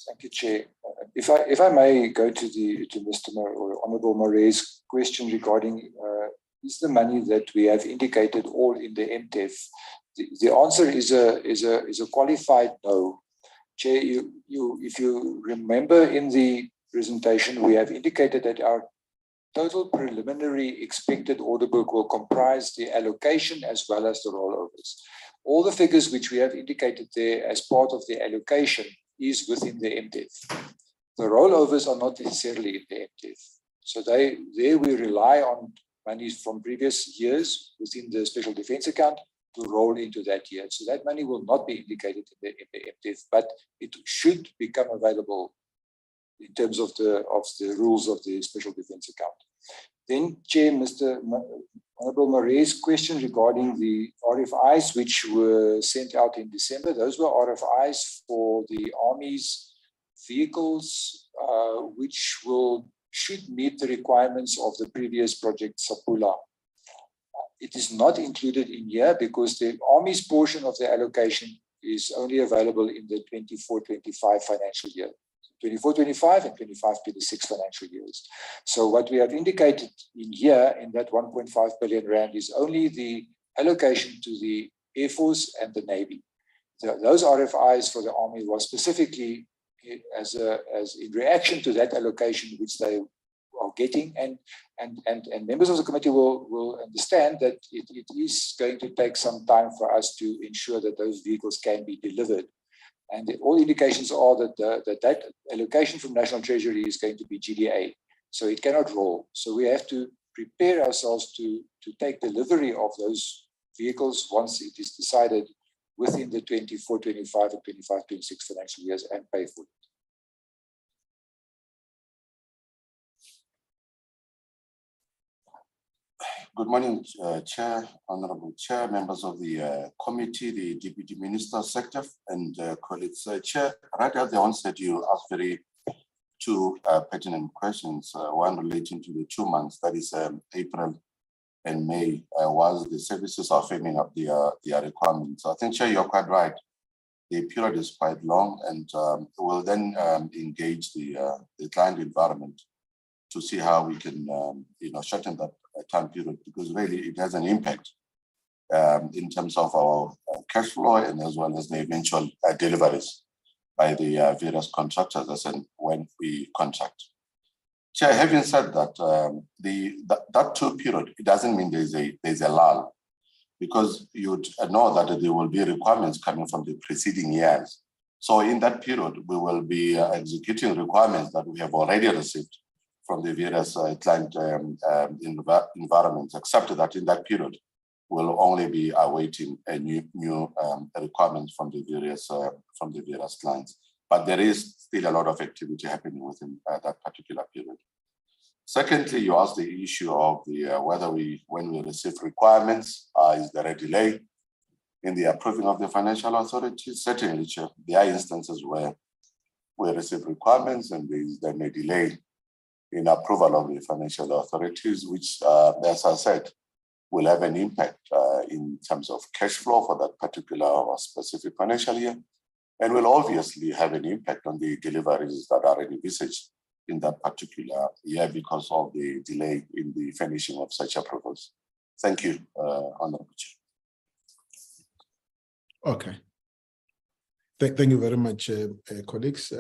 Thank you, Chair. If I may go to Mr. Honourable Moret's question regarding is the money that we have indicated all in the MTEF? The answer is a qualified no. Chair, if you remember in the presentation, we have indicated that our total preliminary expected order book will comprise the allocation as well as the rollovers. All the figures which we have indicated there as part of the allocation is within the MTEF. The rollovers are not necessarily in the MTEF. So there we rely on monies from previous years within the special defense account to roll into that year. So that money will not be indicated in the MTEF, but it should become available in terms of the rules of the special defense account. Then, Chair, Mr. Honorable Marie's question regarding the RFIs which were sent out in December. Those were RFIs for the Army's vehicles, which should meet the requirements of the previous project Sapula. It is not included in here because the Army's portion of the allocation is only available in the 24-25 financial year. 24-25 and 25-26 financial years. So what we have indicated in here in that 1.5 billion rand is only the allocation to the Air Force and the Navy. Those RFIs for the Army was specifically as in reaction to that allocation which they are getting, and members of the committee will understand that it is going to take some time for us to ensure that those vehicles can be delivered. And all indications are that that allocation from National Treasury is going to be GDA, so it cannot roll. So we have to prepare ourselves to take delivery of those vehicles once it is decided within the 24-25 and 25-26 financial years and pay for it. Good morning, Chair, Honorable Chair, members of the committee, the Deputy Minister, Sector, and colleagues. Chair, right at the onset, you asked two pertinent questions, one relating to the 2 months, that is April and May, while the services are firming up their requirements. I think, Chair, you're quite right. The period is quite long, and we'll then engage the client environment to see how we can shorten that time period, because really it has an impact in terms of our cash flow and as well as the eventual deliveries by the various contractors as and when we contract. Chair, having said that, that 2 period, it doesn't mean there's a lull, because you'd know that there will be requirements coming from the preceding years. So in that period, we will be executing requirements that we have already received from the various client environments, except that in that period, we'll only be awaiting a new requirements from the various clients. But there is still a lot of activity happening within that particular period. Secondly, you asked the issue of the whether when we receive requirements, is there a delay in the approving of the financial authorities? Certainly, Chair, there are instances where we receive requirements and there's then a delay in approval of the financial authorities, which, as I said, will have an impact in terms of cash flow for that particular or specific financial year, and will obviously have an impact on the deliveries that are envisaged in that particular year because of the delay in the finishing of such approvals. Thank you, Honorable Chair. Okay. Thank you very much, colleagues.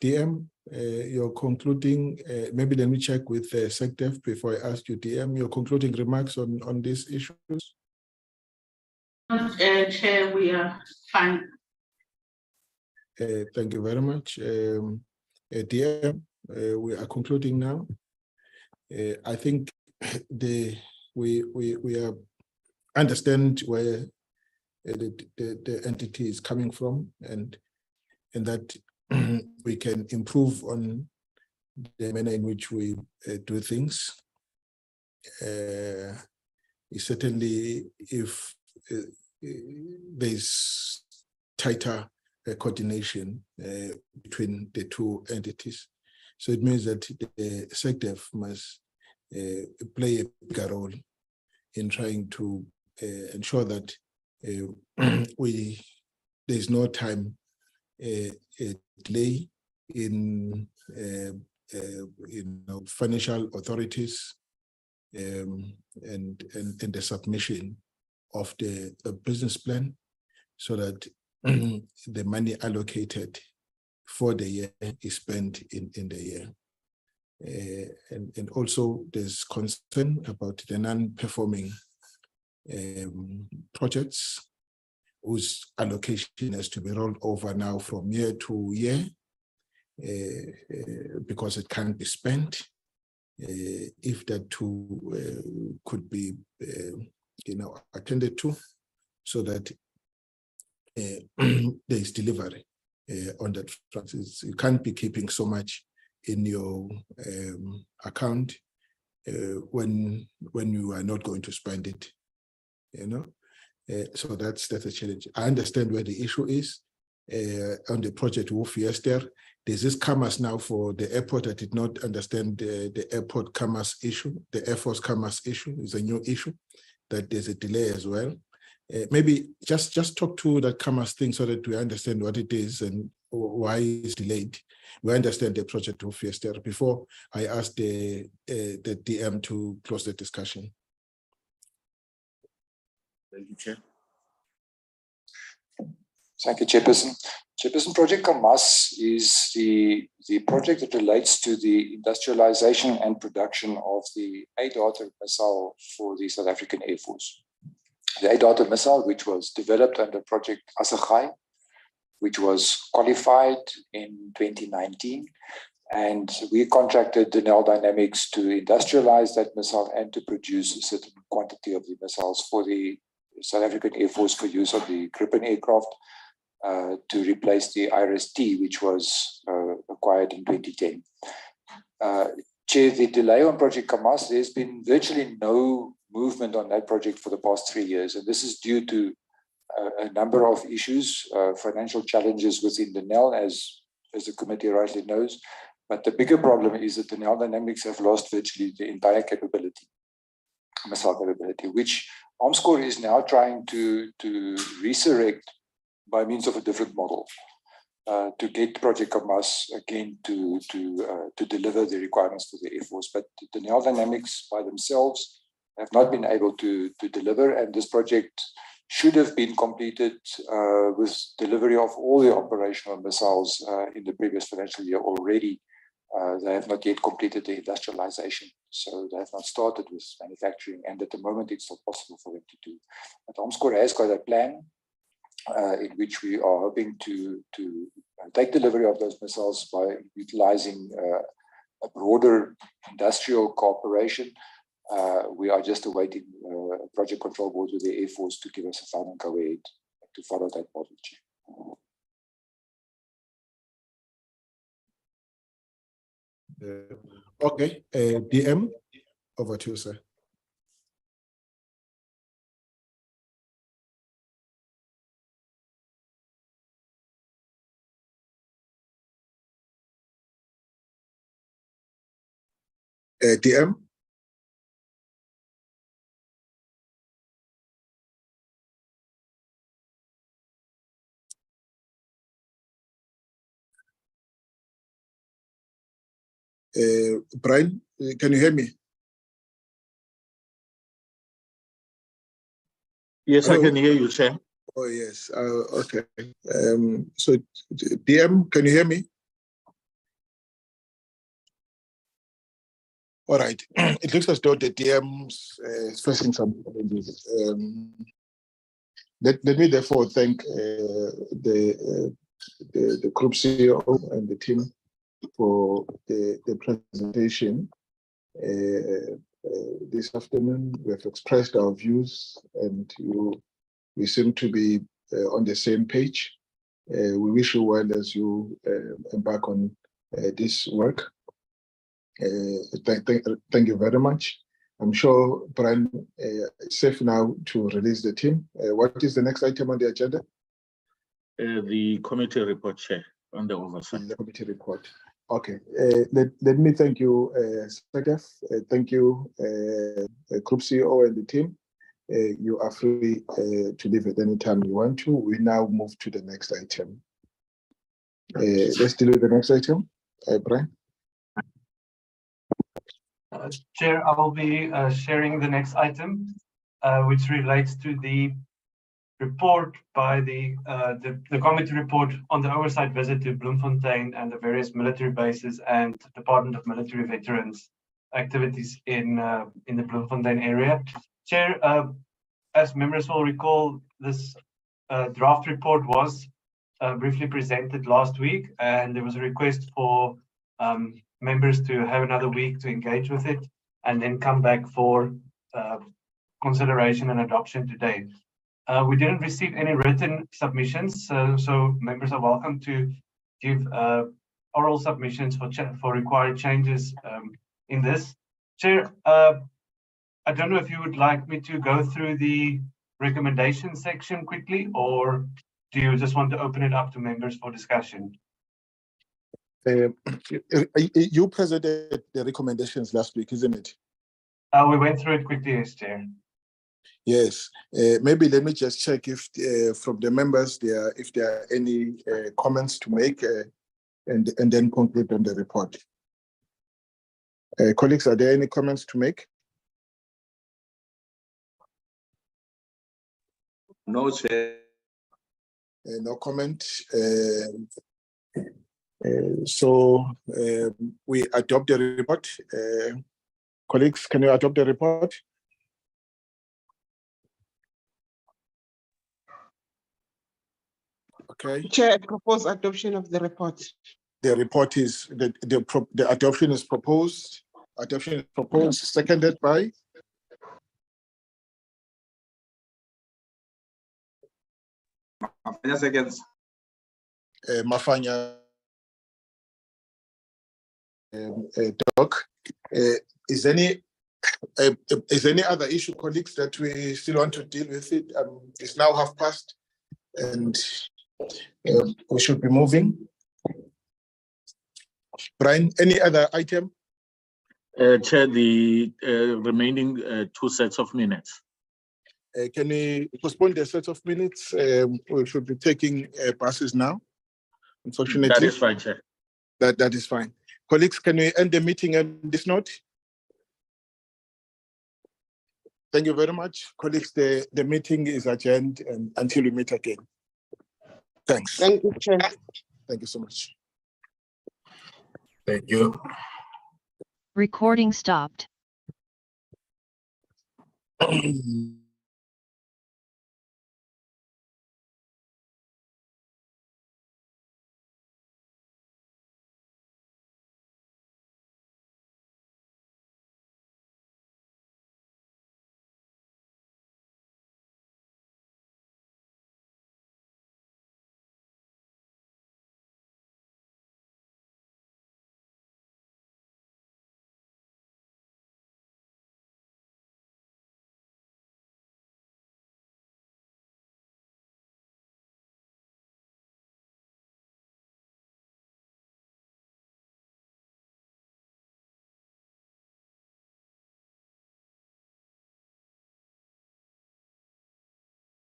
DM, you're concluding, maybe let me check with SecDef before I ask you, DM, your concluding remarks on these issues? Chair, we are fine. Thank you very much. DM, we are concluding now. I think we understand where the entity is coming from, and that we can improve on the manner in which we do things. Certainly, if there's tighter coordination between the two entities, so it means that the SecDef must play a bigger role in trying to ensure that there's no time delay in financial authorities and the submission of the business plan, so that the money allocated for the year is spent in the year. And also there's concern about the non-performing projects whose allocation has to be rolled over now from year to year because it can't be spent. If that too could be attended to, so that there is delivery on that front. You can't be keeping so much in your account when you are not going to spend it, you know. So that's a challenge. I understand where the issue is on the project Fiester. There's this commerce now for the airport. I did not understand the airport commerce issue. The Air Force commerce issue is a new issue, that there's a delay as well. Maybe just talk to that commerce thing so that we understand what it is and why it's delayed. We understand the project Fiester before I ask the DM to close the discussion. Thank you, Chair. Thank you, Chairperson. Chairperson, Project Kamas is the project that relates to the industrialization and production of the A-Data missile for the South African Air Force. The A-Data missile, which was developed under Project Asagai, which was qualified in 2019, and we contracted Denel Dynamics to industrialize that missile and to produce a certain quantity of the missiles for the South African Air Force for use on the Gripen aircraft to replace the IRS-T, which was acquired in 2010. Chair, the delay on Project Kamas, there's been virtually no movement on that project for the past 3 years, and this is due to a number of issues, financial challenges within Denel, as the committee rightly knows. But the bigger problem is that Denel Dynamics have lost virtually the entire capability, missile capability, which Armscor is now trying to resurrect by means of a different model to get Project Kamas again to deliver the requirements for the Air Force. But Denel Dynamics by themselves have not been able to deliver, and this project should have been completed with delivery of all the operational missiles in the previous financial year already. They have not yet completed the industrialization, so they have not started with manufacturing, and at the moment it's not possible for them to do. But Armscor has got a plan in which we are hoping to take delivery of those missiles by utilizing a broader industrial cooperation. We are just awaiting project control board with the Air Force to give us a final go-ahead to follow that model. Okay, DM, over to you, sir. DM. Brian, can you hear me? Yes, Hello? I can hear you, Chair. Oh, yes. Okay. So, DM, can you hear me? All right. It looks as though the DM's is facing some challenges. Let me therefore thank the group CEO and the team for the presentation this afternoon. We have expressed our views, and we seem to be on the same page. We wish you well as you embark on this work. Thank you very much. I'm sure, Brian, it's safe now to release the team. What is the next item on the agenda? The committee report, Chair, on the oversight. The committee report. Okay. Let me thank you, Sagaf. Thank you, Group CEO and the team. You are free to leave at any time you want to. We now move to the next item. Let's deal with the next item. Brian. Chair, I will be sharing the next item, which relates to the report by the committee report on the oversight visit to Bloemfontein and the various military bases and Department of Military Veterans activities in the Bloemfontein area. Chair, as members will recall, this draft report was briefly presented last week, and there was a request for members to have another week to engage with it and then come back for consideration and adoption today. We didn't receive any written submissions, so members are welcome to give oral submissions for required changes in this. Chair, I don't know if you would like me to go through the recommendation section quickly, or do you just want to open it up to members for discussion? You presented the recommendations last week, isn't it? We went through it quickly, yes, Chair. Yes. Maybe let me just check if from the members if there are any comments to make, and then conclude on the report. Colleagues, are there any comments to make? No, Chair. No comment. So we adopt the report. Colleagues, can you adopt the report? Okay. Chair, I propose adoption of the report. The report is the adoption is proposed. Adoption is proposed. Seconded by. Seconds. Mafanya. Doc, is any other issue, colleagues, that we still want to deal with it? It's now past, and we should be moving. Brian, any other item? Chair, the remaining 2 sets of minutes. Can we postpone the set of minutes? We should be taking passes now, unfortunately. That is fine, Chair. That is fine. Colleagues, can we end the meeting on this note? Thank you very much. Colleagues, the meeting is adjourned until we meet again. Thanks. Thank you, Chair. Thank you so much. Thank you. Recording stopped.